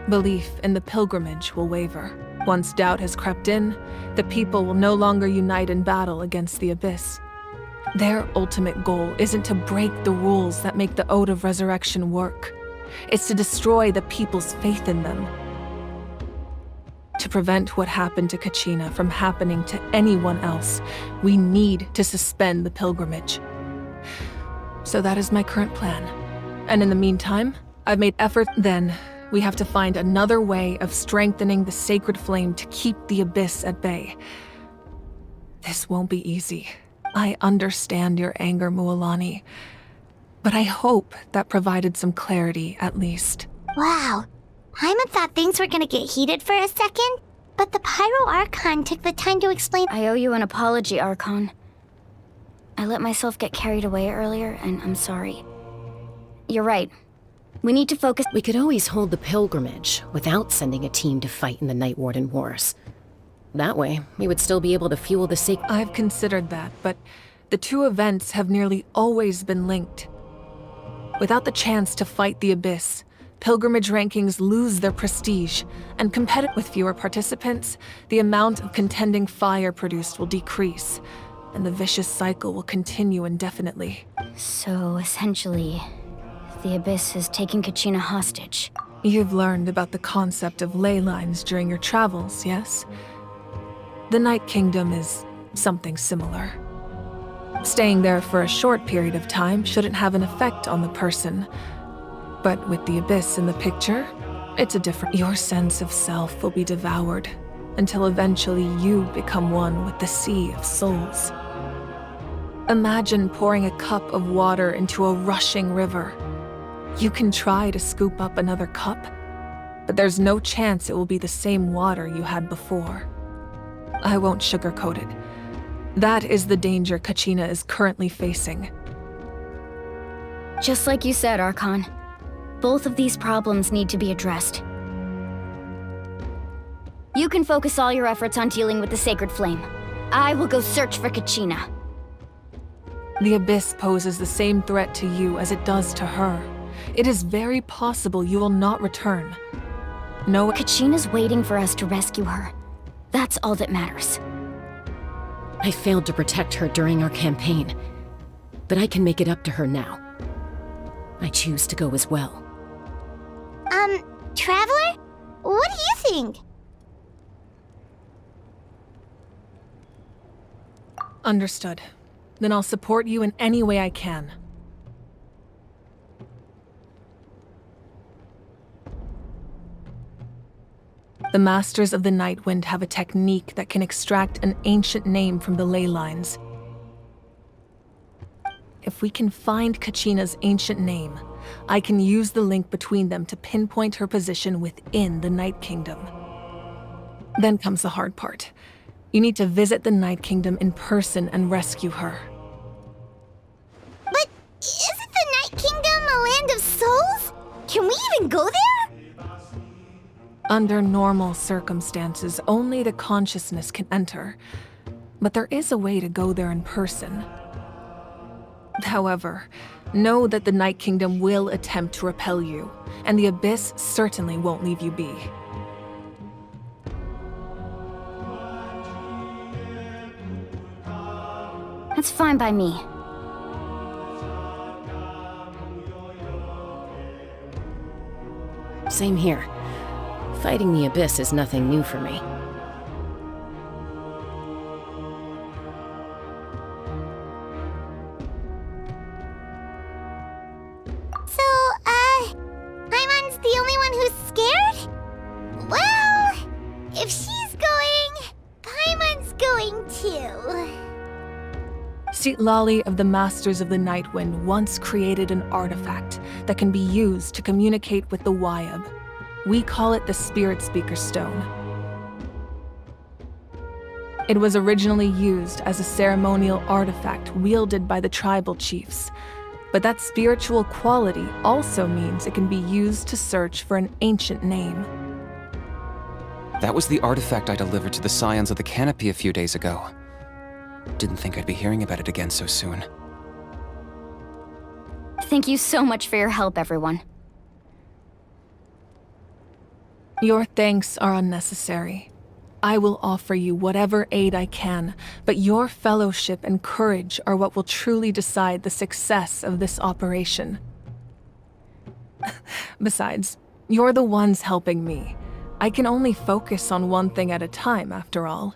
Belief in the pilgrimage will waver. Once doubt has crept in, the people will no longer unite in battle against the Abyss. Their ultimate goal isn't to break the rules that make the Ode of Resurrection work. It's to destroy the people's faith in them. To prevent what happened to Kachina from happening to anyone else, we need to suspend the pilgrimage. So that is my current plan. And in the meantime, I've made efforts. Then, we have to find another way of strengthening the Sacred Flame to keep the Abyss at bay. This won't be easy. I understand your anger, Mualani. But I hope that provided some clarity, at least. Wow. Paimon thought things were gonna get heated for a second, but the Pyro Archon took the time to explain. I owe you an apology, Archon. I let myself get carried away earlier, and I'm sorry. You're right. We need to focus. We could always hold the pilgrimage without sending a team to fight in the Night Warden Wars. That way, we would still be able to fuel the sacred... I've considered that, but the two events have nearly always been linked. Without the chance to fight the Abyss, pilgrimage rankings lose their prestige, and with fewer participants, the amount of contending fire produced will decrease, and the vicious cycle will continue indefinitely. So, essentially, the Abyss has taken Kachina hostage. You've learned about the concept of ley lines during your travels, yes? The Night Kingdom is something similar. Staying there for a short period of time shouldn't have an effect on the person. But with the Abyss in the picture, it's a different... Your sense of self will be devoured, until eventually you become one with the Sea of Souls. Imagine pouring a cup of water into a rushing river. You can try to scoop up another cup, but there's no chance it will be the same water you had before. I won't sugarcoat it. That is the danger Kachina is currently facing. Just like you said, Archon. Both of these problems need to be addressed. You can focus all your efforts on dealing with the Sacred Flame. I will go search for Kachina. The Abyss poses the same threat to you as it does to her. It is very possible you will not return. No... Kachina's waiting for us to rescue her. That's all that matters. I failed to protect her during our campaign, but I can make it up to her now. I choose to go as well. Traveler? What do you think? Understood. Then I'll support you in any way I can. The Masters of the Night Wind have a technique that can extract an ancient name from the ley lines. If we can find Kachina's ancient name, I can use the link between them to pinpoint her position within the Night Kingdom. Then comes the hard part. You need to visit the Night Kingdom in person and rescue her. But isn't the Night Kingdom a land of souls? Can we even go there? Under normal circumstances, only the consciousness can enter. But there is a way to go there in person. However, know that the Night Kingdom will attempt to repel you, and the Abyss certainly won't leave you be. That's fine by me. Same here. Fighting the Abyss is nothing new for me. So, Paimon's the only one who's scared? Well, if she's going, Paimon's going too. Lali of the Masters of the Night Wind once created an artifact that can be used to communicate with the Wyab. We call it the Spirit Speaker Stone. It was originally used as a ceremonial artifact wielded by the tribal chiefs, but that spiritual quality also means it can be used to search for an ancient name. That was the artifact I delivered to the Scions of the Canopy a few days ago. Didn't think I'd be hearing about it again so soon. Thank you so much for your help, everyone. Your thanks are unnecessary. I will offer you whatever aid I can, but your fellowship and courage are what will truly decide the success of this operation. Besides, you're the ones helping me. I can only focus on one thing at a time, after all.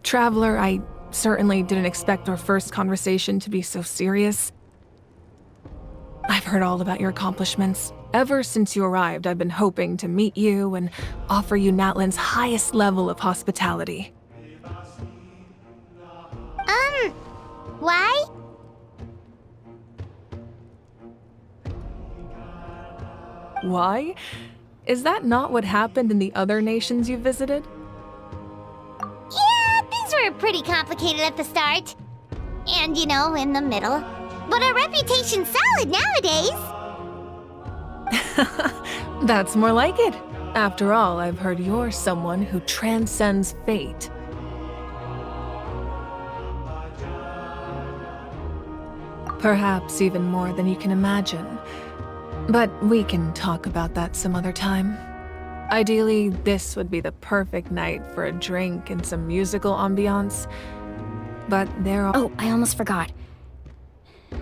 Traveler, I certainly didn't expect our first conversation to be so serious. I've heard all about your accomplishments. Ever since you arrived, I've been hoping to meet you and offer you Natlan's highest level of hospitality. Why? Why? Is that not what happened in the other nations you visited? Yeah, things were pretty complicated at the start. And, you know, in the middle. But our reputation's solid nowadays. That's more like it. After all, I've heard you're someone who transcends fate. Perhaps even more than you can imagine. But we can talk about that some other time. Ideally, this would be the perfect night for a drink and some musical ambiance. But there are— Oh, I almost forgot.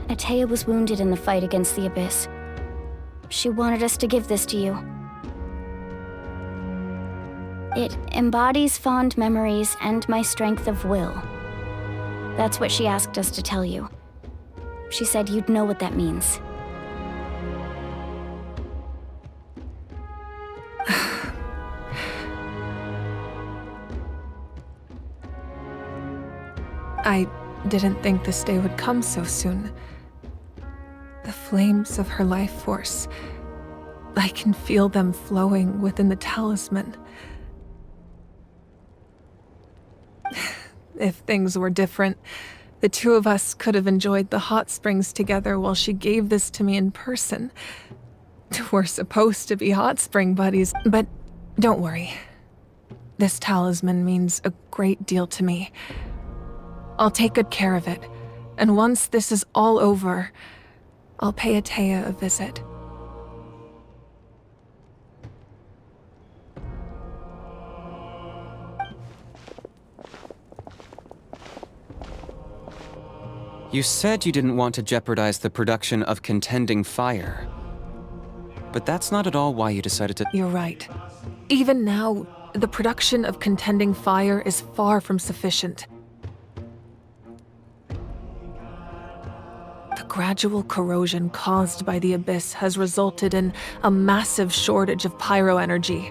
Atea was wounded in the fight against the Abyss. She wanted us to give this to you. It embodies fond memories and my strength of will. That's what she asked us to tell you. She said you'd know what that means. I didn't think this day would come so soon. The flames of her life force. I can feel them flowing within the talisman. If things were different, the two of us could have enjoyed the hot springs together while she gave this to me in person. We're supposed to be hot spring buddies, but don't worry. This talisman means a great deal to me. I'll take good care of it, and once this is all over, I'll pay Atea a visit. You said you didn't want to jeopardize the production of contending fire. But that's not at all why you decided to— You're right. Even now, the production of contending fire is far from sufficient. The gradual corrosion caused by the Abyss has resulted in a massive shortage of pyro energy,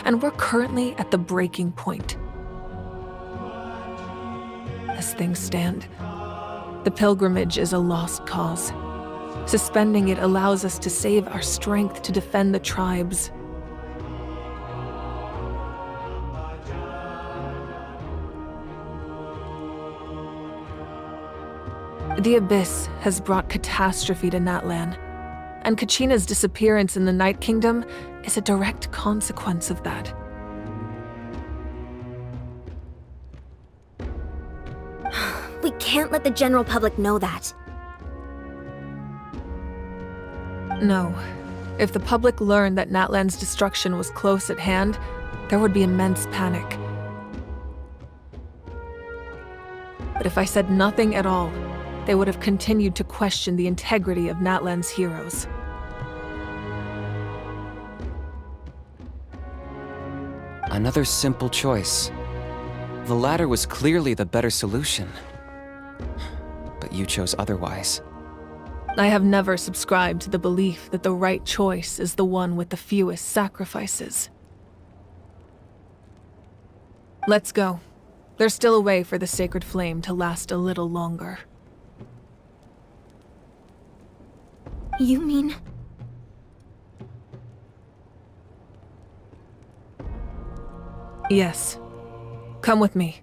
and we're currently at the breaking point. As things stand, the pilgrimage is a lost cause. Suspending it allows us to save our strength to defend the tribes. The Abyss has brought catastrophe to Natlan, and Kachina's disappearance in the Night Kingdom is a direct consequence of that. We can't let the general public know that. No. If the public learned that Natlan's destruction was close at hand, there would be immense panic. But if I said nothing at all, they would have continued to question the integrity of Natlan's heroes. Another simple choice. The latter was clearly the better solution. But you chose otherwise. I have never subscribed to the belief that the right choice is the one with the fewest sacrifices. Let's go. There's still a way for the sacred flame to last a little longer. You mean... Yes. Come with me.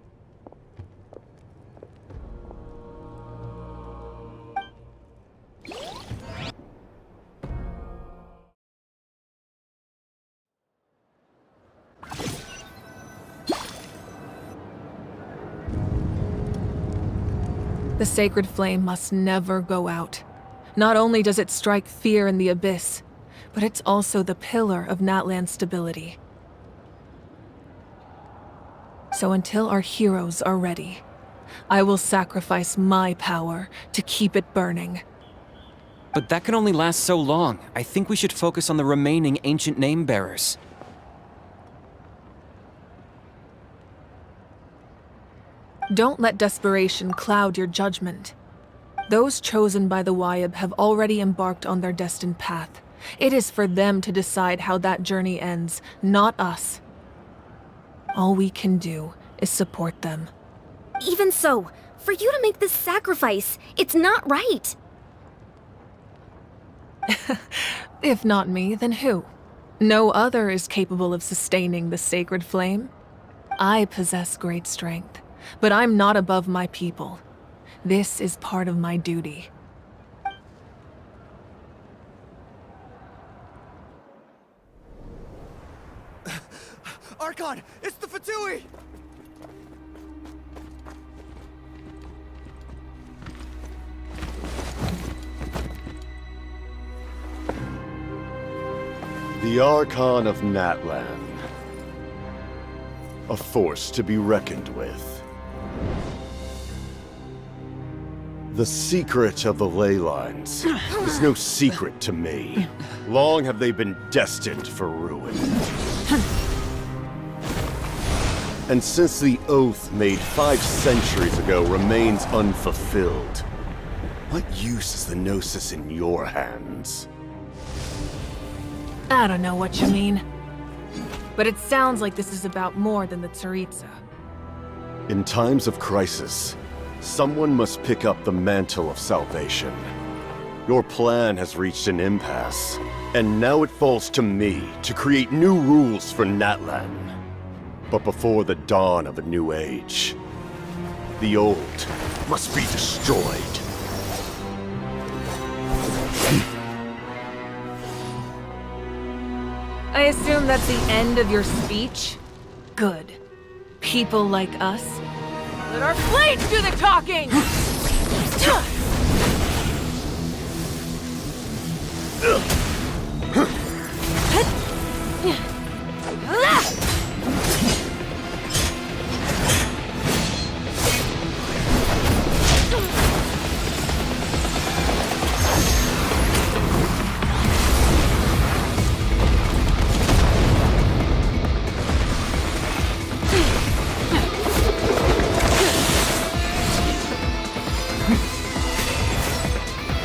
The sacred flame must never go out. Not only does it strike fear in the Abyss, but it's also the pillar of Natlan's stability. So until our heroes are ready, I will sacrifice my power to keep it burning. But that can only last so long. I think we should focus on the remaining ancient name-bearers. Don't let desperation cloud your judgment. Those chosen by the Wyeb have already embarked on their destined path. It is for them to decide how that journey ends, not us. All we can do is support them. Even so, for you to make this sacrifice, it's not right. If not me, then who? No other is capable of sustaining the sacred flame. I possess great strength, but I'm not above my people. This is part of my duty. Archon, it's the Fatui! The Archon of Natlan. A force to be reckoned with. The secret of the ley lines is no secret to me. Long have they been destined for ruin. And since the oath made 5 centuries ago remains unfulfilled, what use is the Gnosis in your hands? I don't know what you mean. But it sounds like this is about more than the Tsaritsa. In times of crisis, someone must pick up the mantle of salvation. Your plan has reached an impasse, and now it falls to me to create new rules for Natlan. But before the dawn of a new age, the old must be destroyed. I assume that's the end of your speech? Good. People like us. Let our blades do the talking!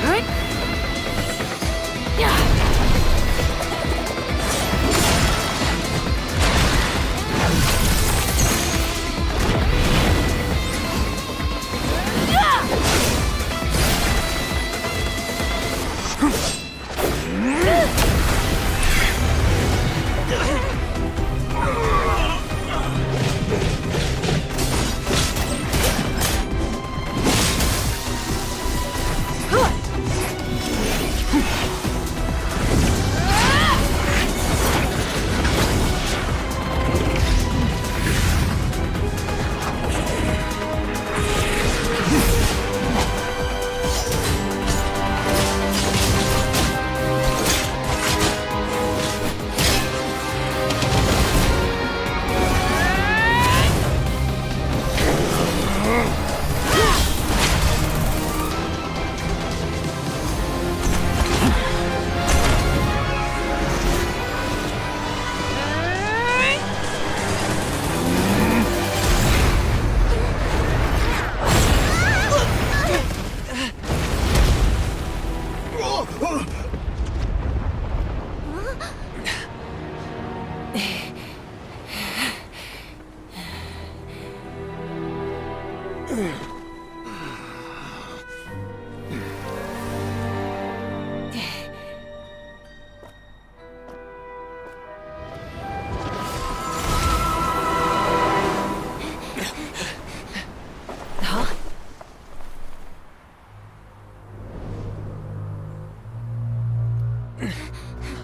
Alright.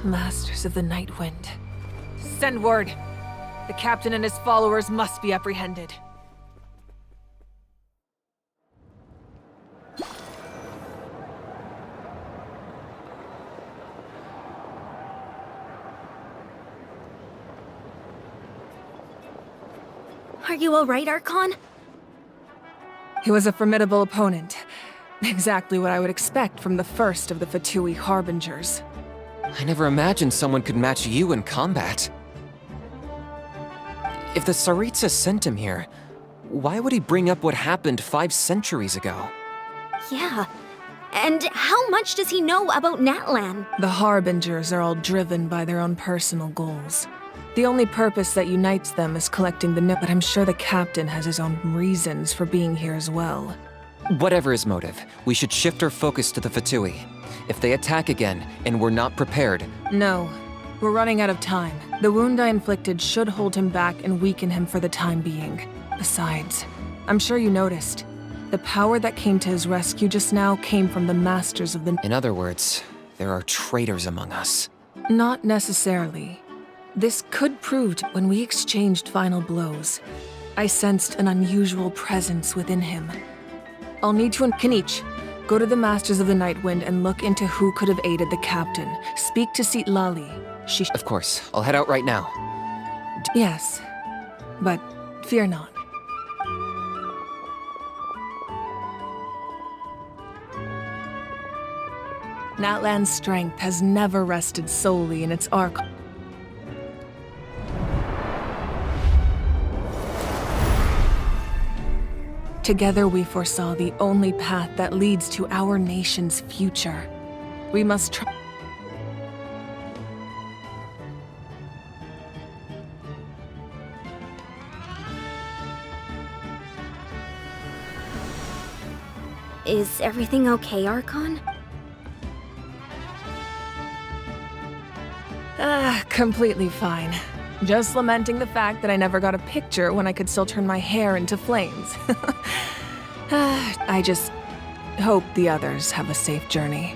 Masters of the Night Wind. Send word. The captain and his followers must be apprehended. Are you all right, Archon? He was a formidable opponent. Exactly what I would expect from the first of the Fatui Harbingers. I never imagined someone could match you in combat. If the Tsaritsa sent him here, why would he bring up what happened 5 centuries ago? Yeah. And how much does he know about Natlan? The Harbingers are all driven by their own personal goals. The only purpose that unites them is collecting the but I'm sure the captain has his own reasons for being here as well. Whatever his motive, we should shift our focus to the Fatui. If they attack again, and we're not prepared... No. We're running out of time. The wound I inflicted should hold him back and weaken him for the time being. Besides, I'm sure you noticed. The power that came to his rescue just now came from the Masters of the... In other words, there are traitors among us. Not necessarily. This could prove when we exchanged final blows. I sensed an unusual presence within him. I'll need to... Kanich, go to the Masters of the Night Wind and look into who could have aided the captain. Speak to Sitlali. Of course. I'll head out right now. Yes. But fear not. Natlan's strength has never rested solely in its arc. Together we foresaw the only path that leads to our nation's future. We must try. Is everything okay, Archon? Completely fine. Just lamenting the fact that I never got a picture when I could still turn my hair into flames. I just hope the others have a safe journey.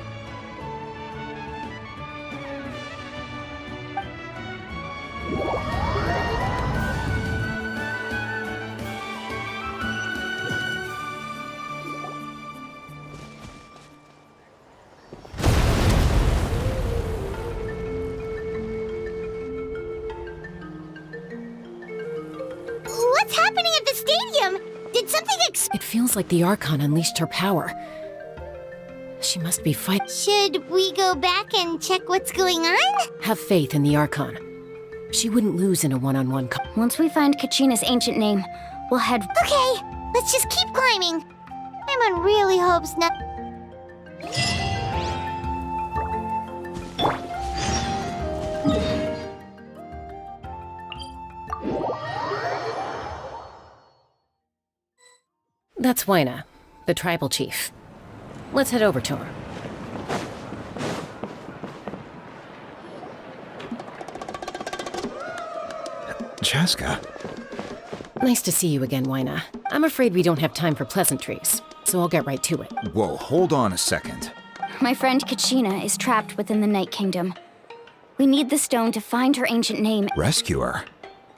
What's happening at the stadium? Did something It feels like the Archon unleashed her power. She must be fighting. Should we go back and check what's going on? Have faith in the Archon. She wouldn't lose in a one-on-one Once we find Kachina's ancient name, we'll head... Okay, let's just keep climbing. Everyone really hopes not... That's Wyna, the tribal chief. Let's head over to her. Chaska. Nice to see you again, Wyna. I'm afraid we don't have time for pleasantries, so I'll get right to it. Whoa, hold on a second. My friend Kachina is trapped within the Night Kingdom. We need the stone to find her ancient name. Rescue her?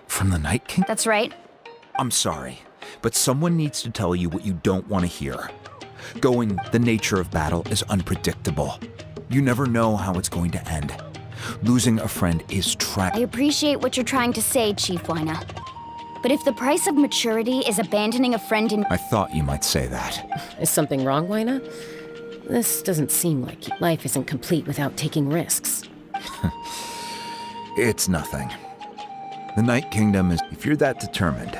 From the Night King? That's right. I'm sorry, but someone needs to tell you what you don't want to hear. Going the nature of battle is unpredictable. You never know how it's going to end. Losing a friend is tragic. I appreciate what you're trying to say, Chief Wyna. But if the price of maturity is abandoning a friend in... I thought you might say that. Is something wrong, Wyna? This doesn't seem like life isn't complete without taking risks. It's nothing. The Night Kingdom is... If you're that determined,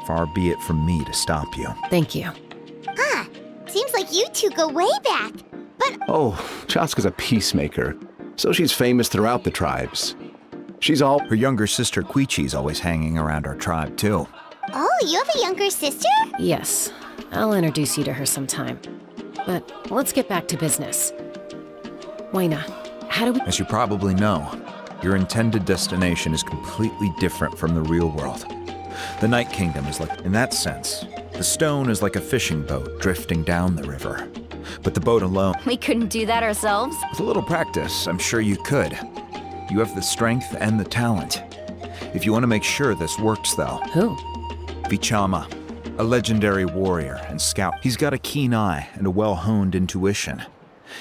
far be it from me to stop you. Thank you. Huh. Seems like you two go way back. Oh, Chaska's a peacemaker, so she's famous throughout the tribes. She's all... Her younger sister Quichi's always hanging around our tribe, too. Oh, you have a younger sister? Yes. I'll introduce you to her sometime. But let's get back to business. Wayna, how do we... As you probably know, your intended destination is completely different from the real world. The Night Kingdom is like, in that sense, the stone is like a fishing boat drifting down the river. But the boat alone... We couldn't do that ourselves? With a little practice, I'm sure you could. You have the strength and the talent. If you want to make sure this works, though... Who? Vichama, a legendary warrior and scout. He's got a keen eye and a well-honed intuition.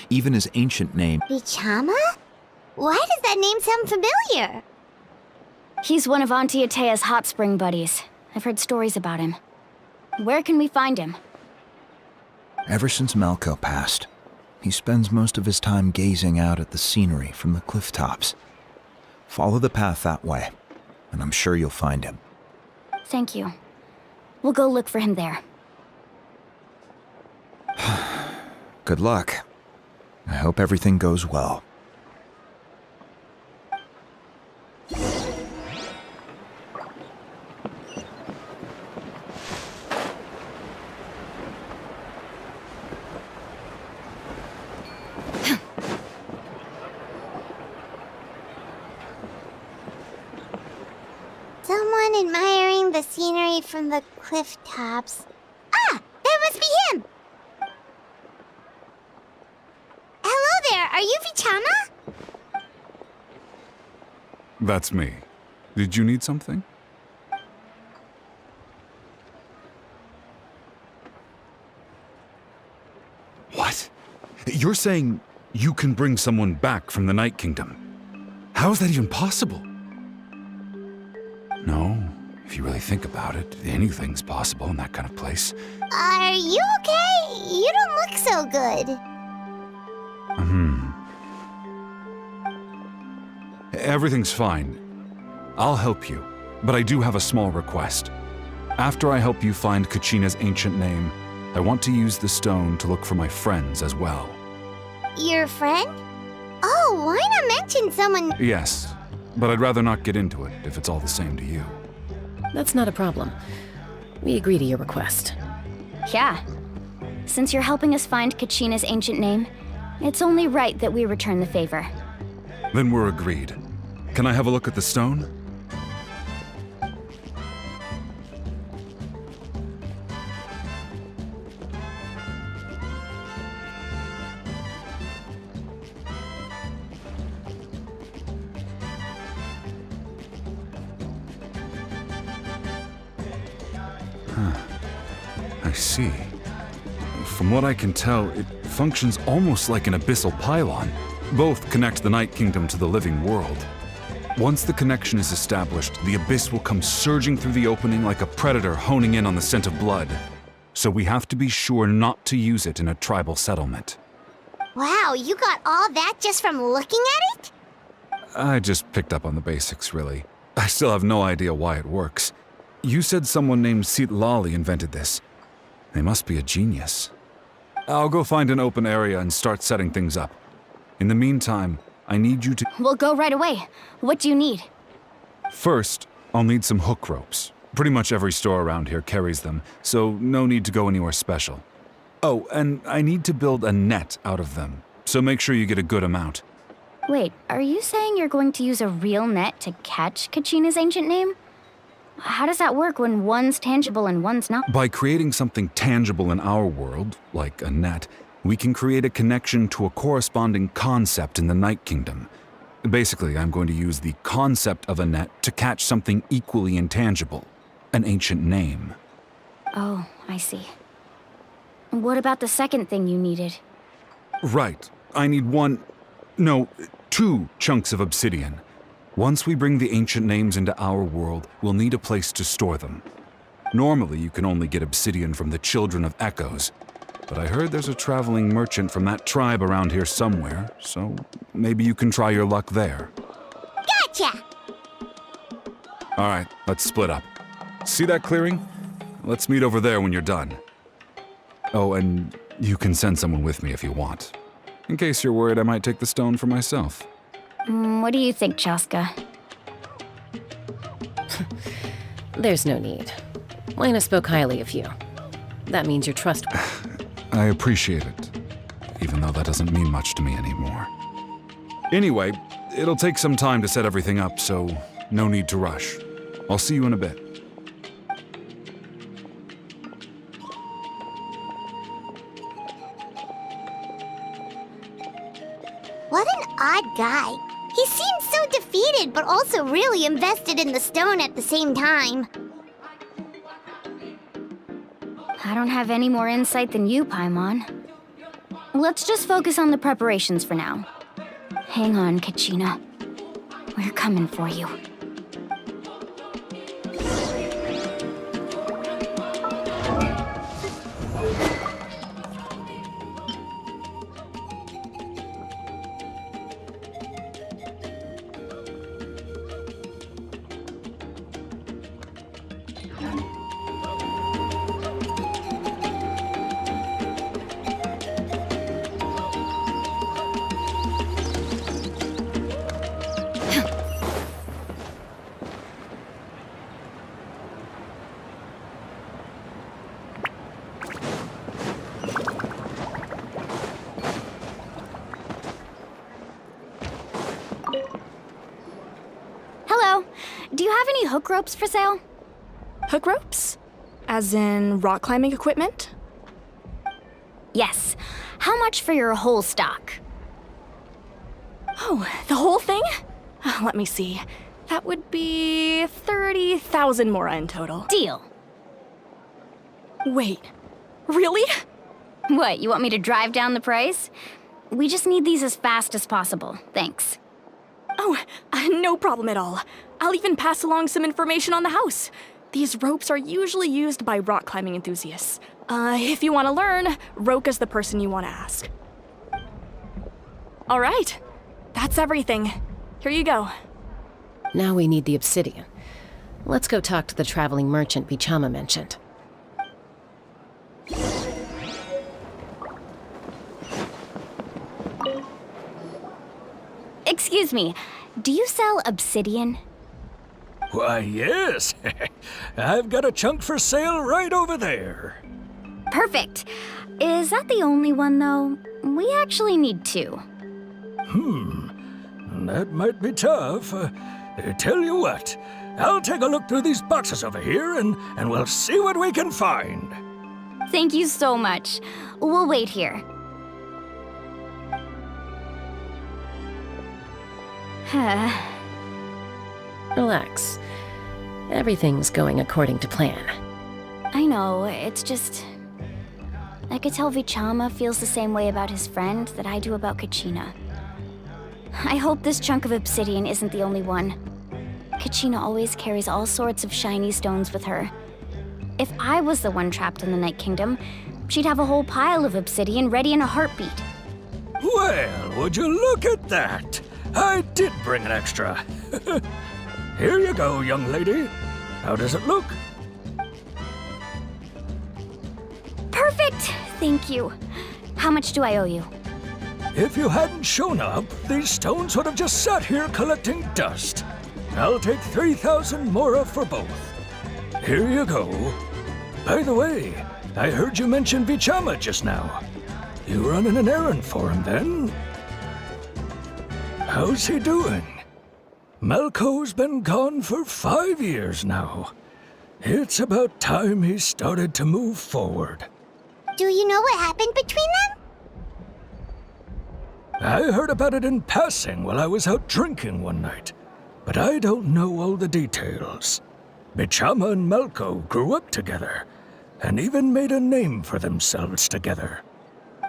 Even his ancient name... Vichama? Why does that name sound familiar? He's one of Auntie Atea's hot spring buddies. I've heard stories about him. Where can we find him? Ever since Malco passed, he spends most of his time gazing out at the scenery from the cliff tops. Follow the path that way, and I'm sure you'll find him. Thank you. We'll go look for him there. Good luck. I hope everything goes well. Someone admiring the scenery from the cliff tops. Ah! That must be him! Hello there, are you Vichama? That's me. Did you need something? What? You're saying you can bring someone back from the Night Kingdom? How is that even possible? No, if you really think about it, anything's possible in that kind of place. Are you okay? You don't look so good. Everything's fine. I'll help you, but I do have a small request. After I help you find Kachina's ancient name, I want to use the stone to look for my friends as well. Your friend? Oh, why not mention someone? Yes, but I'd rather not get into it if it's all the same to you. That's not a problem. We agree to your request. Yeah. Since you're helping us find Kachina's ancient name, it's only right that we return the favor. Then we're agreed. Can I have a look at the stone? I see. From what I can tell, it functions almost like an abyssal pylon. Both connect the Night Kingdom to the living world. Once the connection is established, the abyss will come surging through the opening like a predator honing in on the scent of blood. So we have to be sure not to use it in a tribal settlement. Wow, you got all that just from looking at it? I just picked up on the basics, really. I still have no idea why it works. You said someone named Sitlali invented this. They must be a genius. I'll go find an open area and start setting things up. In the meantime, I need you to... We'll go right away. What do you need? First, I'll need some hook ropes. Pretty much every store around here carries them, so no need to go anywhere special. Oh, and I need to build a net out of them, so make sure you get a good amount. Wait, are you saying you're going to use a real net to catch Kachina's ancient name? How does that work when one's tangible and one's not? By creating something tangible in our world, like a net, we can create a connection to a corresponding concept in the Night Kingdom. Basically, I'm going to use the concept of a net to catch something equally intangible, an ancient name. Oh, I see. What about the second thing you needed? Right. I need two chunks of obsidian. Once we bring the ancient names into our world, we'll need a place to store them. Normally, you can only get obsidian from the Children of Echoes, but I heard there's a traveling merchant from that tribe around here somewhere, so maybe you can try your luck there. Gotcha! All right, let's split up. See that clearing? Let's meet over there when you're done. Oh, and you can send someone with me if you want. in case you're worried I might take the stone for myself. What do you think, Chaska? There's no need. Lena spoke highly of you. That means you're trustworthy. I appreciate it, even though that doesn't mean much to me anymore. Anyway, it'll take some time to set everything up, so no need to rush. I'll see you in a bit. What an odd guy. He seems so defeated, but also really invested in the stone at the same time. I don't have any more insight than you, Paimon. Let's just focus on the preparations for now. Hang on, Kachina. We're coming for you. Hello. Do you have any hook ropes for sale? Hook ropes? As in rock climbing equipment? Yes. How much for your whole stock? Oh, the whole thing? Let me see. That would be 30,000 mora in total. Deal. Wait, really? What, you want me to drive down the price? We just need these as fast as possible. Thanks. Oh, no problem at all. I'll even pass along some information on the house. These ropes are usually used by rock climbing enthusiasts. If you want to learn, Roka's the person you want to ask. All right, that's everything. Here you go. Now we need the obsidian. Let's go talk to the traveling merchant Bichama mentioned. Excuse me, do you sell obsidian? Why, yes. I've got a chunk for sale right over there. Perfect. Is that the only one, though? We actually need two. That might be tough. Tell you what, I'll take a look through these boxes over here and we'll see what we can find. Thank you so much. We'll wait here. Relax. Everything's going according to plan. I know, it's just... I could tell Vichama feels the same way about his friend that I do about Kachina. I hope this chunk of obsidian isn't the only one. Kachina always carries all sorts of shiny stones with her. If I was the one trapped in the Night Kingdom, she'd have a whole pile of obsidian ready in a heartbeat. Well, would you look at that? I did bring an extra. Here you go, young lady. How does it look? Perfect! Thank you. How much do I owe you? If you hadn't shown up, these stones would have just sat here collecting dust. I'll take 3,000 mora for both. Here you go. By the way, I heard you mention Vichama just now. You running an errand for him, then? How's he doing? Malco's been gone for 5 years now. It's about time he started to move forward. Do you know what happened between them? I heard about it in passing while I was out drinking one night, but I don't know all the details. Bichama and Malco grew up together, and even made a name for themselves together.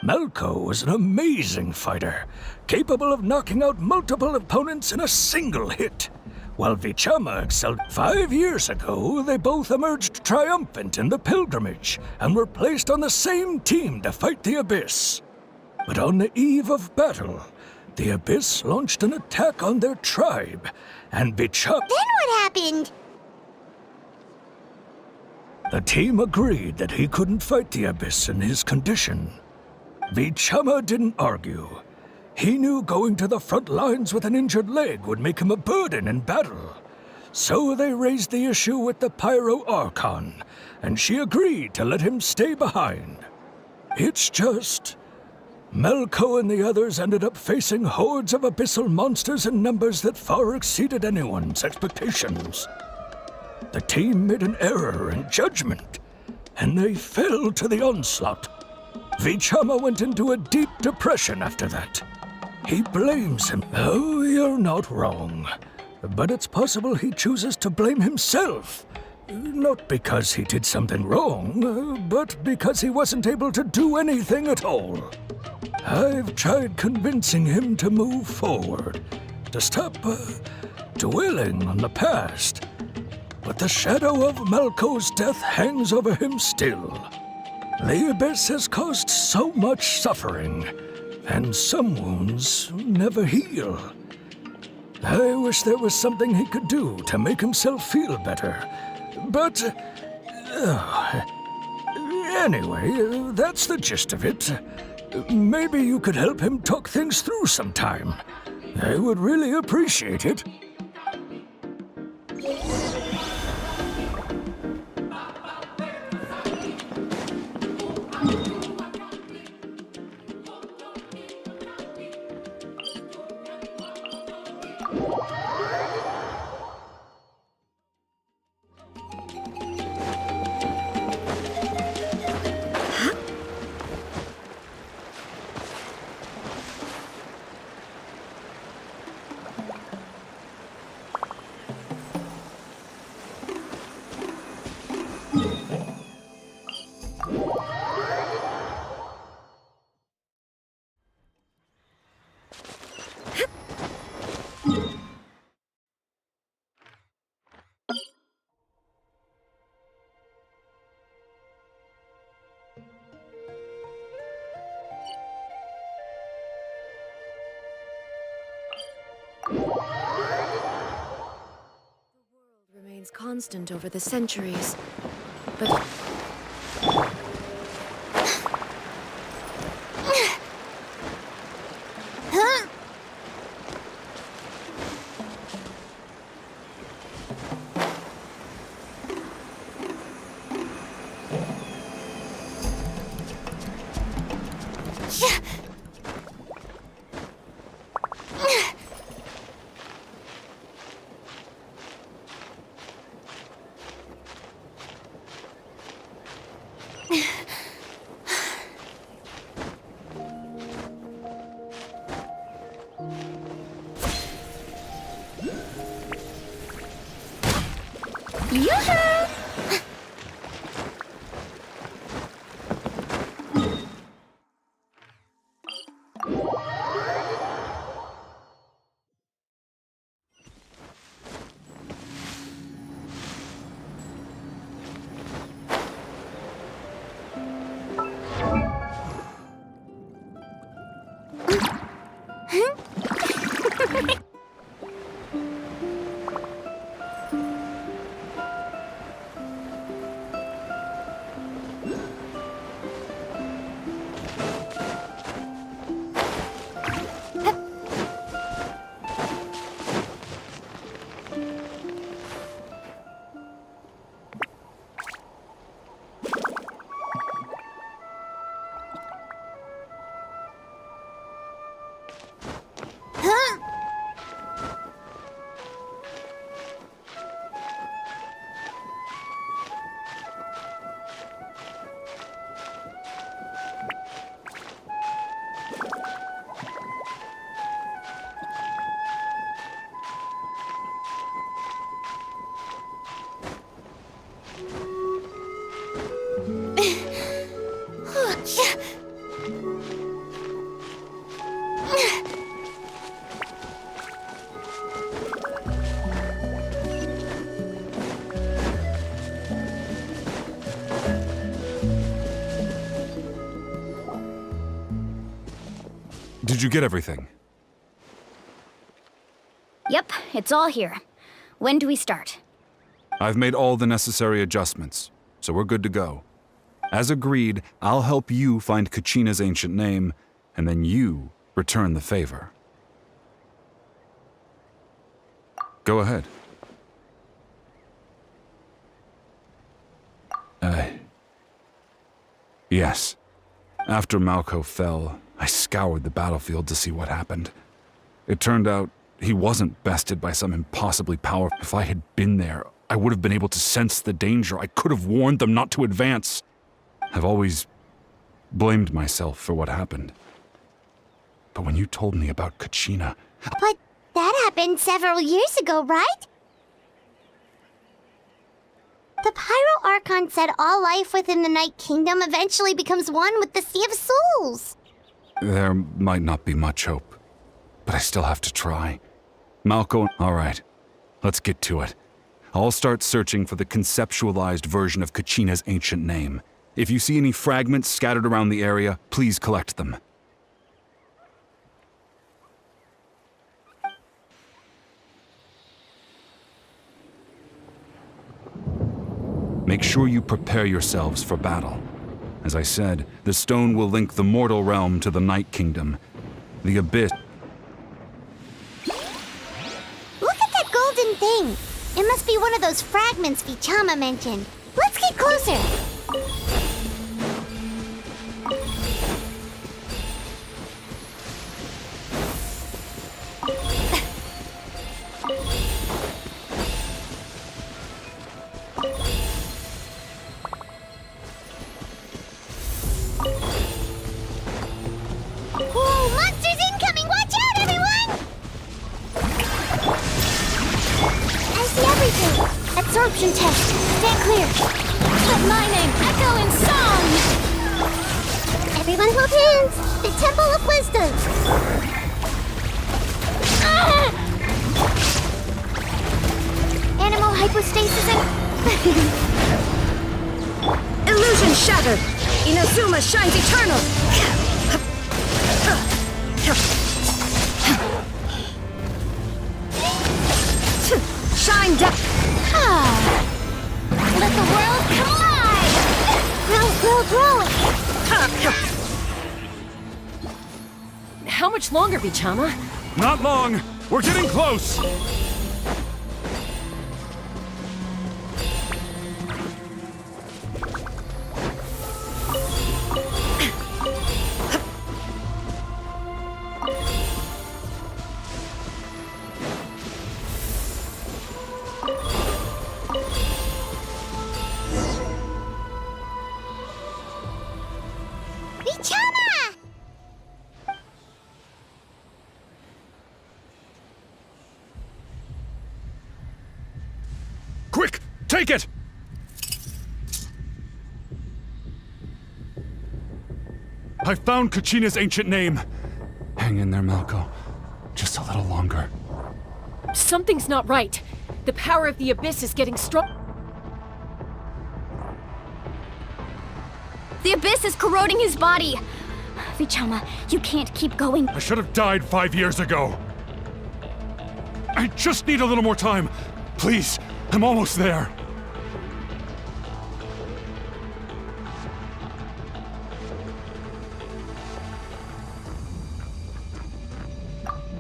Malco was an amazing fighter, capable of knocking out multiple opponents in a single hit, while Vichama excelled. 5 years ago, they both emerged triumphant in the pilgrimage and were placed on the same team to fight the Abyss. But on the eve of battle, the Abyss launched an attack on their tribe, and Vichama... Then what happened? The team agreed that he couldn't fight the Abyss in his condition. Vichama didn't argue, He knew going to the front lines with an injured leg would make him a burden in battle. So they raised the issue with the Pyro Archon, and she agreed to let him stay behind. It's just... Melko and the others ended up facing hordes of abyssal monsters in numbers that far exceeded anyone's expectations. The team made an error in judgment, and they fell to the onslaught. Vichama went into a deep depression after that. He blames him. Oh, you're not wrong. But it's possible he chooses to blame himself. Not because he did something wrong, but because he wasn't able to do anything at all. I've tried convincing him to move forward, to stop dwelling on the past. But the shadow of Melko's death hangs over him still. The Abyss has caused so much suffering, and some wounds never heal. I wish there was something he could do to make himself feel better. But... anyway, that's the gist of it. Maybe you could help him talk things through sometime. I would really appreciate it. Remains constant over the centuries, but... Did you get everything? Yep, it's all here. When do we start? I've made all the necessary adjustments, so we're good to go. As agreed, I'll help you find Kachina's ancient name, and then you return the favor. Go ahead. Yes. After Malco fell, I scoured the battlefield to see what happened. It turned out he wasn't bested by some impossibly powerful... If I had been there, I would have been able to sense the danger. I could have warned them not to advance. I've always blamed myself for what happened. But when you told me about Kachina... But that happened several years ago, right? The Pyro Archon said all life within the Night Kingdom eventually becomes one with the Sea of Souls. There might not be much hope, but I still have to try. Malco... All right, let's get to it. I'll start searching for the conceptualized version of Kachina's ancient name. If you see any fragments scattered around the area, please collect them. Make sure you prepare yourselves for battle. As I said, the stone will link the mortal realm to the Night Kingdom. The Abyss... Look at that golden thing! It must be one of those fragments Vichama mentioned. Let's get closer! Whoa, monsters incoming! Watch out, everyone! I see everything! Absorption test. Stand clear. Let my name echo in song! Everyone hold hands! The Temple of Wisdom! Ah! Animal hypostasis and... Illusion shattered! Inazuma shines eternal! Shine down! Let the world collide! Grow! How much longer, Vichama? Not long! We're getting close! Vichama! Quick! Take it! I found Kachina's ancient name. Hang in there, Malco. Just a little longer. Something's not right. The power of the Abyss is getting strong. The Abyss is corroding his body. Vichama, you can't keep going. I should have died 5 years ago. I just need a little more time. Please, I'm almost there.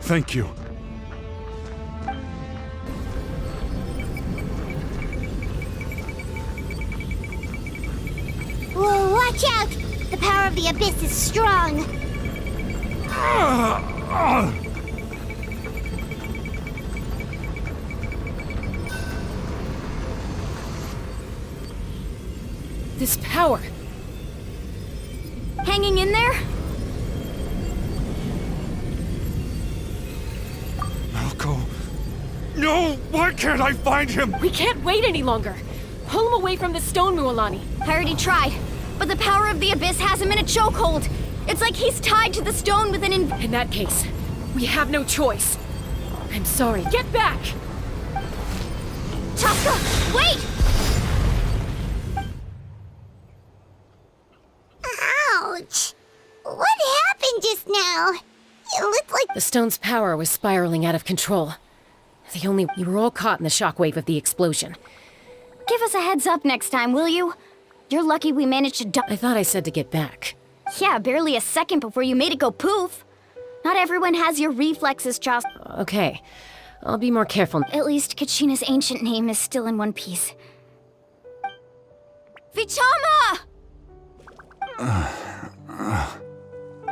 Thank you. Whoa, watch out! The power of the Abyss is strong. This power. Hanging in there? Malco. No! Why can't I find him? We can't wait any longer. Pull him away from the stone, Mualani. I already tried, but the power of the Abyss has him in a chokehold. It's like he's tied to the stone with an In that case, we have no choice. I'm sorry. Get back! Chaska, wait! Ouch! What happened just now? It looked like... The stone's power was spiraling out of control. You were all caught in the shockwave of the explosion. Give us a heads up next time, will you? You're lucky we managed to I thought I said to get back. Yeah, barely a second before you made it go poof. Not everyone has your reflexes, Joss. Okay, I'll be more careful. At least Kachina's ancient name is still in one piece. Vichama!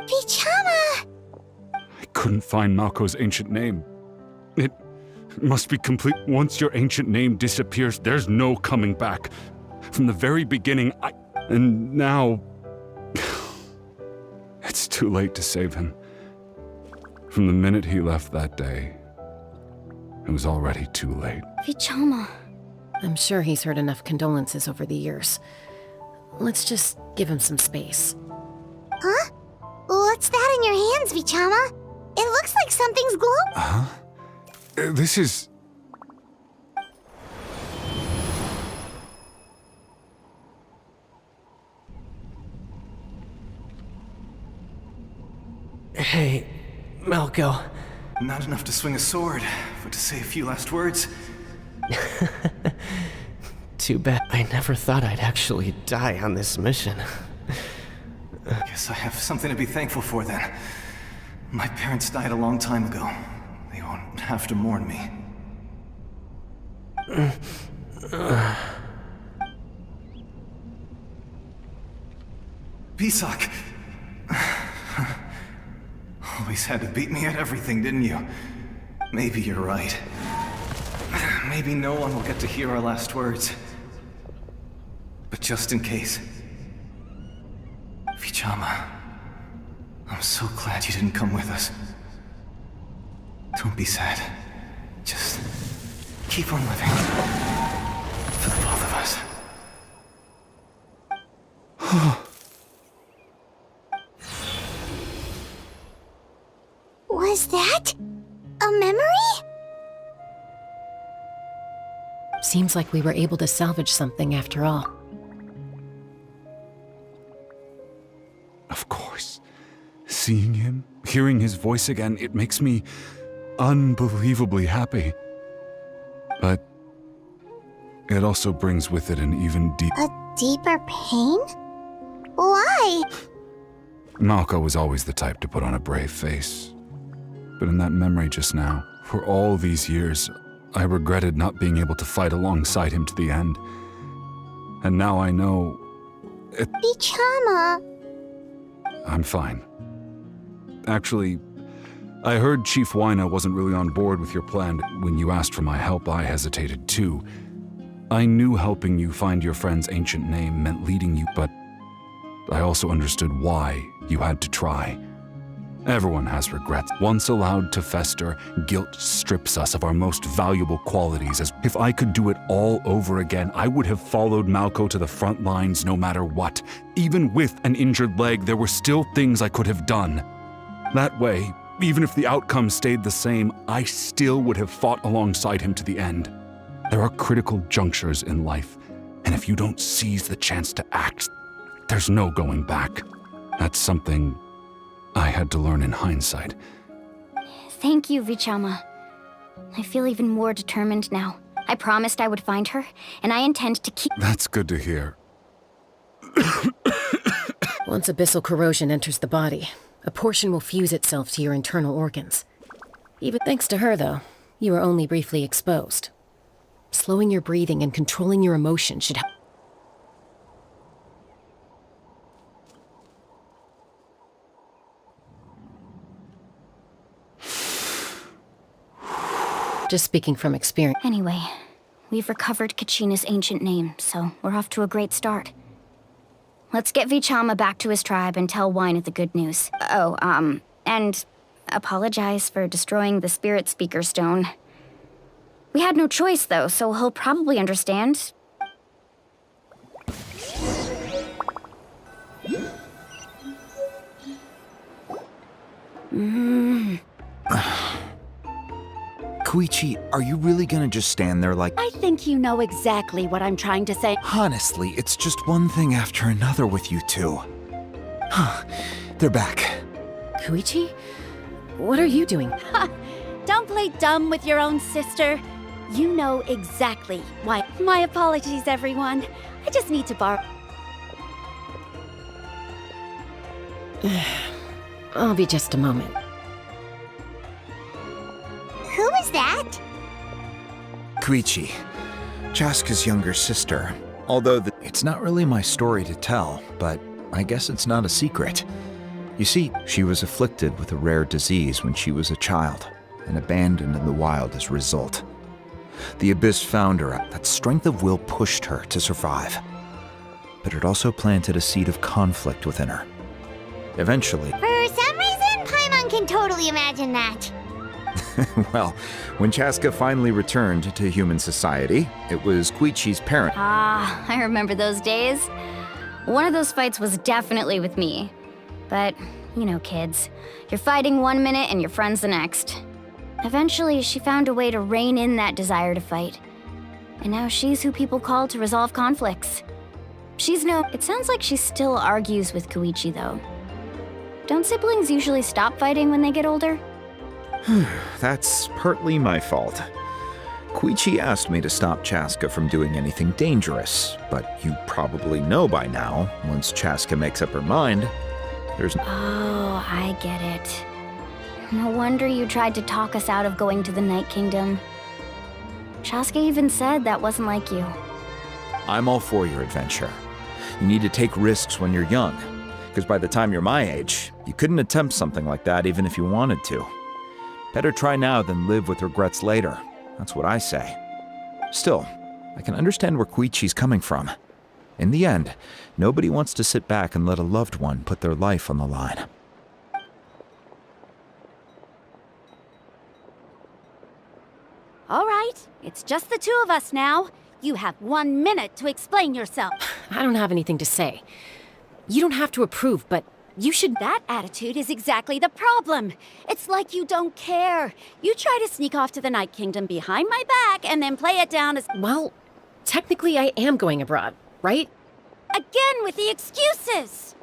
Vichama! I couldn't find Malko's ancient name. It must be complete. Once your ancient name disappears, there's no coming back. From the very beginning, And now... it's too late to save him. From the minute he left that day, it was already too late. Vichama. I'm sure he's heard enough condolences over the years. Let's just give him some space. Huh? What's that in your hands, Vichama? It looks like something's glowing. Huh? This is... Hey, Malko. Not enough to swing a sword, but to say a few last words. Too bad. I never thought I'd actually die on this mission. Guess I have something to be thankful for then. My parents died a long time ago. They won't have to mourn me. Pisak! Always had to beat me at everything, didn't you? Maybe you're right. Maybe no one will get to hear our last words. But just in case... Vichama, I'm so glad you didn't come with us. Don't be sad. Just keep on living. For the both of us. Was that a memory? Seems like we were able to salvage something after all. Of course. Seeing him, hearing his voice again, it makes me unbelievably happy. But it also brings with it an even A deeper pain? Why? Malko was always the type to put on a brave face. But in that memory just now, for all these years, I regretted not being able to fight alongside him to the end. And now I know... Vichama! I'm fine. Actually, I heard Chief Wyna wasn't really on board with your plan. When you asked for my help, I hesitated too. I knew helping you find your friend's ancient name meant leading you, but I also understood why you had to try. Everyone has regrets. Once allowed to fester, guilt strips us of our most valuable qualities. As if I could do it all over again, I would have followed Malko to the front lines no matter what. Even with an injured leg, there were still things I could have done. That way, even if the outcome stayed the same, I still would have fought alongside him to the end. There are critical junctures in life, and if you don't seize the chance to act, there's no going back. That's something I had to learn in hindsight. Thank you, Vichama. I feel even more determined now. I promised I would find her, and I intend to keep— That's good to hear. Once abyssal corrosion enters the body, a portion will fuse itself to your internal organs. Even thanks to her, though, you are only briefly exposed. Slowing your breathing and controlling your emotions should help. Just speaking from experience. Anyway, we've recovered Kachina's ancient name, so we're off to a great start. Let's get Vichama back to his tribe and tell Wyna the good news. Oh, and apologize for destroying the Spirit Speaker Stone. We had no choice, though, so he'll probably understand. Koichi, are you really gonna just stand there like— I think you know exactly what I'm trying to say. Honestly, it's just one thing after another with you two. They're back. Koichi? What are you doing? Don't play dumb with your own sister. You know exactly why. My apologies, everyone. I just need to borrow. I'll be just a moment. Who was that? Koichi, Chaska's younger sister. Although it's not really my story to tell, but I guess it's not a secret. You see, she was afflicted with a rare disease when she was a child, and abandoned in the wild as a result. The Abyss found her, that strength of will pushed her to survive. But it also planted a seed of conflict within her. Eventually, For some reason, Paimon can totally imagine that. well, when Chaska finally returned to human society, it was Koichi's parent. Ah, I remember those days. One of those fights was definitely with me. But, you know, kids. You're fighting one minute and your friend's the next. Eventually, she found a way to rein in that desire to fight. And now she's who people call to resolve conflicts. It sounds like she still argues with Koichi, though. Don't siblings usually stop fighting when they get older? That's partly my fault. Koichi asked me to stop Chaska from doing anything dangerous, but you probably know by now, once Chaska makes up her mind, there's no— Oh, I get it. No wonder you tried to talk us out of going to the Night Kingdom. Chaska even said that wasn't like you. I'm all for your adventure. You need to take risks when you're young, because by the time you're my age, you couldn't attempt something like that even if you wanted to. Better try now than live with regrets later. That's what I say. Still, I can understand where Koichi's coming from. In the end, nobody wants to sit back and let a loved one put their life on the line. All right, it's just the two of us now. You have 1 minute to explain yourself. I don't have anything to say. You don't have to approve, but you should— That attitude is exactly the problem. It's like you don't care. You try to sneak off to the Night Kingdom behind my back and then play it down as— Well, technically I am going abroad, right? Again with the excuses!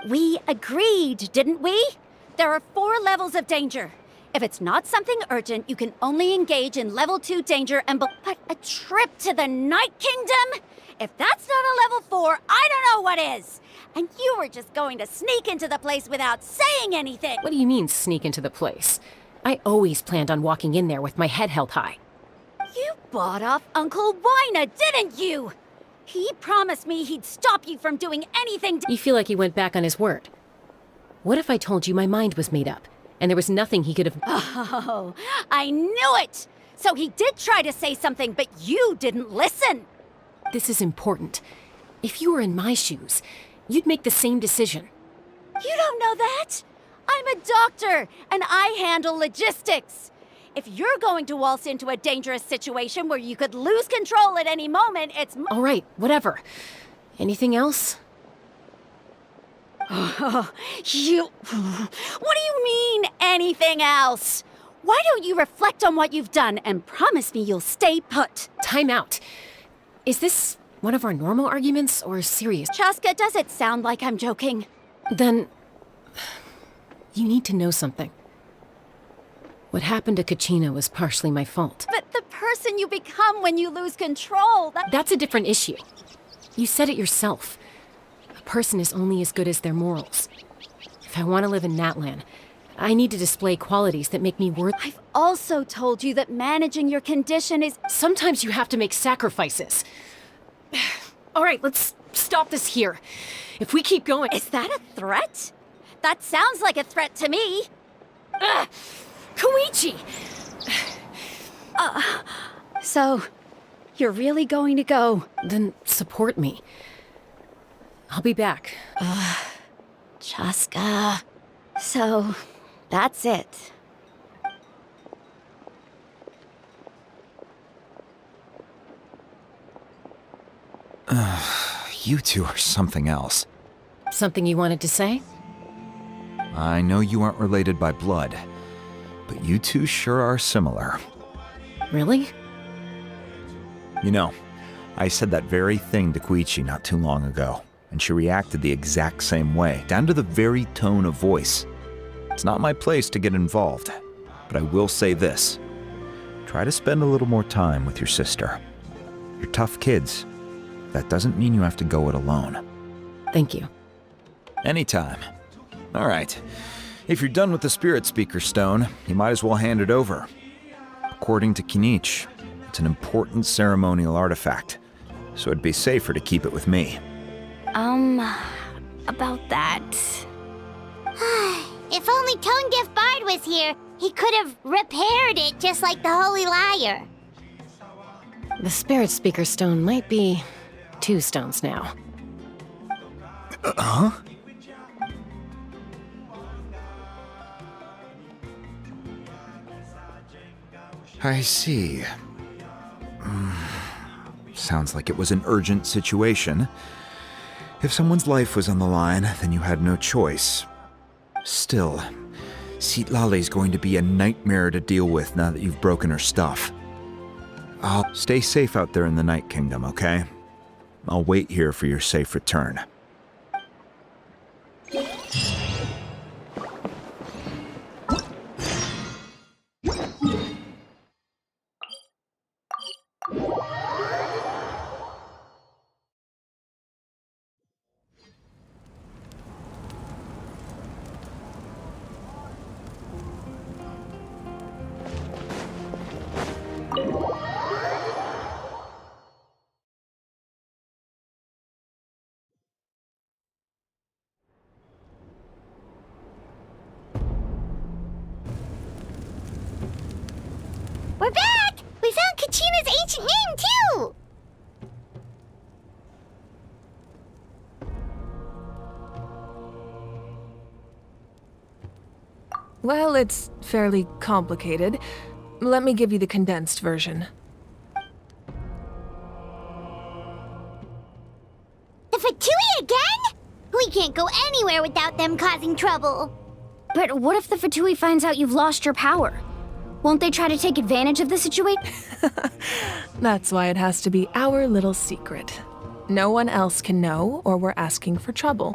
We agreed, didn't we? There are 4 levels of danger. If it's not something urgent, you can only engage in level 2 danger and— But a trip to the Night Kingdom? If that's not a level 4, I don't know what is! And you were just going to sneak into the place without saying anything! What do you mean, sneak into the place? I always planned on walking in there with my head held high. You bought off Uncle Wina, didn't you? He promised me he'd stop you from doing anything to— You feel like he went back on his word. What if I told you my mind was made up, and there was nothing he could have— Oh, I knew it! So he did try to say something, but you didn't listen! This is important. If you were in my shoes, you'd make the same decision. You don't know that? I'm a doctor, and I handle logistics. If you're going to waltz into a dangerous situation where you could lose control at any moment, it's— All right, whatever. Anything else? Oh, you— What do you mean, anything else? Why don't you reflect on what you've done and promise me you'll stay put? Time out. Is this one of our normal arguments or serious? Chaska, does it sound like I'm joking? Then you need to know something. What happened to Kachina was partially my fault. But the person you become when you lose control— That's a different issue. You said it yourself. A person is only as good as their morals. If I want to live in Natlan, I need to display qualities that make me worth— I've also told you that managing your condition is— Sometimes you have to make sacrifices. All right, let's stop this here. If we keep going— Is that a threat? That sounds like a threat to me. Koichi! So, you're really going to go? Then support me. I'll be back. Chaska. So, that's it. You two are something else. Something you wanted to say? I know you aren't related by blood, but you two sure are similar. Really? You know, I said that very thing to Koichi not too long ago, and she reacted the exact same way, down to the very tone of voice. It's not my place to get involved, but I will say this. Try to spend a little more time with your sister. You're tough kids. That doesn't mean you have to go it alone. Thank you. Anytime. All right. If you're done with the Spirit Speaker Stone, you might as well hand it over. According to Kinich, it's an important ceremonial artifact, so it'd be safer to keep it with me. About that. If only Tonegif Bard was here, he could have repaired it just like the Holy Liar. The Spirit Speaker Stone might be 2 stones now. Huh? I see. Sounds like it was an urgent situation. If someone's life was on the line, then you had no choice. Still, Citlali's going to be a nightmare to deal with now that you've broken her stuff. I'll stay safe out there in the Night Kingdom, okay? I'll wait here for your safe return. We're back! We found Kachina's ancient name, too! Well, it's fairly complicated. Let me give you the condensed version. The Fatui again? We can't go anywhere without them causing trouble. But what if the Fatui finds out you've lost your power? Won't they try to take advantage of the situation? That's why it has to be our little secret. No one else can know, or we're asking for trouble.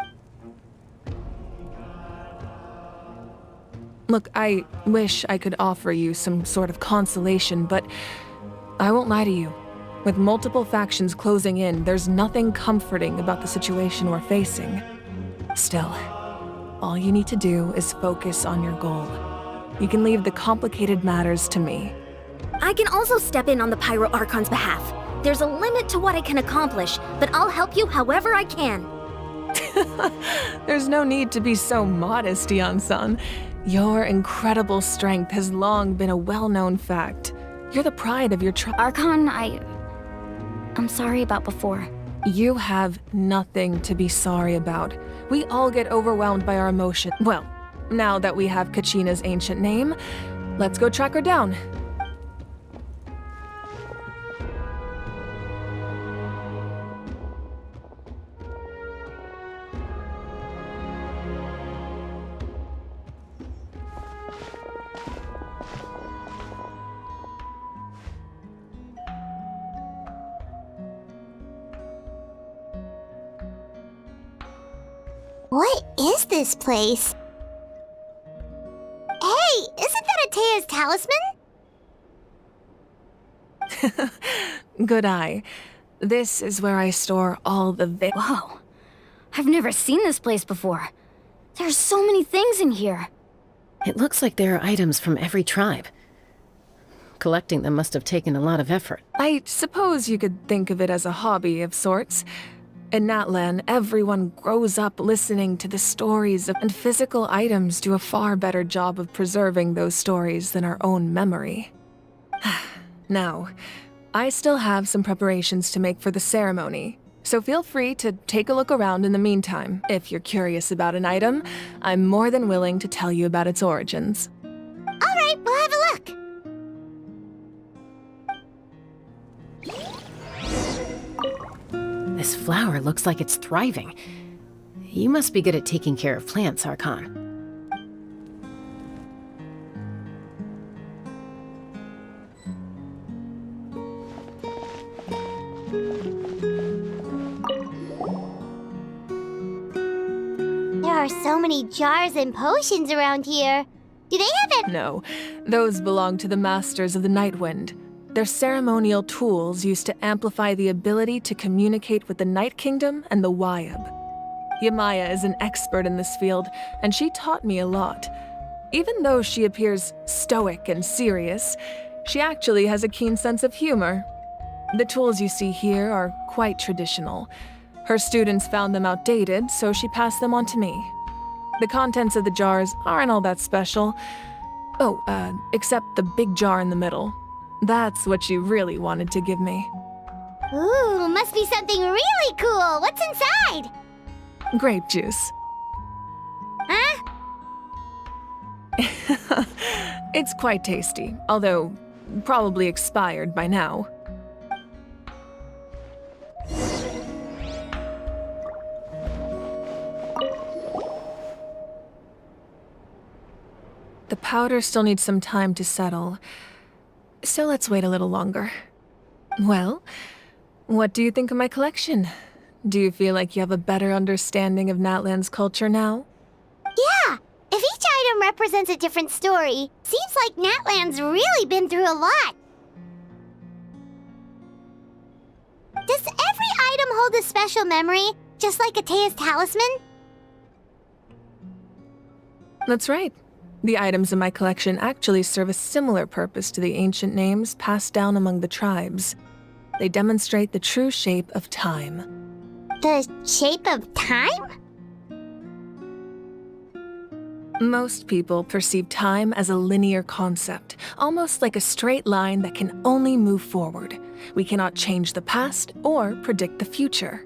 Look, I wish I could offer you some sort of consolation, but I won't lie to you. With multiple factions closing in, there's nothing comforting about the situation we're facing. Still, all you need to do is focus on your goal. You can leave the complicated matters to me. I can also step in on the Pyro Archon's behalf. There's a limit to what I can accomplish, but I'll help you however I can. There's no need to be so modest, Yan-san. Your incredible strength has long been a well-known fact. You're the pride of your tribe. Archon, I'm sorry about before. You have nothing to be sorry about. We all get overwhelmed by our emotion. Well, now that we have Kachina's ancient name, let's go track her down. What is this place? Hey, isn't that Atea's talisman? Good eye. This is where I store all the Whoa. I've never seen this place before. There's so many things in here. It looks like there are items from every tribe. Collecting them must have taken a lot of effort. I suppose you could think of it as a hobby of sorts. In Natlan, everyone grows up listening to the stories and physical items do a far better job of preserving those stories than our own memory. Now, I still have some preparations to make for the ceremony, so feel free to take a look around in the meantime. If you're curious about an item, I'm more than willing to tell you about its origins. All right, we'll have a look. This flower looks like it's thriving. You must be good at taking care of plants, Archon. There are so many jars and potions around here. Do they have it? No, those belong to the Masters of the Nightwind. They're ceremonial tools used to amplify the ability to communicate with the Night Kingdom and the Wyab. Yamaya is an expert in this field, and she taught me a lot. Even though she appears stoic and serious, she actually has a keen sense of humor. The tools you see here are quite traditional. Her students found them outdated, so she passed them on to me. The contents of the jars aren't all that special. Oh, except the big jar in the middle. That's what she really wanted to give me. Ooh, must be something really cool. What's inside? Grape juice. Huh? It's quite tasty, although probably expired by now. The powder still needs some time to settle, so let's wait a little longer. Well, what do you think of my collection? Do you feel like you have a better understanding of Natlan's culture now? Yeah! If each item represents a different story, seems like Natlan's really been through a lot. Does every item hold a special memory, just like Atea's talisman? That's right. The items in my collection actually serve a similar purpose to the ancient names passed down among the tribes. They demonstrate the true shape of time. The shape of time? Most people perceive time as a linear concept, almost like a straight line that can only move forward. We cannot change the past or predict the future.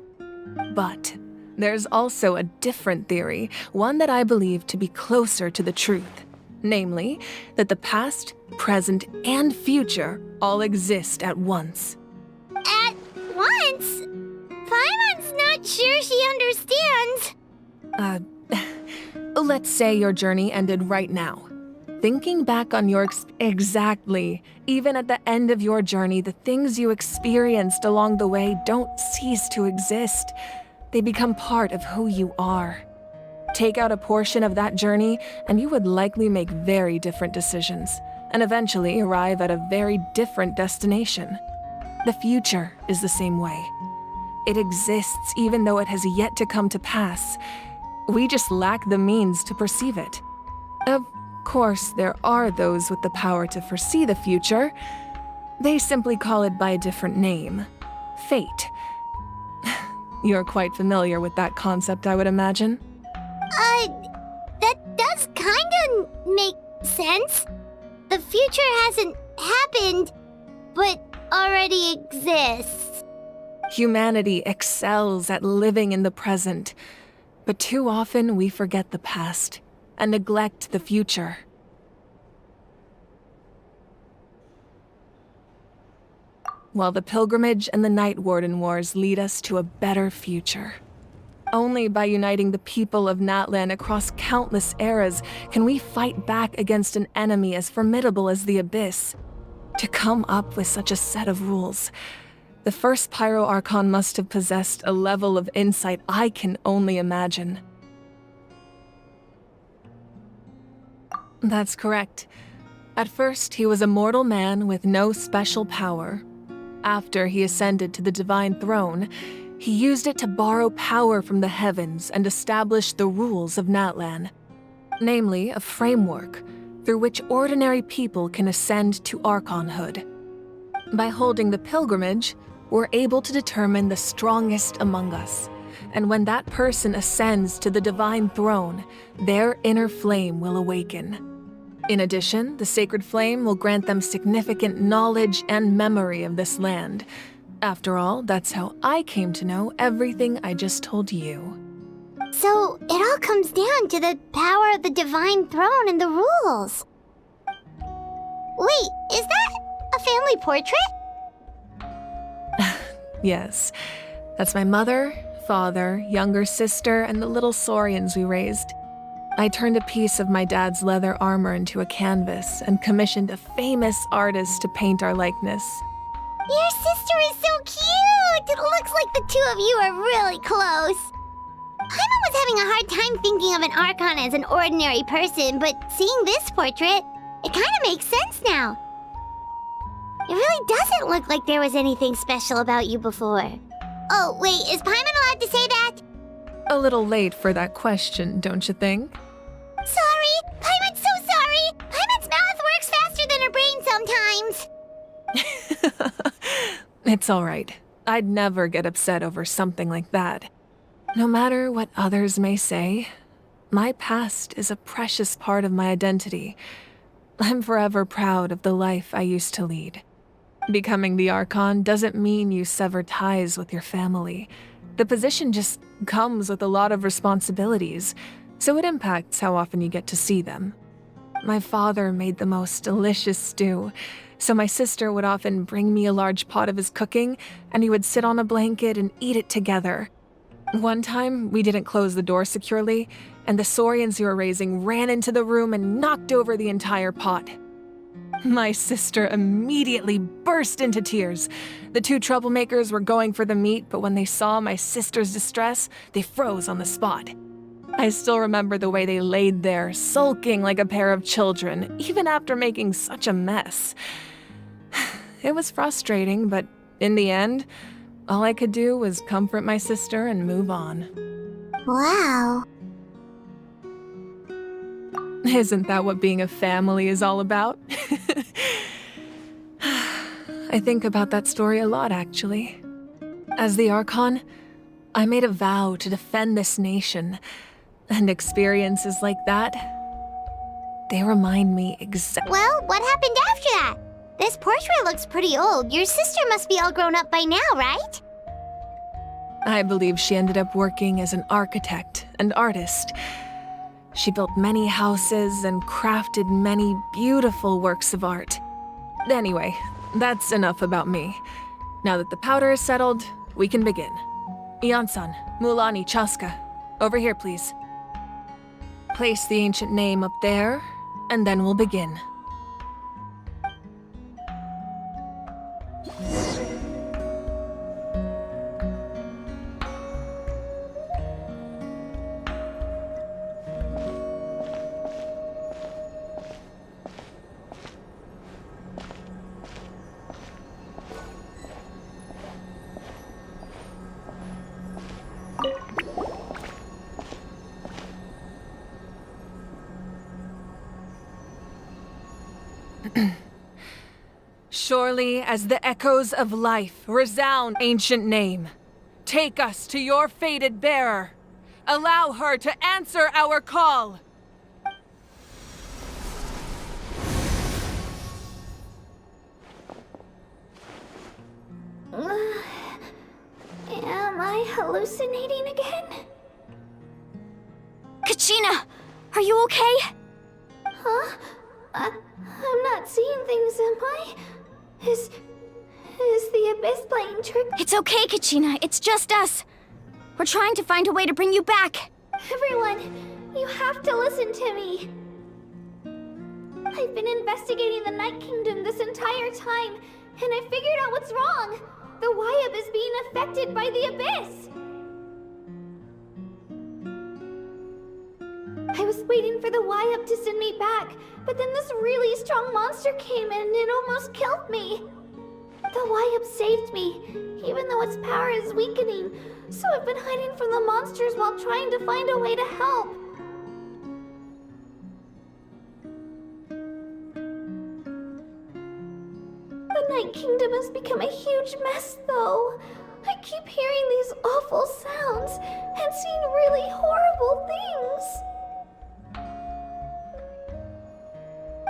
But there's also a different theory, one that I believe to be closer to the truth. Namely, that the past, present, and future all exist at once. At once? Paimon's not sure she understands. Let's say your journey ended right now. Thinking back on your exactly. Even at the end of your journey, the things you experienced along the way don't cease to exist. They become part of who you are. Take out a portion of that journey, and you would likely make very different decisions, and eventually arrive at a very different destination. The future is the same way. It exists even though it has yet to come to pass. We just lack the means to perceive it. Of course, there are those with the power to foresee the future. They simply call it by a different name. Fate. You're quite familiar with that concept, I would imagine. That does kinda make sense. The future hasn't happened, but already exists. Humanity excels at living in the present, but too often we forget the past and neglect the future. While the pilgrimage and the Night Warden Wars lead us to a better future. Only by uniting the people of Natlan across countless eras can we fight back against an enemy as formidable as the Abyss. To come up with such a set of rules, the first Pyro Archon must have possessed a level of insight I can only imagine. That's correct. At first, he was a mortal man with no special power. After he ascended to the Divine Throne, he used it to borrow power from the heavens and establish the rules of Natlan. Namely, a framework through which ordinary people can ascend to Archonhood. By holding the pilgrimage, we're able to determine the strongest among us. And when that person ascends to the Divine Throne, their inner flame will awaken. In addition, the sacred flame will grant them significant knowledge and memory of this land. After all, that's how I came to know everything I just told you. So, it all comes down to the power of the Divine Throne and the rules. Wait, is that a family portrait? Yes, that's my mother, father, younger sister, and the little saurians we raised. I turned a piece of my dad's leather armor into a canvas and commissioned a famous artist to paint our likeness. Your sister is so cute! It looks like the two of you are really close. Paimon was having a hard time thinking of an Archon as an ordinary person, but seeing this portrait, it kinda makes sense now. It really doesn't look like there was anything special about you before. Oh, wait, is Paimon allowed to say that? A little late for that question, don't you think? Sorry! Paimon's so sorry! Paimon's mouth works faster than her brain sometimes! It's alright. I'd never get upset over something like that. No matter what others may say, my past is a precious part of my identity. I'm forever proud of the life I used to lead. Becoming the Archon doesn't mean you sever ties with your family. The position just comes with a lot of responsibilities, so it impacts how often you get to see them. My father made the most delicious stew, so my sister would often bring me a large pot of his cooking, and we would sit on a blanket and eat it together. One time, we didn't close the door securely, and the Saurians we were raising ran into the room and knocked over the entire pot. My sister immediately burst into tears. The two troublemakers were going for the meat, but when they saw my sister's distress, they froze on the spot. I still remember the way they laid there, sulking like a pair of children, even after making such a mess. It was frustrating, but in the end, all I could do was comfort my sister and move on. Wow. Isn't that what being a family is all about? I think about that story a lot, actually. As the Archon, I made a vow to defend this nation, and experiences like that, they remind me exactly. Well, what happened after that? This portrait looks pretty old. Your sister must be all grown up by now, right? I believe she ended up working as an architect and artist. She built many houses and crafted many beautiful works of art. Anyway, that's enough about me. Now that the powder is settled, we can begin. Ian-san, Mulani, Chaska, over here, please. Place the ancient name up there, and then we'll begin. Surely as the echoes of life resound, ancient name, take us to your fated bearer. Allow her to answer our call. Am I hallucinating again? Kachina! Are you okay? Huh? I'm not seeing things, am I? Is the Abyss playing trick? It's okay, Kachina. It's just us. We're trying to find a way to bring you back. Everyone, you have to listen to me. I've been investigating the Night Kingdom this entire time, and I figured out what's wrong. The Wyab is being affected by the Abyss. I was waiting for the Wyab to send me back, but then this really strong monster came in and it almost killed me. The Wyab saved me, even though its power is weakening, so I've been hiding from the monsters while trying to find a way to help. The Night Kingdom has become a huge mess, though. I keep hearing these awful sounds and seeing really horrible things.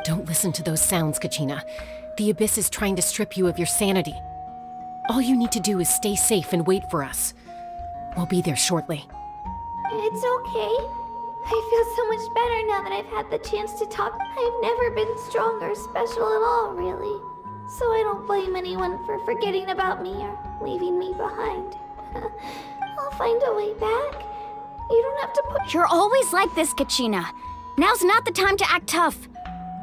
Don't listen to those sounds, Kachina. The Abyss is trying to strip you of your sanity. All you need to do is stay safe and wait for us. We'll be there shortly. It's okay. I feel so much better now that I've had the chance to talk. I've never been strong or special at all, really. So I don't blame anyone for forgetting about me or leaving me behind. I'll find a way back. You don't have to put— You're always like this, Kachina. Now's not the time to act tough.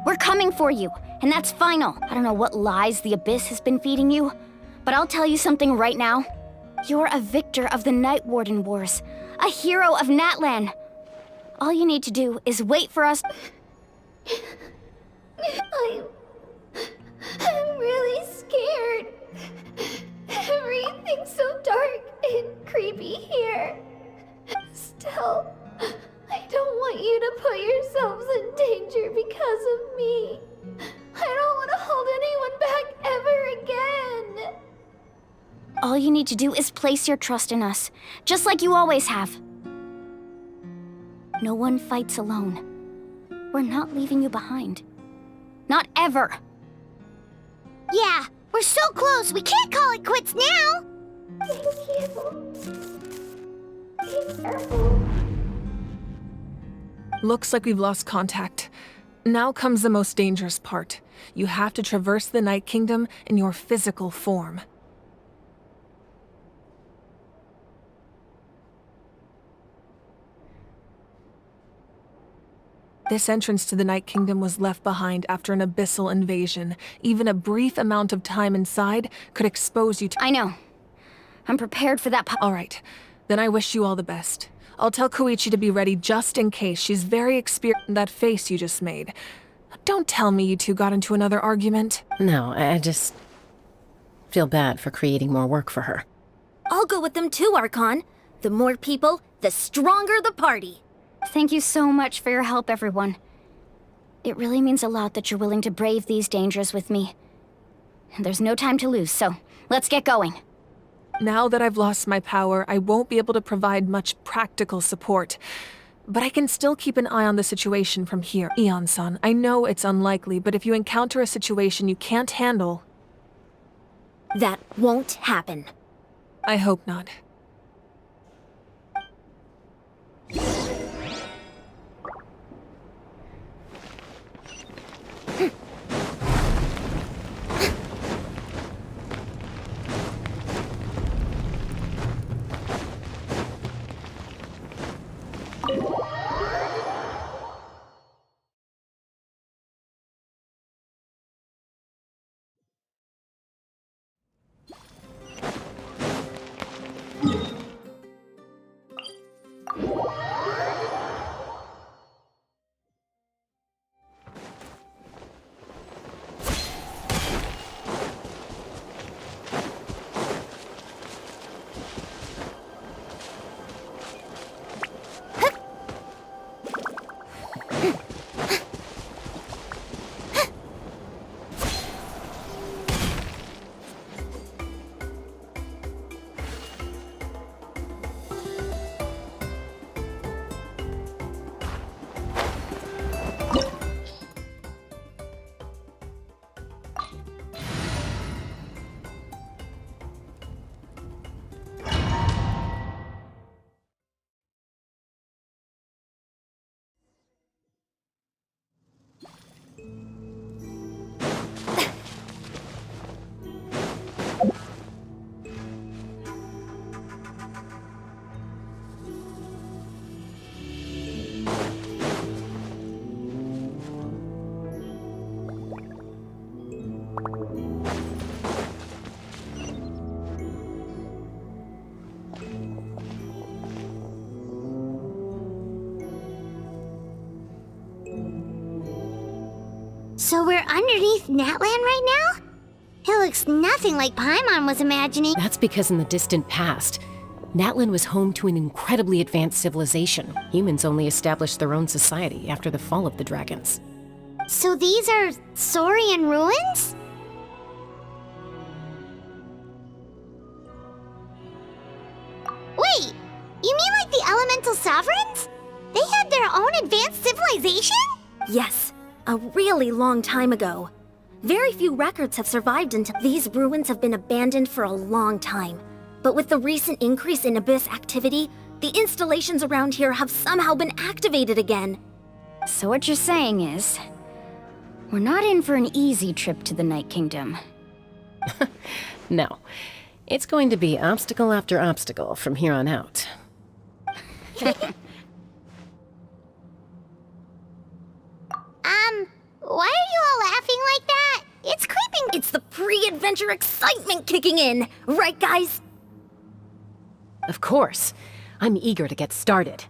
We're coming for you, and that's final. I don't know what lies the Abyss has been feeding you, but I'll tell you something right now. You're a victor of the Night Warden Wars, a hero of Natlan. All you need to do is wait for us. I'm really scared. Everything's so dark and creepy here. All you need to do is place your trust in us, just like you always have. No one fights alone. We're not leaving you behind. Not ever. Yeah, we're so close, we can't call it quits now! Looks like we've lost contact. Now comes the most dangerous part. You have to traverse the Night Kingdom in your physical form. This entrance to the Night Kingdom was left behind after an abyssal invasion. Even a brief amount of time inside could expose you to— I know. I'm prepared for that. All right. Then I wish you all the best. I'll tell Koichi to be ready just in case. She's very experienced. That face you just made. Don't tell me you two got into another argument. No, I just feel bad for creating more work for her. I'll go with them too, Archon. The more people, the stronger the party. Thank you so much for your help, everyone. It really means a lot that you're willing to brave these dangers with me. There's no time to lose, so let's get going. Now that I've lost my power, I won't be able to provide much practical support. But I can still keep an eye on the situation from here. Eon-san, I know it's unlikely, but if you encounter a situation you can't handle... That won't happen. I hope not. So we're underneath Natlan right now? It looks nothing like Paimon was imagining. That's because in the distant past, Natlan was home to an incredibly advanced civilization. Humans only established their own society after the fall of the dragons. So these are Saurian ruins? Wait, you mean like the elemental sovereigns? They had their own advanced civilization? Yes, a really long time ago. Very few records have survived until these ruins have been abandoned for a long time. But with the recent increase in Abyss activity, the installations around here have somehow been activated again. So what you're saying is, we're not in for an easy trip to the Night Kingdom. No. It's going to be obstacle after obstacle from here on out. Why are you all laughing like that? It's creeping. It's the pre-adventure excitement kicking in, right guys? Of course. I'm eager to get started.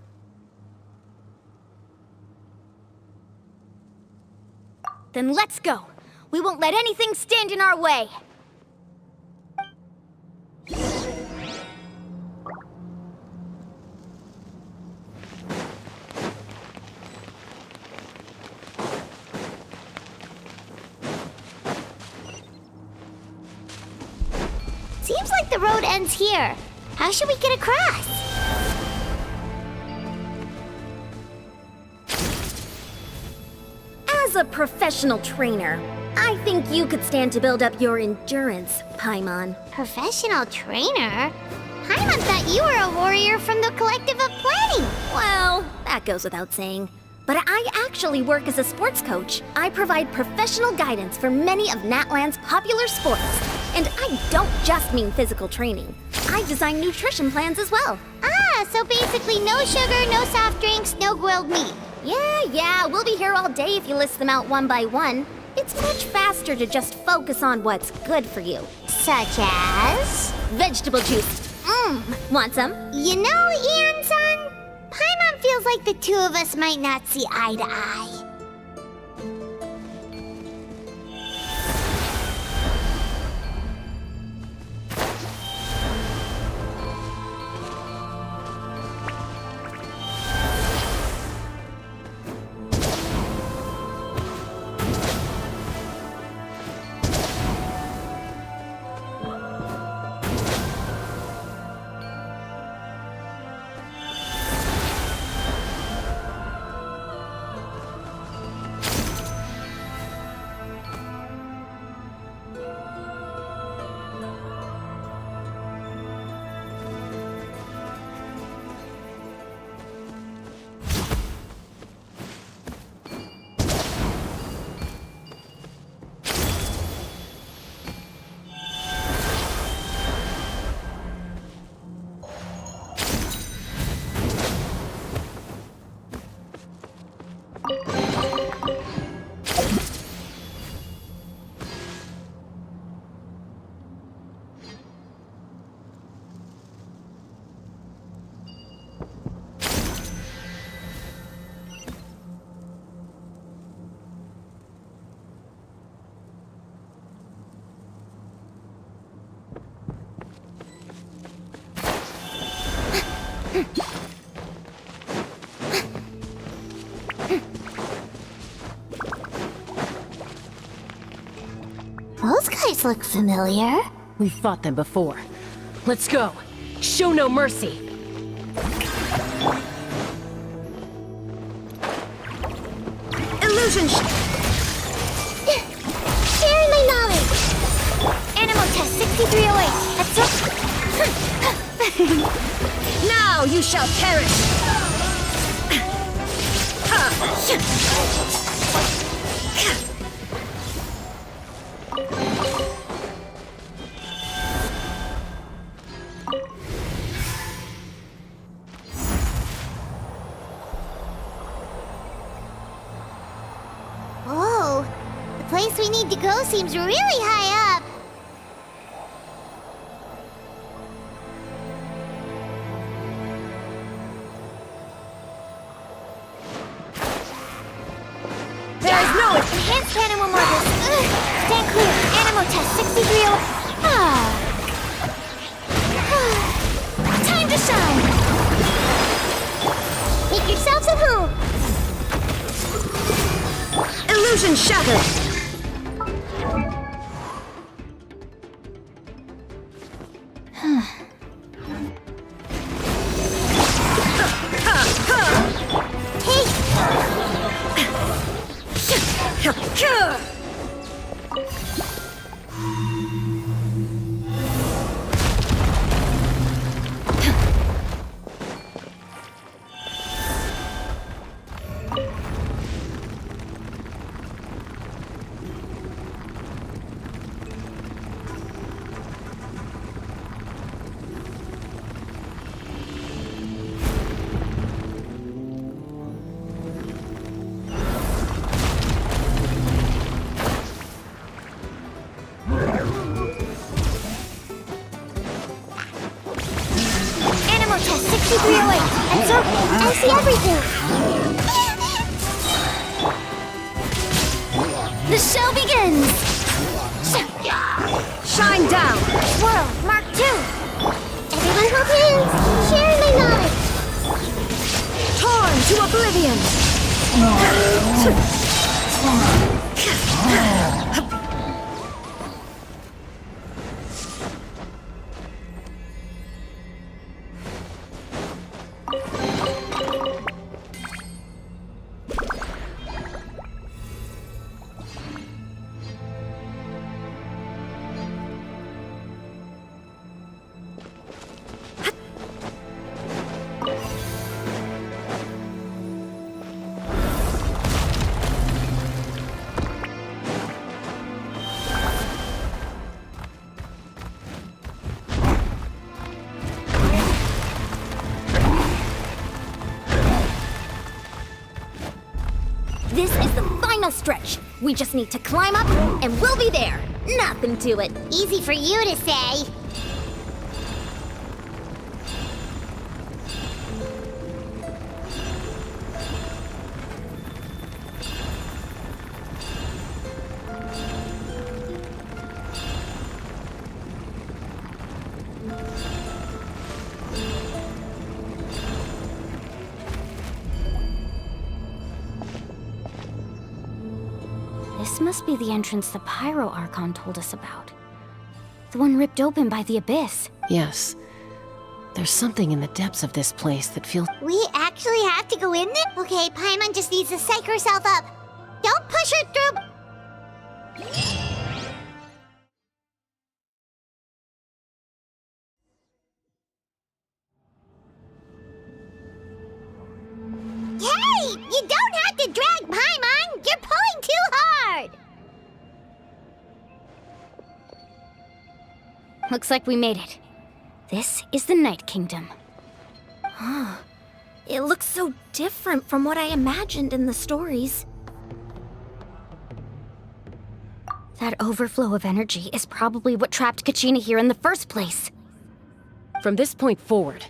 Then let's go. We won't let anything stand in our way. Seems like the road ends here. How should we get across? As a professional trainer, I think you could stand to build up your endurance, Paimon. Professional trainer? Paimon thought you were a warrior from the Collective of Planning. Well, that goes without saying. But I actually work as a sports coach. I provide professional guidance for many of Natlan's popular sports. And I don't just mean physical training. I design nutrition plans as well. Ah, so basically no sugar, no soft drinks, no grilled meat. Yeah, we'll be here all day if you list them out one by one. It's much faster to just focus on what's good for you. Such as? Vegetable juice. Want some? You know, Ian-san, Paimon feels like the two of us might not see eye to eye. Those guys look familiar. We've fought them before. Let's go. Show no mercy. Illusion Sharing my knowledge. Animal test 6308. That's Now you shall perish! Whoa, the place we need to go seems really high up. Enhanced animal markers. Stand clear. Animal test 6308. Time to shine. Make yourselves at home. Illusion shattered. It's okay. I see everything. The show begins! Shine down! Swirl, Mark 2. Everyone hold hands. Share my knowledge. Torn to oblivion! stretch. We just need to climb up, and we'll be there. Nothing to it. Easy for you to say. This must be the entrance the Pyro Archon told us about. The one ripped open by the Abyss. Yes. There's something in the depths of this place that feels... We actually have to go in there? Okay, Paimon just needs to psych herself up. Don't push her through... Hey! You don't have to drag Paimon! You're pulling too hard! Looks like we made it. This is the Night Kingdom. Huh. It looks so different from what I imagined in the stories. That overflow of energy is probably what trapped Kachina here in the first place. From this point forward,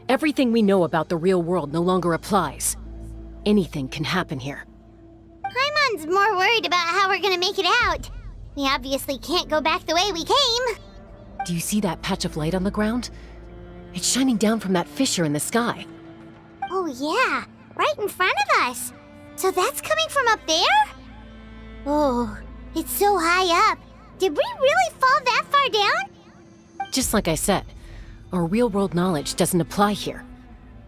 everything we know about the real world no longer applies. Anything can happen here. Paimon's more worried about how we're gonna make it out. We obviously can't go back the way we came. Do you see that patch of light on the ground? It's shining down from that fissure in the sky. Oh yeah, right in front of us. So that's coming from up there? Oh, it's so high up. Did we really fall that far down? Just like I said, our real-world knowledge doesn't apply here.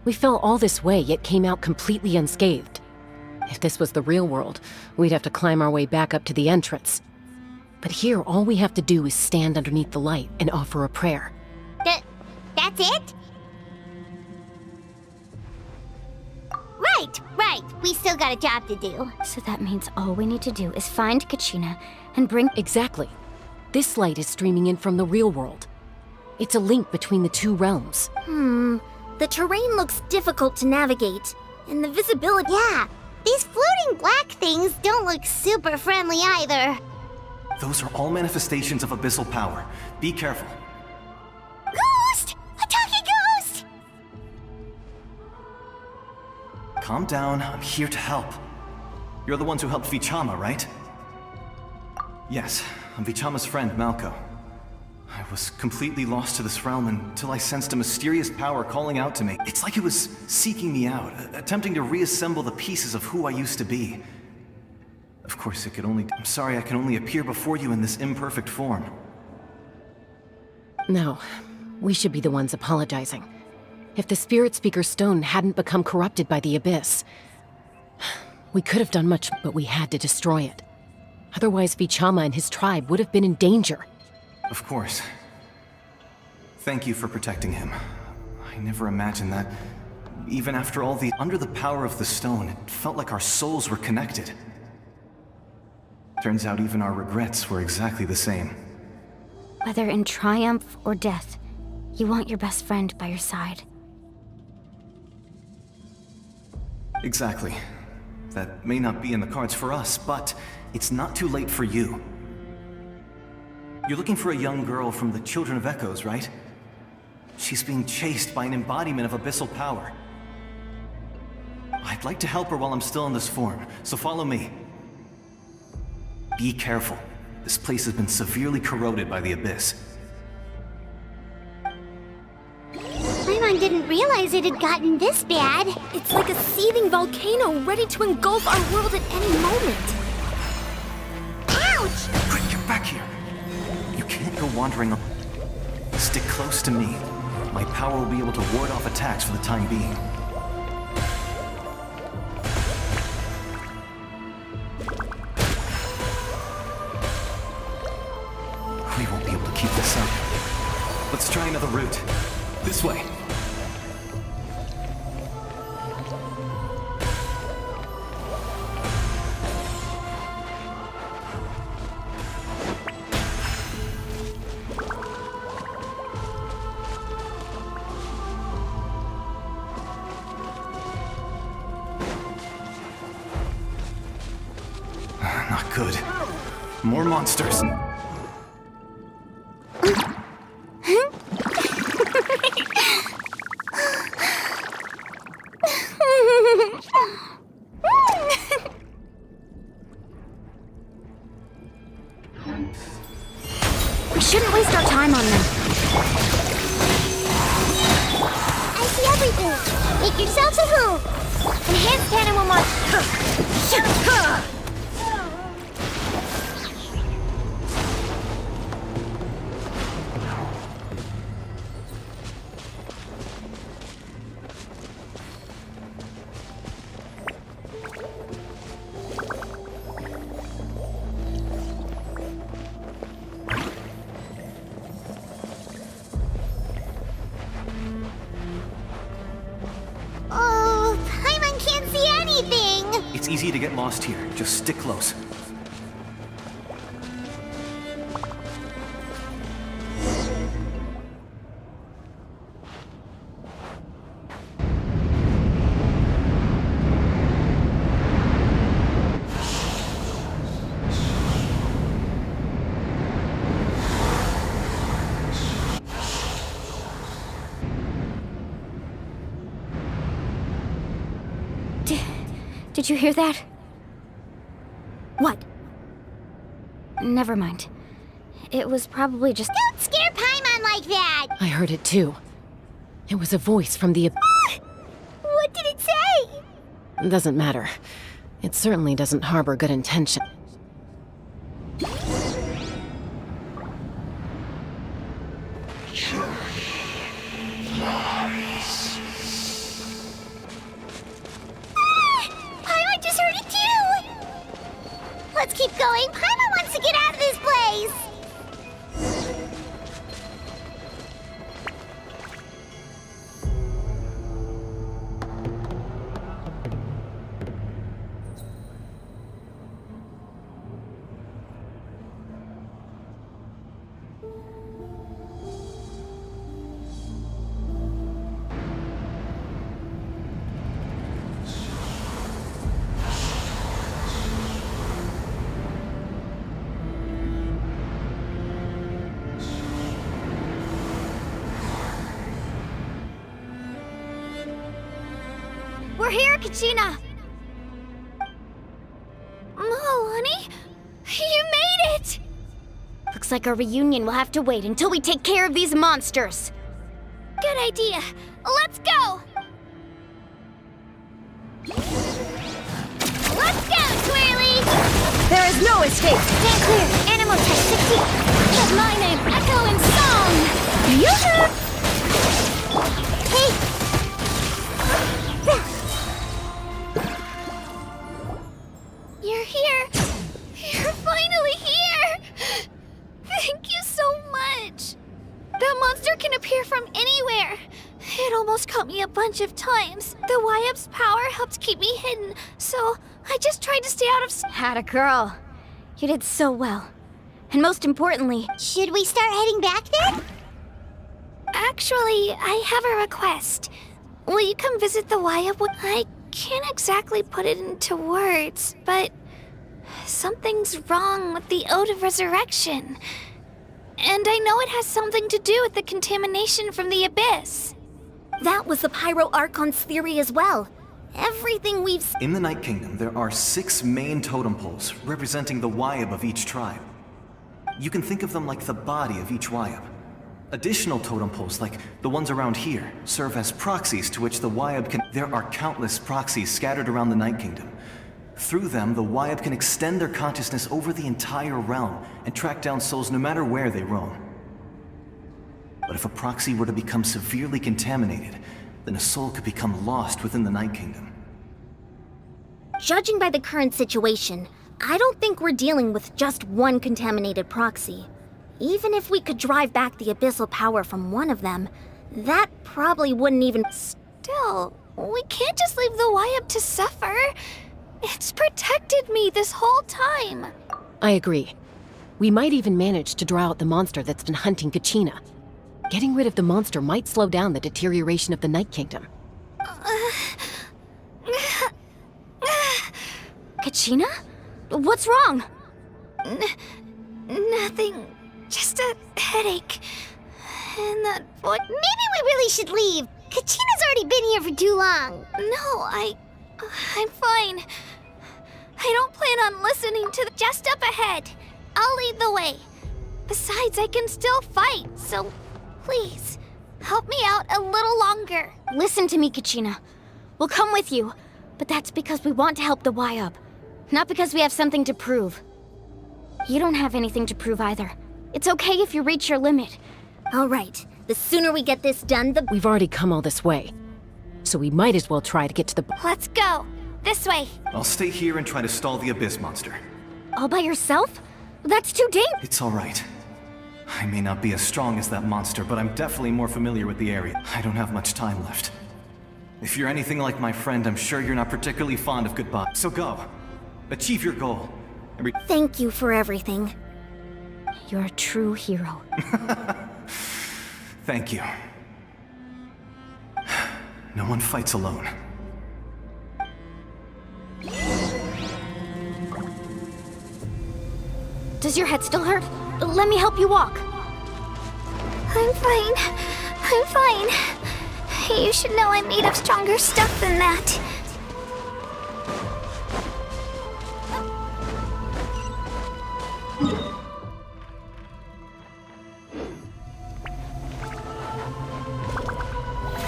We fell all this way, yet came out completely unscathed. If this was the real world, we'd have to climb our way back up to the entrance. But here, all we have to do is stand underneath the light and offer a prayer. That's it? Right. We still got a job to do. So that means all we need to do is find Kachina and bring... Exactly. This light is streaming in from the real world. It's a link between the two realms. The terrain looks difficult to navigate, and the visibility... Yeah, these floating black things don't look super friendly either. Those are all manifestations of abyssal power. Be careful. Ghost! A talking ghost! Calm down, I'm here to help. You're the ones who helped Vichama, right? Yes, I'm Vichama's friend, Malko. I was completely lost to this realm until I sensed a mysterious power calling out to me. It's like it was seeking me out, attempting to reassemble the pieces of who I used to be. Of course, I'm sorry I can only appear before you in this imperfect form. No, we should be the ones apologizing. If the Spirit Speaker's stone hadn't become corrupted by the Abyss, we could have done much, but we had to destroy it. Otherwise, Vichama and his tribe would have been in danger. Of course. Thank you for protecting him. I never imagined that. Even after all under the power of the stone, it felt like our souls were connected. Turns out even our regrets were exactly the same. Whether in triumph or death, you want your best friend by your side. Exactly. That may not be in the cards for us, but it's not too late for you. You're looking for a young girl from the Children of Echoes, right? She's being chased by an embodiment of abyssal power. I'd like to help her while I'm still in this form, so follow me. Be careful. This place has been severely corroded by the Abyss. Paimon didn't realize it had gotten this bad. It's like a seething volcano ready to engulf our world at any moment. Ouch! Quick, get back here! You can't go wandering up. Stick close to me. My power will be able to ward off attacks for the time being. We won't be able to keep this up. Let's try another route. This way. More monsters. We shouldn't waste our time on them. I see everything. Make yourselves at home. Enhanced animal monster. Oh, Paimon can't see anything. It's easy to get lost here. Just stick close. Did you hear that? What? Never mind. It was probably just... Don't scare Paimon like that! I heard it too. It was a voice from the... What did it say? Doesn't matter. It certainly doesn't harbor good intention. Paimon just heard it too! Let's keep going. Paimon wants to get out of this place! We're here, Kachina! Oh, honey? You made it! Looks like our reunion will have to wait until we take care of these monsters. Good idea. Let's go! Let's go, Twirly! There is no escape! Stand clear! Animal type 16! That's my name, Echo in song! Yoo-hoo! Hey! You're here! You're finally here! Thank you so much! That monster can appear from anywhere! It almost caught me a bunch of times. The YUP's power helped keep me hidden, so I just tried to stay out of... Atta girl. You did so well. And most importantly... Should we start heading back then? Actually, I have a request. Will you come visit the YUP? I can't exactly put it into words, but... something's wrong with the Ode of Resurrection. And I know it has something to do with the contamination from the Abyss. That was the Pyro Archon's theory as well. Everything we've... In the Night Kingdom, there are 6 main totem poles representing the YUP of each tribe. You can think of them like the body of each YUP. Additional totem poles, like the ones around here, serve as proxies to which the YUP can... There are countless proxies scattered around the Night Kingdom. Through them, the YUP can extend their consciousness over the entire realm and track down souls no matter where they roam. But if a proxy were to become severely contaminated, then a soul could become lost within the Night Kingdom. Judging by the current situation, I don't think we're dealing with just one contaminated proxy. Even if we could drive back the abyssal power from one of them, that probably wouldn't even... Still, we can't just leave the YUP to suffer. It's protected me this whole time. I agree. We might even manage to draw out the monster that's been hunting Kachina. Getting rid of the monster might slow down the deterioration of the Night Kingdom. Kachina? What's wrong? Nothing. Just a headache. And that boy. Maybe we really should leave. Kachina's already been here for too long. No, I'm fine. I don't plan on listening to just up ahead. I'll lead the way. Besides, I can still fight, so please, help me out a little longer. Listen to me, Kachina. We'll come with you, but that's because we want to help the Y-Up, not because we have something to prove. You don't have anything to prove either. It's okay if you reach your limit. All right. The sooner we get this done, the... We've already come all this way, so we might as well try to get to the... Let's go. This way. I'll stay here and try to stall the Abyss monster. All by yourself? That's too dangerous. It's all right. I may not be as strong as that monster, but I'm definitely more familiar with the area. I don't have much time left. If you're anything like my friend, I'm sure you're not particularly fond of goodbye. So go. Achieve your goal. Thank you for everything. You're a true hero. Thank you. No one fights alone. Does your head still hurt? Let me help you walk. I'm fine. I'm fine. You should know I'm made of stronger stuff than that.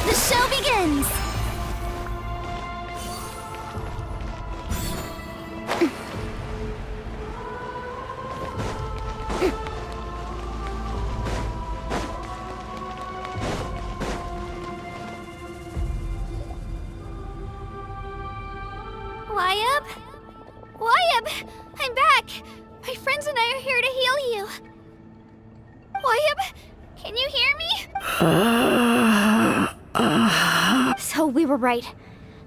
The show begins! Y-Up? Y-Up! I'm back! My friends and I are here to heal you. Y-Up, can you hear me? So we were right.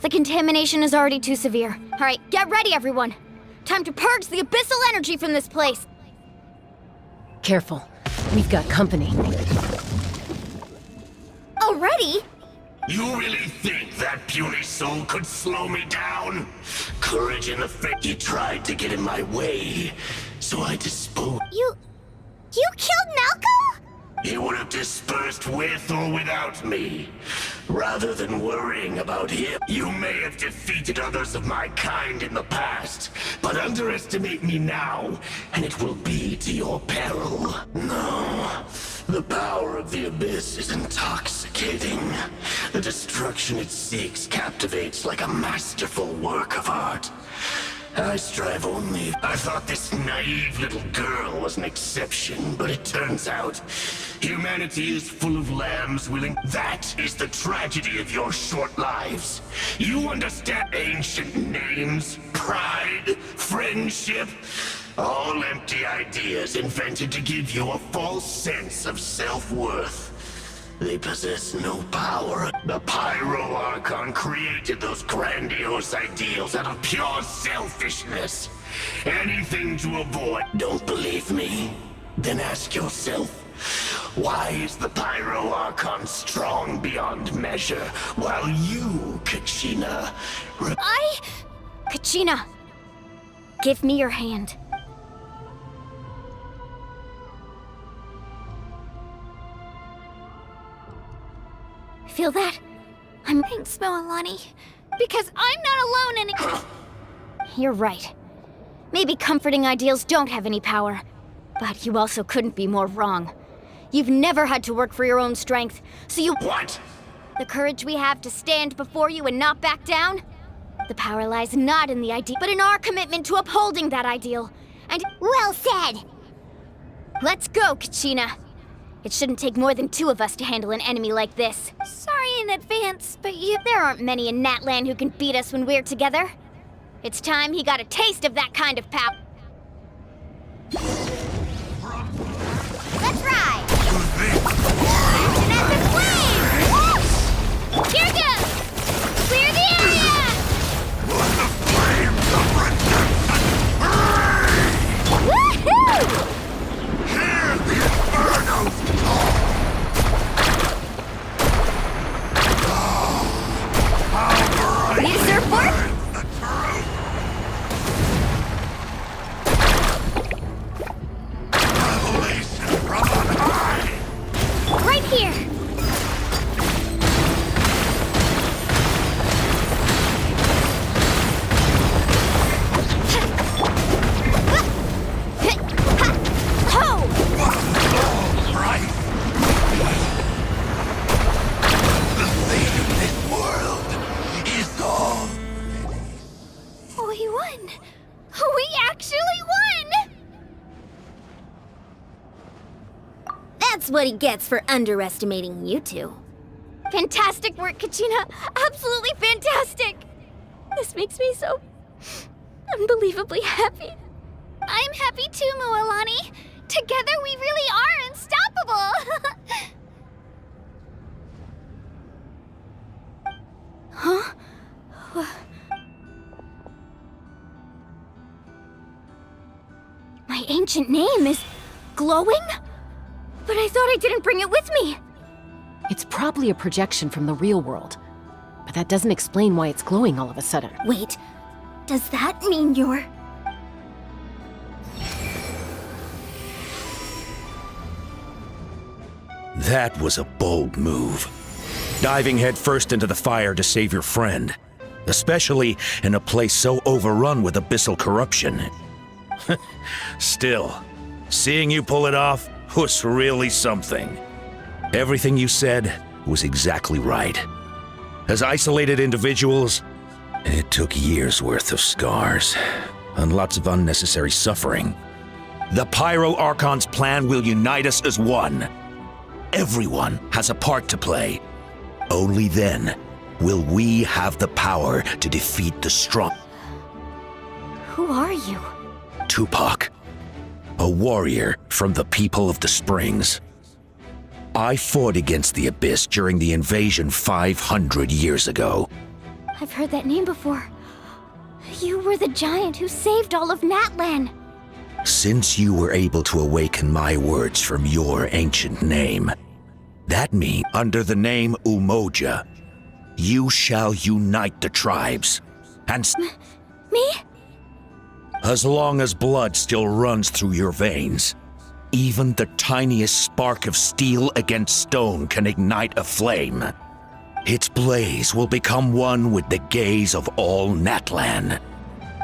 The contamination is already too severe. All right, get ready, everyone. Time to purge the abyssal energy from this place. Careful. We've got company. Already? You really think that puny soul could slow me down? Courage in the face. He tried to get in my way, so I disposed. You killed Malco? He would have dispersed with or without me. Rather than worrying about him, you may have defeated others of my kind in the past, but underestimate me now, and it will be to your peril. No, the power of the Abyss is intoxicating. The destruction it seeks captivates like a masterful work of art. I strive only. I thought this naive little girl was an exception, but it turns out humanity is full of lambs willing. That is the tragedy of your short lives. You understand ancient names, pride, friendship, all empty ideas invented to give you a false sense of self-worth. They possess no power. The Pyro Archon created those grandiose ideals out of pure selfishness. Anything to avoid. Don't believe me? Then ask yourself, why is the Pyro Archon strong beyond measure, while you, Kachina, Kachina, give me your hand. Feel that? Thanks, Moalani. Because I'm not alone anymore. You're right. Maybe comforting ideals don't have any power. But you also couldn't be more wrong. You've never had to work for your own strength, so you— What? The courage we have to stand before you and not back down? The power lies not in the ideal, but in our commitment to upholding that ideal. And— Well said! Let's go, Kachina. It shouldn't take more than two of us to handle an enemy like this. Sorry in advance, but There aren't many in Natlan who can beat us when we're together. It's time he got a taste of that kind of power. Let's ride! Action as a flame! Whoosh! Here goes! Clear the area! The flames of redemption! Woohoo! Hear the infernos! Need a surfboard? That's what he gets for underestimating you two. Fantastic work, Kachina. Absolutely fantastic. This makes me so unbelievably happy. I'm happy too, Mualani. Together we really are unstoppable. Huh? My ancient name is glowing? But I thought I didn't bring it with me. It's probably a projection from the real world. But that doesn't explain why it's glowing all of a sudden. Wait, does that mean you're... That was a bold move. Diving headfirst into the fire to save your friend. Especially in a place so overrun with abyssal corruption. Still, seeing you pull it off was really something. Everything you said was exactly right. As isolated individuals, it took years' worth of scars and lots of unnecessary suffering. The Pyro Archon's plan will unite us as one. Everyone has a part to play. Only then will we have the power to defeat the strong. Who are you? Tupac, a warrior from the people of the Springs. I fought against the Abyss during the invasion 500 years ago. I've heard that name before. You were the giant who saved all of Natlan. Since you were able to awaken my words from your ancient name, that means under the name Umoja, you shall unite the tribes. And Me? As long as blood still runs through your veins, even the tiniest spark of steel against stone can ignite a flame. Its blaze will become one with the gaze of all Natlan.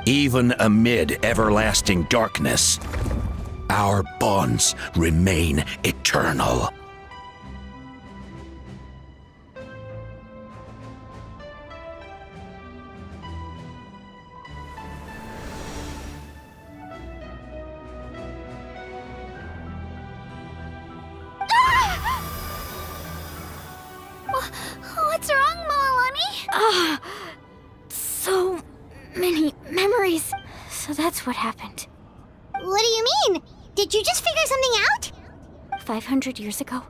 Even amid everlasting darkness, our bonds remain eternal. What's wrong, Mualani? So many memories. So that's what happened. What do you mean? Did you just figure something out? 500 years ago,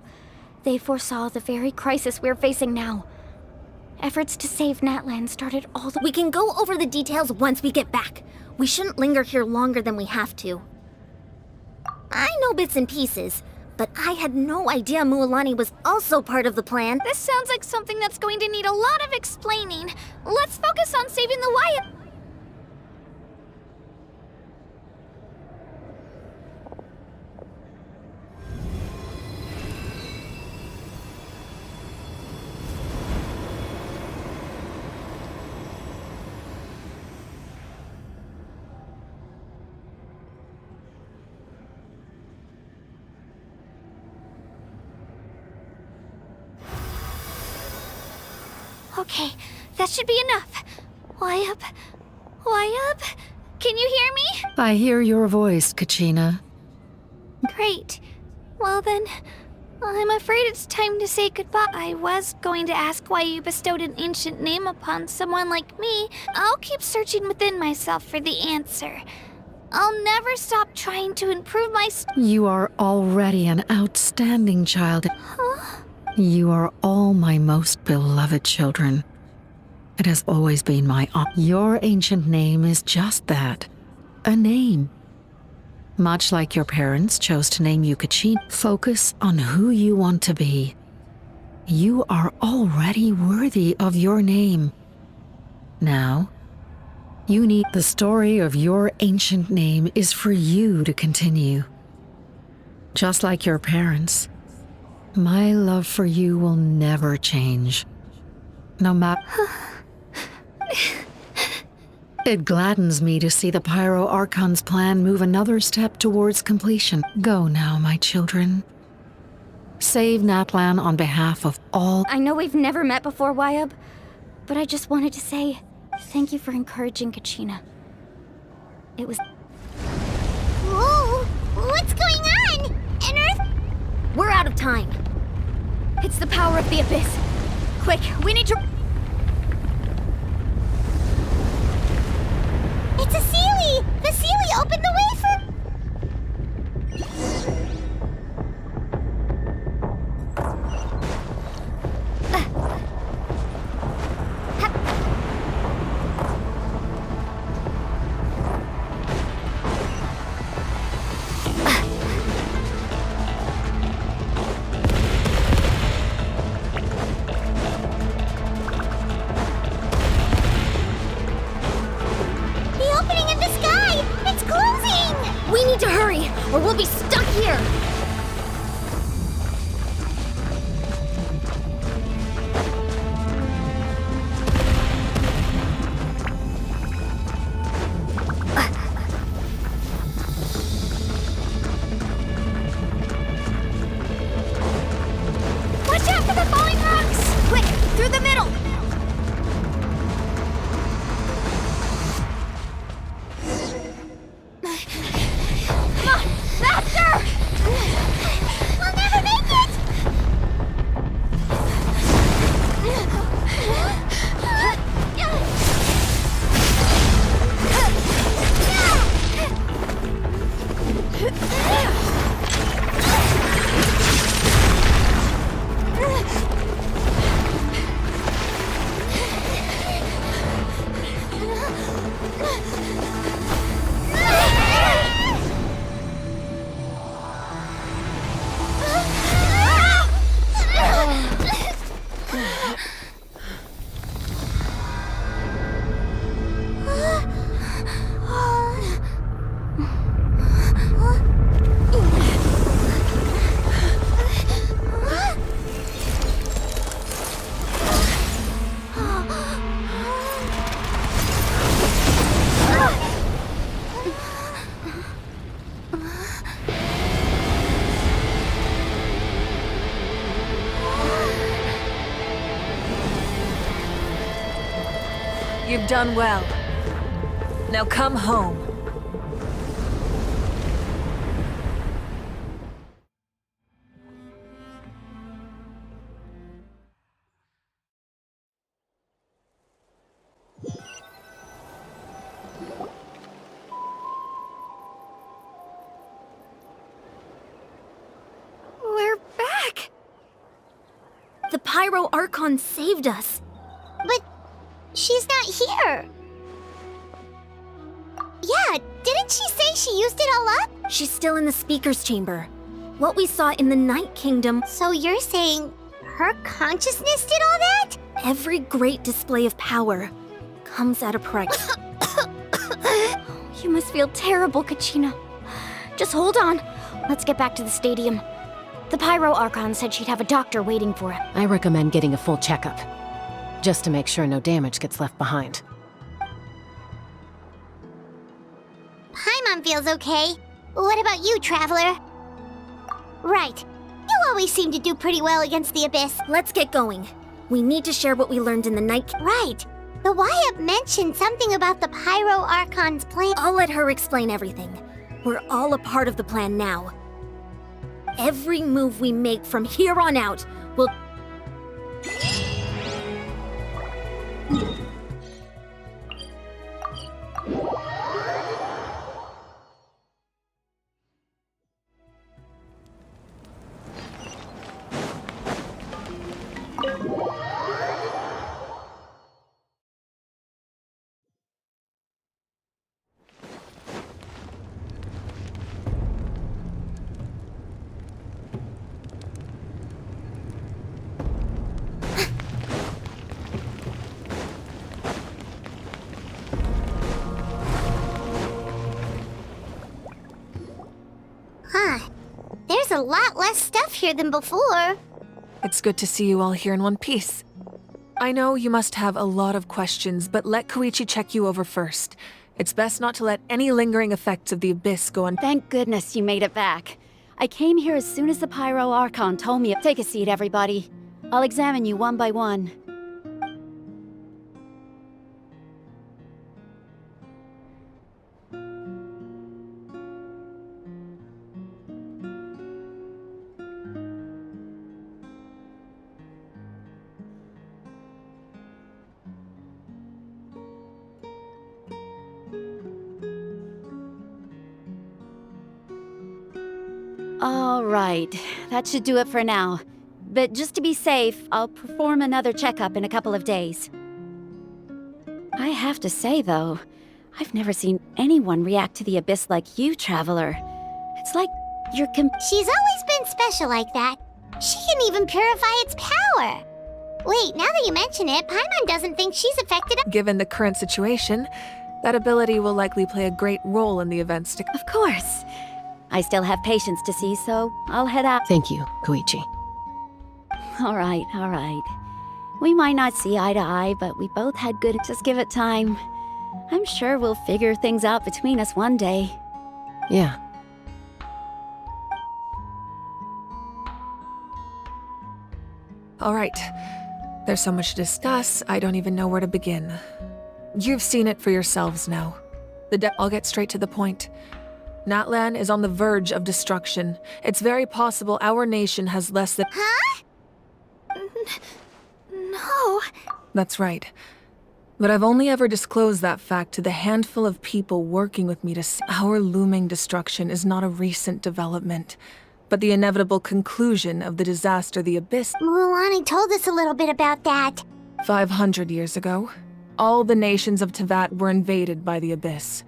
they foresaw the very crisis we're facing now. Efforts to save Natlan started all the— We can go over the details once we get back. We shouldn't linger here longer than we have to. I know bits and pieces, but I had no idea Mualani was also part of the plan. This sounds like something that's going to need a lot of explaining. Let's focus on saving the Wyatt. Okay, that should be enough. Wyatt? Can you hear me? I hear your voice, Kachina. Great. Well then, I'm afraid it's time to say goodbye. I was going to ask why you bestowed an ancient name upon someone like me. I'll keep searching within myself for the answer. I'll never stop trying to improve my You are already an outstanding child. Huh? You are all my most beloved children. It has always been my honor. Your ancient name is just that, a name. Much like your parents chose to name you Kachina, focus on who you want to be. You are already worthy of your name. Now, you need the story of your ancient name is for you to continue. Just like your parents, my love for you will never change. No matter... It gladdens me to see the Pyro Archon's plan move another step towards completion. Go now, my children. Save Natlan on behalf of all... I know we've never met before, Wyatt, but I just wanted to say thank you for encouraging Kachina. It was... Whoa! What's going on? An Earth? We're out of time. It's the power of the Abyss. Quick, we need to... It's a Seelie! The Seelie opened the way for... We need to hurry, or we'll be stuck here! Watch out for the falling rocks! Quick, through the middle! We'll never make it! You've done well. Now come home. We're back! The Pyro Archon saved us. But she's not here. Yeah, didn't she say she used it all up? She's still in the Speaker's Chamber. What we saw in the Night Kingdom... So you're saying her consciousness did all that? Every great display of power comes at a price. You must feel terrible, Kachina. Just hold on. Let's get back to the stadium. The Pyro Archon said she'd have a doctor waiting for him. I recommend getting a full checkup, just to make sure no damage gets left behind. Paimon feels okay. What about you, Traveler? Right. You always seem to do pretty well against the Abyss. Let's get going. We need to share what we learned in the night... Right. The Wyatt mentioned something about the Pyro Archon's plan. I'll let her explain everything. We're all a part of the plan now. Every move we make from here on out will... There's a lot less stuff here than before. It's good to see you all here in one piece. I know you must have a lot of questions, but let Koichi check you over first. It's best not to let any lingering effects of the Abyss go on. Thank goodness you made it back. I came here as soon as the Pyro Archon told me. Take a seat, everybody. I'll examine you one by one. All right, that should do it for now. But just to be safe, I'll perform another checkup in a couple of days. I have to say, though, I've never seen anyone react to the Abyss like you, Traveler. It's like you're She's always been special like that. She can even purify its power. Wait, now that you mention it, Paimon doesn't think she's affected. Given the current situation, that ability will likely play a great role in the events to Of course. I still have patients to see, so I'll head out. Thank you, Koichi. All right, all right. We might not see eye to eye, but we both had good... Just give it time. I'm sure we'll figure things out between us one day. Yeah. All right. There's so much to discuss, I don't even know where to begin. You've seen it for yourselves now. I'll get straight to the point. Natlan is on the verge of destruction. It's very possible our nation has less than— Huh? No. That's right. But I've only ever disclosed that fact to the handful of people working with me to see our looming destruction is not a recent development, but the inevitable conclusion of the disaster the Abyss— Mulan told us a little bit about that. 500 years ago, all the nations of Teyvat were invaded by the Abyss.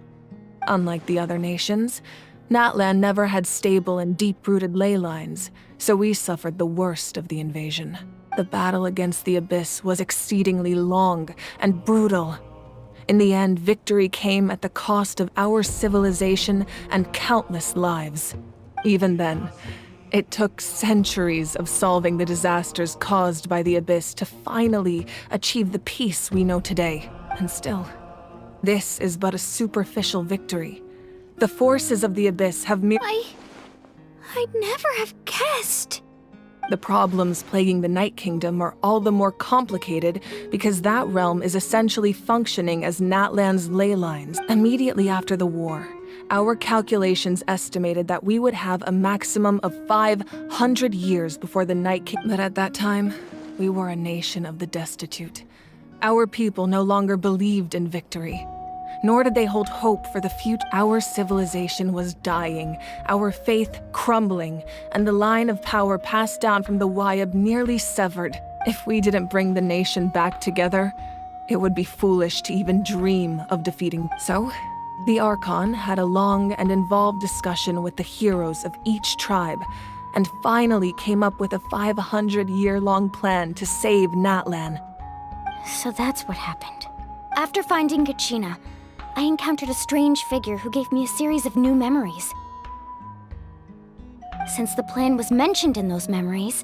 Unlike the other nations, Natlan never had stable and deep-rooted ley lines, so we suffered the worst of the invasion. The battle against the Abyss was exceedingly long and brutal. In the end, victory came at the cost of our civilization and countless lives. Even then, it took centuries of solving the disasters caused by the Abyss to finally achieve the peace we know today. And still, this is but a superficial victory. The forces of the Abyss have I'd never have guessed. The problems plaguing the Night Kingdom are all the more complicated because that realm is essentially functioning as Natlan's ley lines. Immediately after the war, our calculations estimated that we would have a maximum of 500 years before the Night Kingdom. But at that time, we were a nation of the destitute. Our people no longer believed in victory, nor did they hold hope for the future. Our civilization was dying, our faith crumbling, and the line of power passed down from the Wayab nearly severed. If we didn't bring the nation back together, it would be foolish to even dream of defeating. So, the Archon had a long and involved discussion with the heroes of each tribe, and finally came up with a 500-year-long plan to save Natlan. So that's what happened. After finding Kachina, I encountered a strange figure who gave me a series of new memories. Since the plan was mentioned in those memories,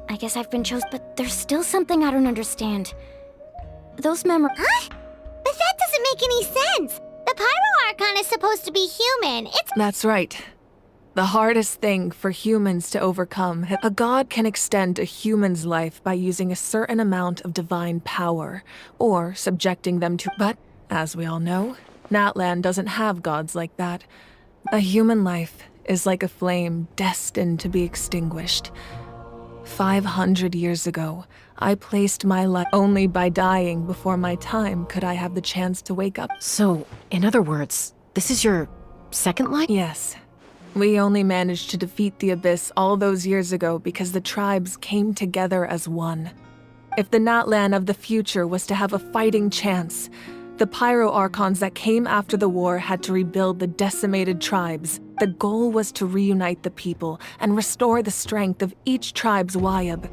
I guess I've been chosen, but there's still something I don't understand. Those memories— Huh? But that doesn't make any sense! The Pyro Archon is supposed to be human. That's right. The hardest thing for humans to overcome. A god can extend a human's life by using a certain amount of divine power, or subjecting them to— But, as we all know, Natlan doesn't have gods like that. A human life is like a flame destined to be extinguished. 500 years ago, I placed my life— Only by dying before my time could I have the chance to wake up. So, in other words, this is your second life? Yes. We only managed to defeat the Abyss all those years ago because the tribes came together as one. If the Natlan of the future was to have a fighting chance, the Pyro Archons that came after the war had to rebuild the decimated tribes. The goal was to reunite the people and restore the strength of each tribe's Wayab.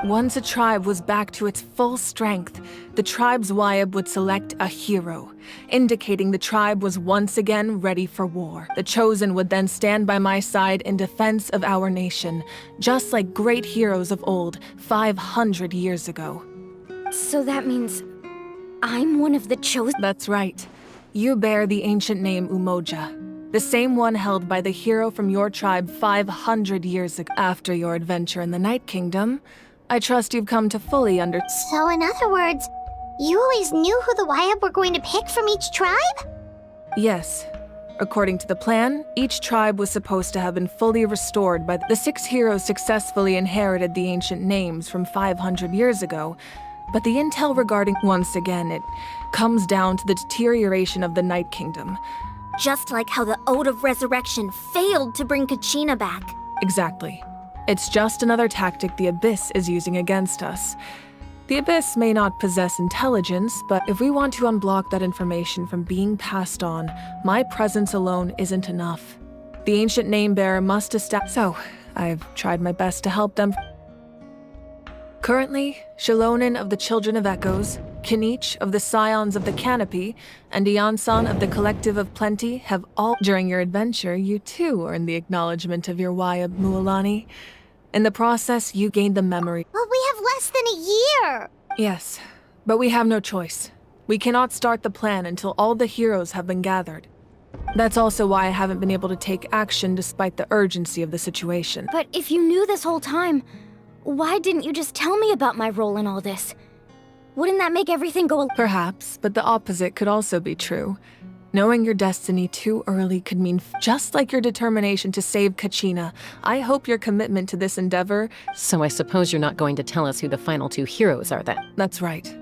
Once a tribe was back to its full strength, the tribe's Wayab would select a hero, indicating the tribe was once again ready for war. The Chosen would then stand by my side in defense of our nation, just like great heroes of old 500 years ago. So that means I'm one of the Chosen? That's right. You bear the ancient name Umoja, the same one held by the hero from your tribe 500 years ago. After your adventure in the Night Kingdom, I trust you've come to fully understand. So in other words, you always knew who the Wayab were going to pick from each tribe? Yes. According to the plan, each tribe was supposed to have been fully restored by the 6 heroes successfully inherited the ancient names from 500 years ago, but the intel regarding— Once again, it comes down to the deterioration of the Night Kingdom. Just like how the Ode of Resurrection failed to bring Kachina back. Exactly. It's just another tactic the Abyss is using against us. The Abyss may not possess intelligence, but if we want to unblock that information from being passed on, my presence alone isn't enough. The ancient name-bearer must establish. So, I've tried my best to help them. Currently, Shalonin of the Children of Echoes, Kinich of the Scions of the Canopy, and Iansan of the Collective of Plenty have all. During your adventure, you too earned the acknowledgement of your Wayab, Mualani. In the process, you gained the memory. But we have less than a year! Yes, but we have no choice. We cannot start the plan until all the heroes have been gathered. That's also why I haven't been able to take action despite the urgency of the situation. But if you knew this whole time, why didn't you just tell me about my role in all this? Wouldn't that make everything go? Perhaps, but the opposite could also be true. Knowing your destiny too early could mean just like your determination to save Kachina, I hope your commitment to this endeavor. So I suppose you're not going to tell us who the final two heroes are then? That's right.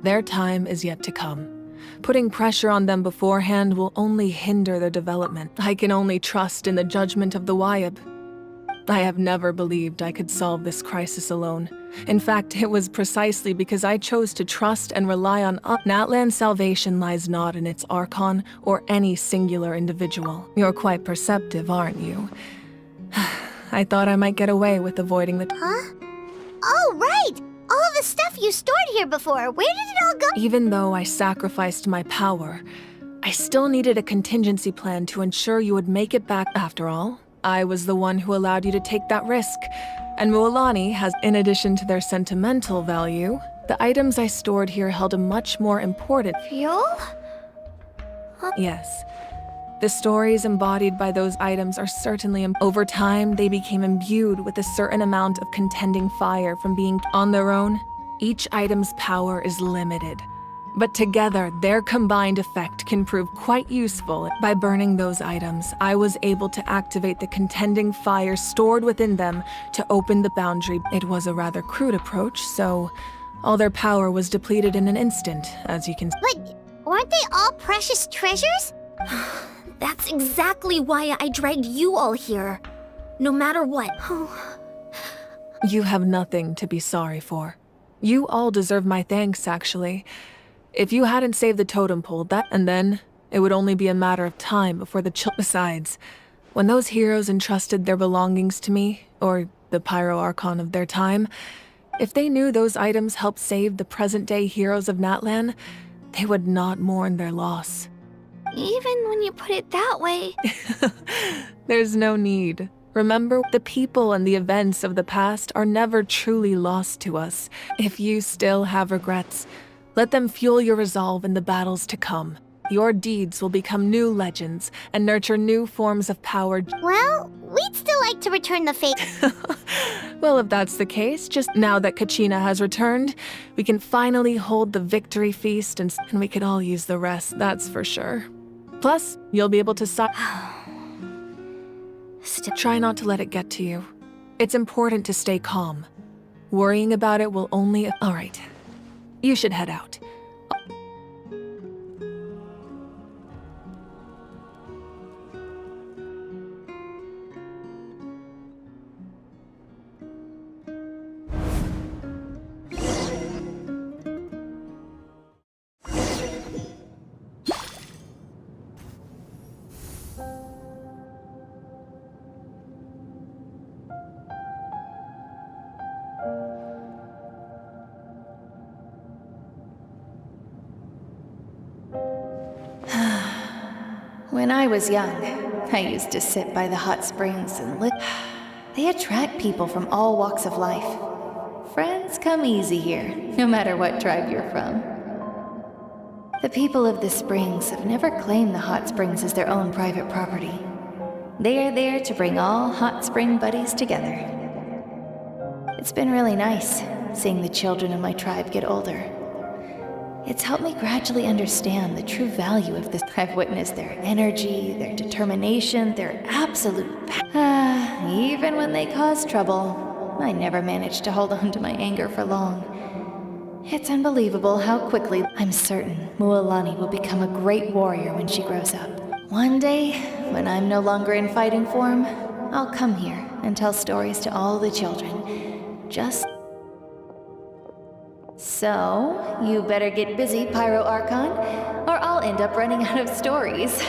Their time is yet to come. Putting pressure on them beforehand will only hinder their development. I can only trust in the judgment of the Wayab. I have never believed I could solve this crisis alone. In fact, it was precisely because I chose to trust and rely on Natlan's salvation lies not in its Archon or any singular individual. You're quite perceptive, aren't you? I thought I might get away with avoiding the— Huh? Oh, right! All of the stuff you stored here before, where did it all go? Even though I sacrificed my power, I still needed a contingency plan to ensure you would make it back. After all, I was the one who allowed you to take that risk. And Mualani has, in addition to their sentimental value, the items I stored here held a much more important— Fuel? Yes. The stories embodied by those items are certainly— Over time, they became imbued with a certain amount of contending fire from being on their own. Each item's power is limited. But together, their combined effect can prove quite useful. By burning those items, I was able to activate the contending fire stored within them to open the boundary. It was a rather crude approach, so all their power was depleted in an instant, as you can— But weren't they all precious treasures? That's exactly why I dragged you all here. No matter what. You have nothing to be sorry for. You all deserve my thanks, actually. If you hadn't saved the totem pole, and then it would only be a matter of time before the Besides, when those heroes entrusted their belongings to me, or the Pyro Archon of their time, if they knew those items helped save the present-day heroes of Natlan, they would not mourn their loss. Even when you put it that way. There's no need. Remember, the people and the events of the past are never truly lost to us. If you still have regrets, let them fuel your resolve in the battles to come. Your deeds will become new legends and nurture new forms of power. Well, we'd still like to return the favor. Well, if that's the case, just now that Kachina has returned, we can finally hold the victory feast and we could all use the rest, that's for sure. Plus, you'll be able to Try not to let it get to you. It's important to stay calm. Worrying about it will only— All right. You should head out. When I was young, I used to sit by the hot springs and look. They attract people from all walks of life. Friends come easy here, no matter what tribe you're from. The people of the springs have never claimed the hot springs as their own private property. They are there to bring all hot spring buddies together. It's been really nice seeing the children of my tribe get older. It's helped me gradually understand the true value of this. I've witnessed their energy, their determination, their absolute even when they cause trouble, I never managed to hold on to my anger for long. It's unbelievable how quickly— I'm certain Mualani will become a great warrior when she grows up. One day, when I'm no longer in fighting form, I'll come here and tell stories to all the children. Just... So, you better get busy, Pyro Archon, or I'll end up running out of stories.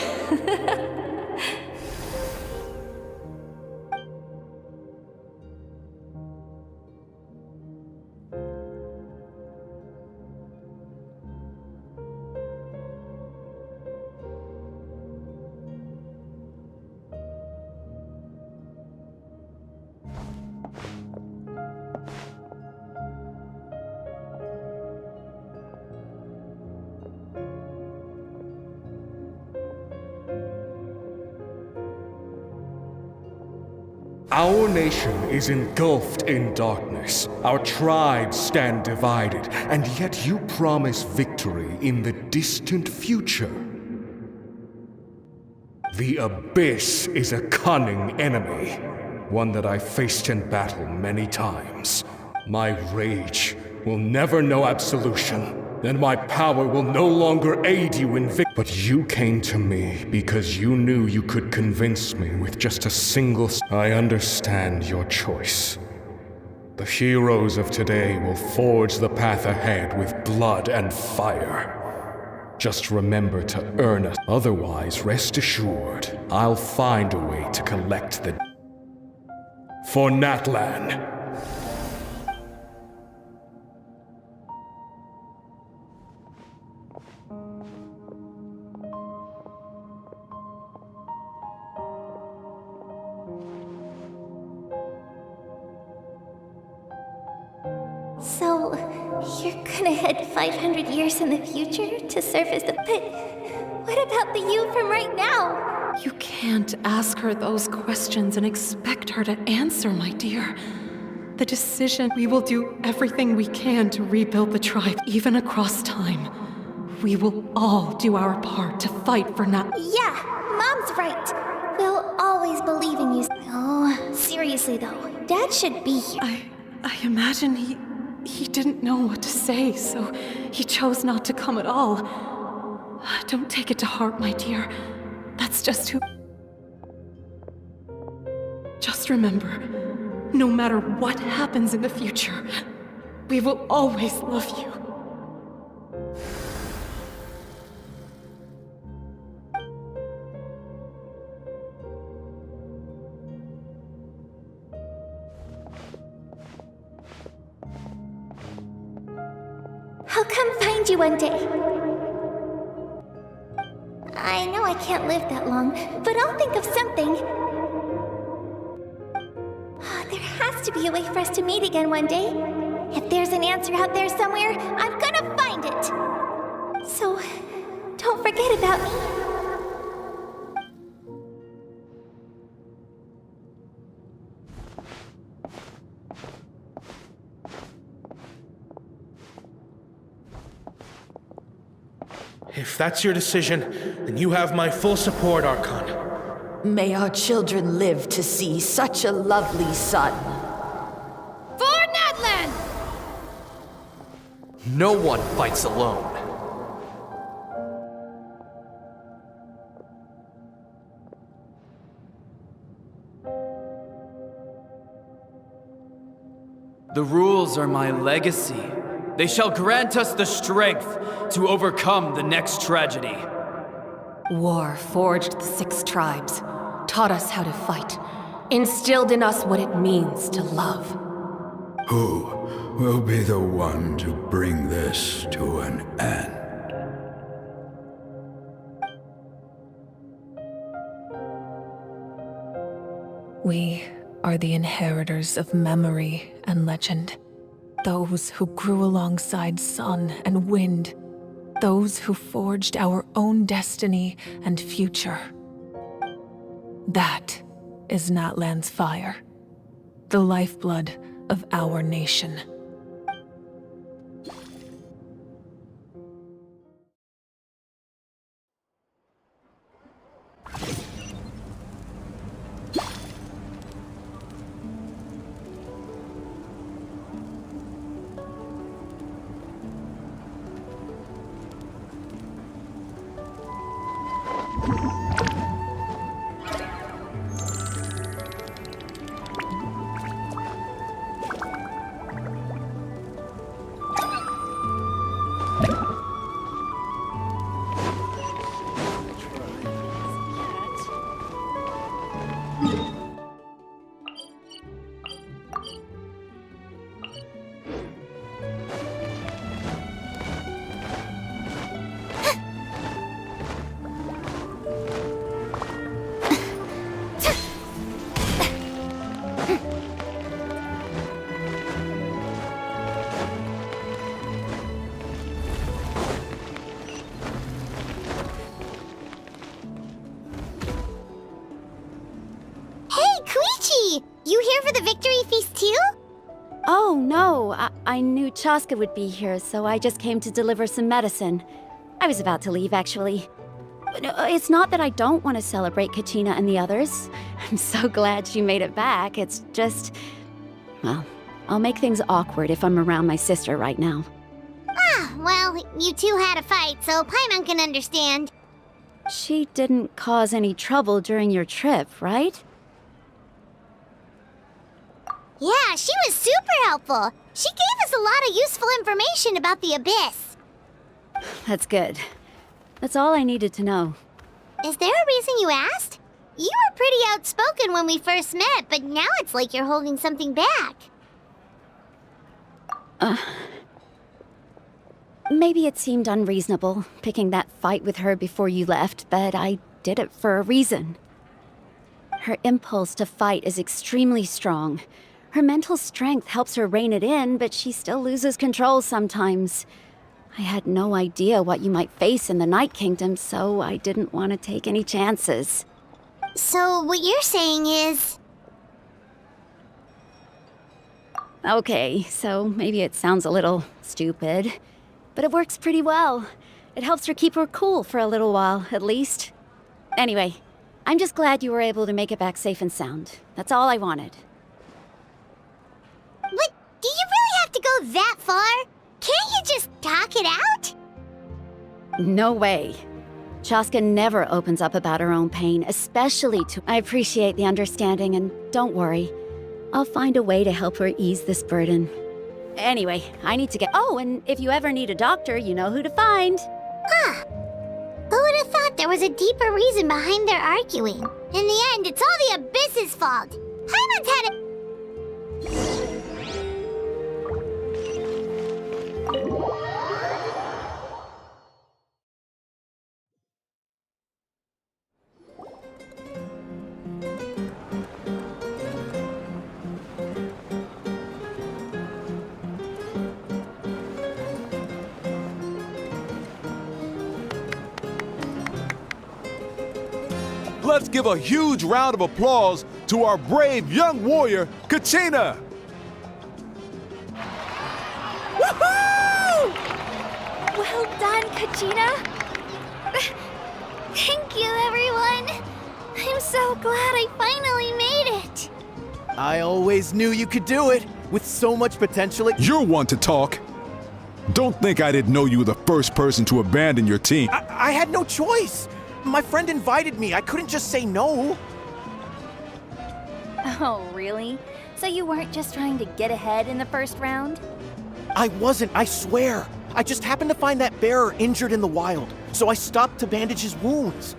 Our nation is engulfed in darkness. Our tribes stand divided, and yet you promise victory in the distant future. The Abyss is a cunning enemy, one that I faced in battle many times. My rage will never know absolution, and my power will no longer aid you in victory. But you came to me because you knew you could convince me with just a single... I understand your choice. The heroes of today will forge the path ahead with blood and fire. Just remember to earn it. Otherwise, rest assured, I'll find a way to collect the... For Natlan. So, you're gonna head 500 years in the future to serve as the... But what about the you from right now? You can't ask her those questions and expect her to answer, my dear. The decision... We will do everything we can to rebuild the tribe, even across time. We will all do our part to fight for Nat... Yeah, Mom's right. We'll always believe in you. Oh, seriously though, Dad should be here. I imagine he didn't know what to say, so he chose not to come at all. Don't take it to heart, my dear. That's just who... Just remember, no matter what happens in the future, we will always love you. I'll come find you one day. I know I can't live that long, but I'll think of something. There has to be a way for us to meet again one day. If there's an answer out there somewhere, I'm gonna find it. So, don't forget about me. If that's your decision, then you have my full support, Archon. May our children live to see such a lovely son. For Natlan! No one fights alone. The rules are my legacy. They shall grant us the strength to overcome the next tragedy. War forged the 6 tribes, taught us how to fight, instilled in us what it means to love. Who will be the one to bring this to an end? We are the inheritors of memory and legend. Those who grew alongside sun and wind. Those who forged our own destiny and future. That is Natlan's fire. The lifeblood of our nation. You here for the victory feast too? Oh, no. I knew Chaska would be here, so I just came to deliver some medicine. I was about to leave, actually. No, it's not that I don't want to celebrate Kachina and the others. I'm so glad she made it back. It's just... well, I'll make things awkward if I'm around my sister right now. Ah, well, you two had a fight, so Paimon can understand. She didn't cause any trouble during your trip, right? Yeah, she was super helpful. She gave us a lot of useful information about the Abyss. That's good. That's all I needed to know. Is there a reason you asked? You were pretty outspoken when we first met, but now it's like you're holding something back. Maybe it seemed unreasonable, picking that fight with her before you left, but I did it for a reason. Her impulse to fight is extremely strong. Her mental strength helps her rein it in, but she still loses control sometimes. I had no idea what you might face in the Night Kingdom, so I didn't want to take any chances. So what you're saying is... Okay, so maybe it sounds a little stupid, but it works pretty well. It helps her keep her cool for a little while, at least. Anyway, I'm just glad you were able to make it back safe and sound. That's all I wanted. What? Do you really have to go that far? Can't you just talk it out? No way. Chaska never opens up about her own pain, especially to... I appreciate the understanding, and don't worry. I'll find a way to help her ease this burden. Anyway, I need to get... Oh, and if you ever need a doctor, you know who to find. Huh. Who would have thought there was a deeper reason behind their arguing? In the end, it's all the Abyss's fault. Paimon's had it... Let's give a huge round of applause to our brave young warrior, Kachina! Woohoo! Well done, Kachina! Thank you, everyone! I'm so glad I finally made it! I always knew you could do it, with so much potential. You're one to talk. Don't think I didn't know you were the first person to abandon your team. I had no choice! My friend invited me. I couldn't just say no. Oh, really? So you weren't just trying to get ahead in the first round? I wasn't, I swear. I just happened to find that bearer injured in the wild, so I stopped to bandage his wounds.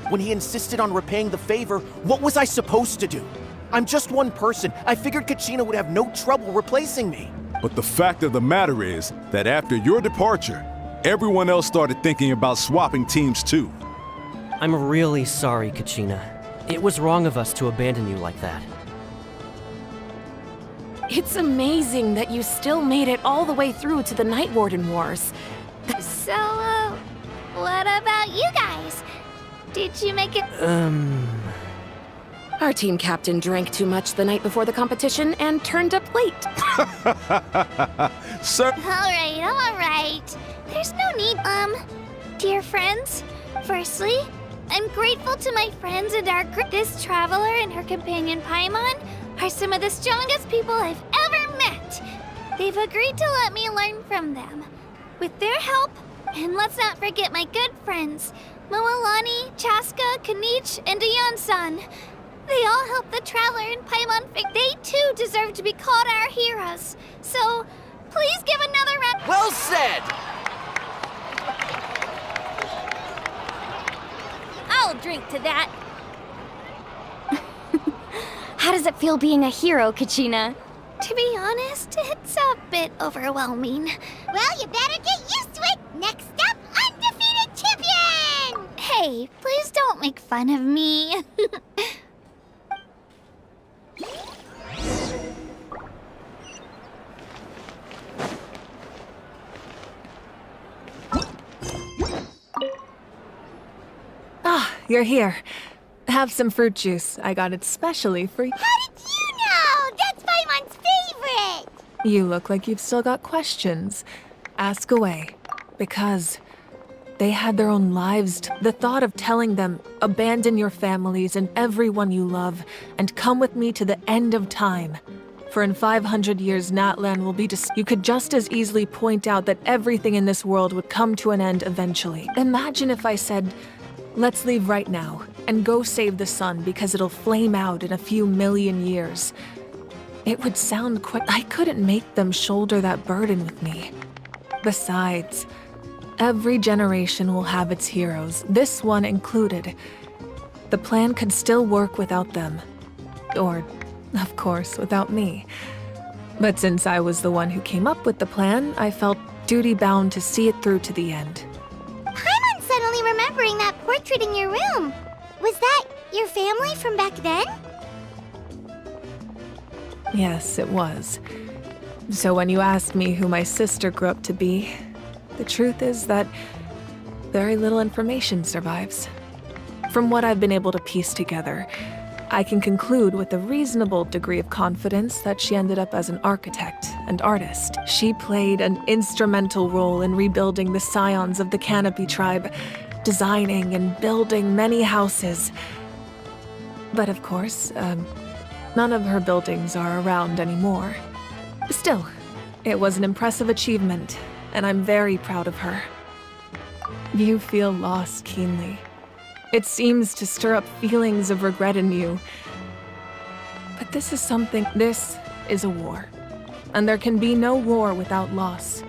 When he insisted on repaying the favor, what was I supposed to do? I'm just one person. I figured Kachina would have no trouble replacing me. But the fact of the matter is that after your departure, everyone else started thinking about swapping teams too. I'm really sorry, Kachina. It was wrong of us to abandon you like that. It's amazing that you still made it all the way through to the Night Warden Wars. So, what about you guys? Did you make it? Our team captain drank too much the night before the competition and turned up late. Sir. All right. There's no need, dear friends. Firstly, I'm grateful to my friends and our group. This traveler and her companion Paimon are some of the strongest people I've ever met. They've agreed to let me learn from them. With their help, and let's not forget my good friends, Moalani, Chaska, Kanich, and Ayan-san. They all helped the traveler and Paimon. They too deserve to be called our heroes. So, please give another round. Well said! I'll drink to that. How does it feel being a hero, Kachina? To be honest, it's a bit overwhelming. Well, you better get used to it. Next up, undefeated champion! Hey, please don't make fun of me. You're here. Have some fruit juice. I got it specially for you. How did you know? That's Paimon's favorite! You look like you've still got questions. Ask away. Because they had their own lives. The thought of telling them, abandon your families and everyone you love, and come with me to the end of time. For in 500 years, Natlan will be you could just as easily point out that everything in this world would come to an end eventually. Imagine if I said, let's leave right now, and go save the sun because it'll flame out in a few million years. It would sound quite... I couldn't make them shoulder that burden with me. Besides, every generation will have its heroes, this one included. The plan could still work without them. Or, of course, without me. But since I was the one who came up with the plan, I felt duty-bound to see it through to the end. Paimon's suddenly remembering that portrait in your room. Was that your family from back then? Yes, it was. So when you asked me who my sister grew up to be, the truth is that very little information survives. From what I've been able to piece together, I can conclude with a reasonable degree of confidence that she ended up as an architect and artist. She played an instrumental role in rebuilding the scions of the Canopy tribe, designing and building many houses. But of course, none of her buildings are around anymore. Still, it was an impressive achievement, and I'm very proud of her. You feel lost keenly. It seems to stir up feelings of regret in you. But this is a war. And there can be no war without loss.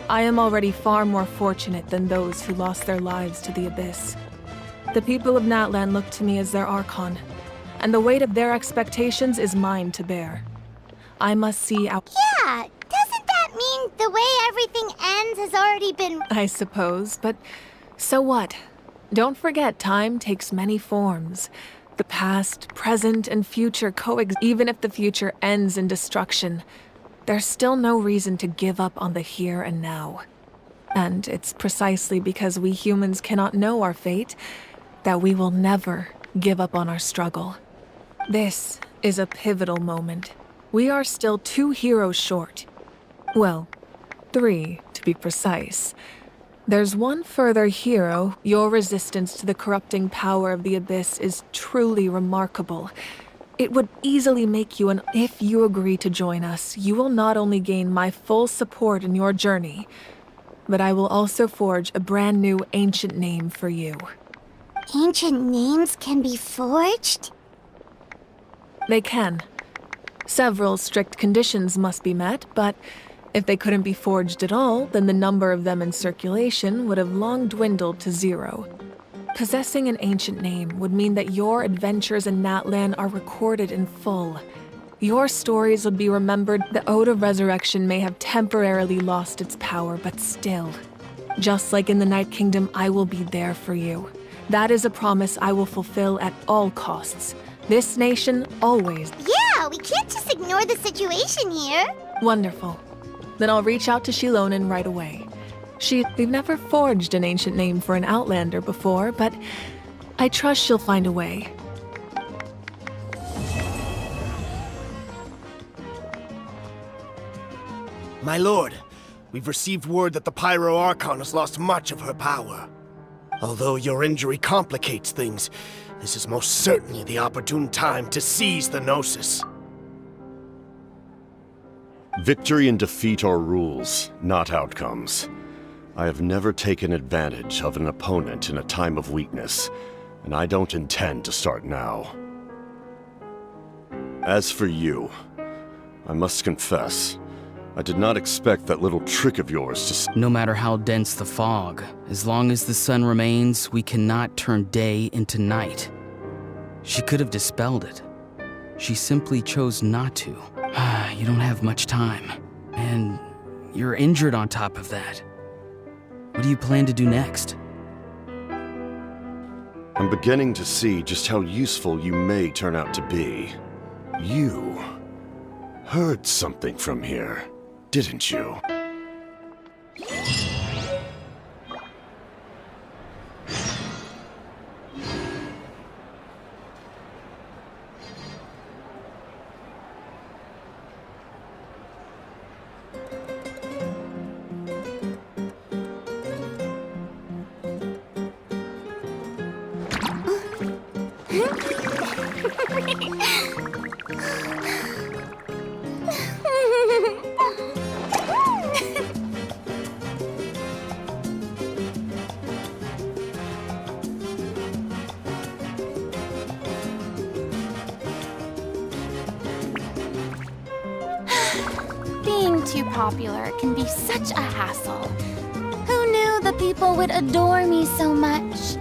I am already far more fortunate than those who lost their lives to the Abyss. The people of Natlan look to me as their Archon, and the weight of their expectations is mine to bear. I must see out— Yeah, doesn't that mean the way everything ends has already been— I suppose, but so what? Don't forget, time takes many forms. The past, present, and future coexist. Even if the future ends in destruction, there's still no reason to give up on the here and now. And it's precisely because we humans cannot know our fate that we will never give up on our struggle. This is a pivotal moment. We are still 2 heroes short. Well, 3 to be precise. There's one further hero. Your resistance to the corrupting power of the Abyss is truly remarkable. It would easily make you If you agree to join us, you will not only gain my full support in your journey, but I will also forge a brand new ancient name for you. Ancient names can be forged? They can. Several strict conditions must be met, but if they couldn't be forged at all, then the number of them in circulation would have long dwindled to 0. Possessing an ancient name would mean that your adventures in Natlan are recorded in full. Your stories would be remembered. The Ode of Resurrection may have temporarily lost its power, but still. Just like in the Night Kingdom, I will be there for you. That is a promise I will fulfill at all costs. This nation, always. Yeah, we can't just ignore the situation here. Wonderful. Then I'll reach out to Shilonen right away. We've never forged an ancient name for an Outlander before, but I trust she'll find a way. My lord, we've received word that the Pyro Archon has lost much of her power. Although your injury complicates things, this is most certainly the opportune time to seize the Gnosis. Victory and defeat are rules, not outcomes. I have never taken advantage of an opponent in a time of weakness, and I don't intend to start now. As for you, I must confess, I did not expect that little trick of yours to— No matter how dense the fog, as long as the sun remains, we cannot turn day into night. She could have dispelled it. She simply chose not to. You don't have much time, and you're injured on top of that. What do you plan to do next? I'm beginning to see just how useful you may turn out to be. You heard something from here, didn't you? Being too popular can be such a hassle. Who knew the people would adore me so much?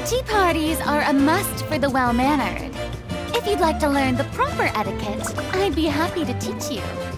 Tea parties are a must for the well-mannered. If you'd like to learn the proper etiquette, I'd be happy to teach you.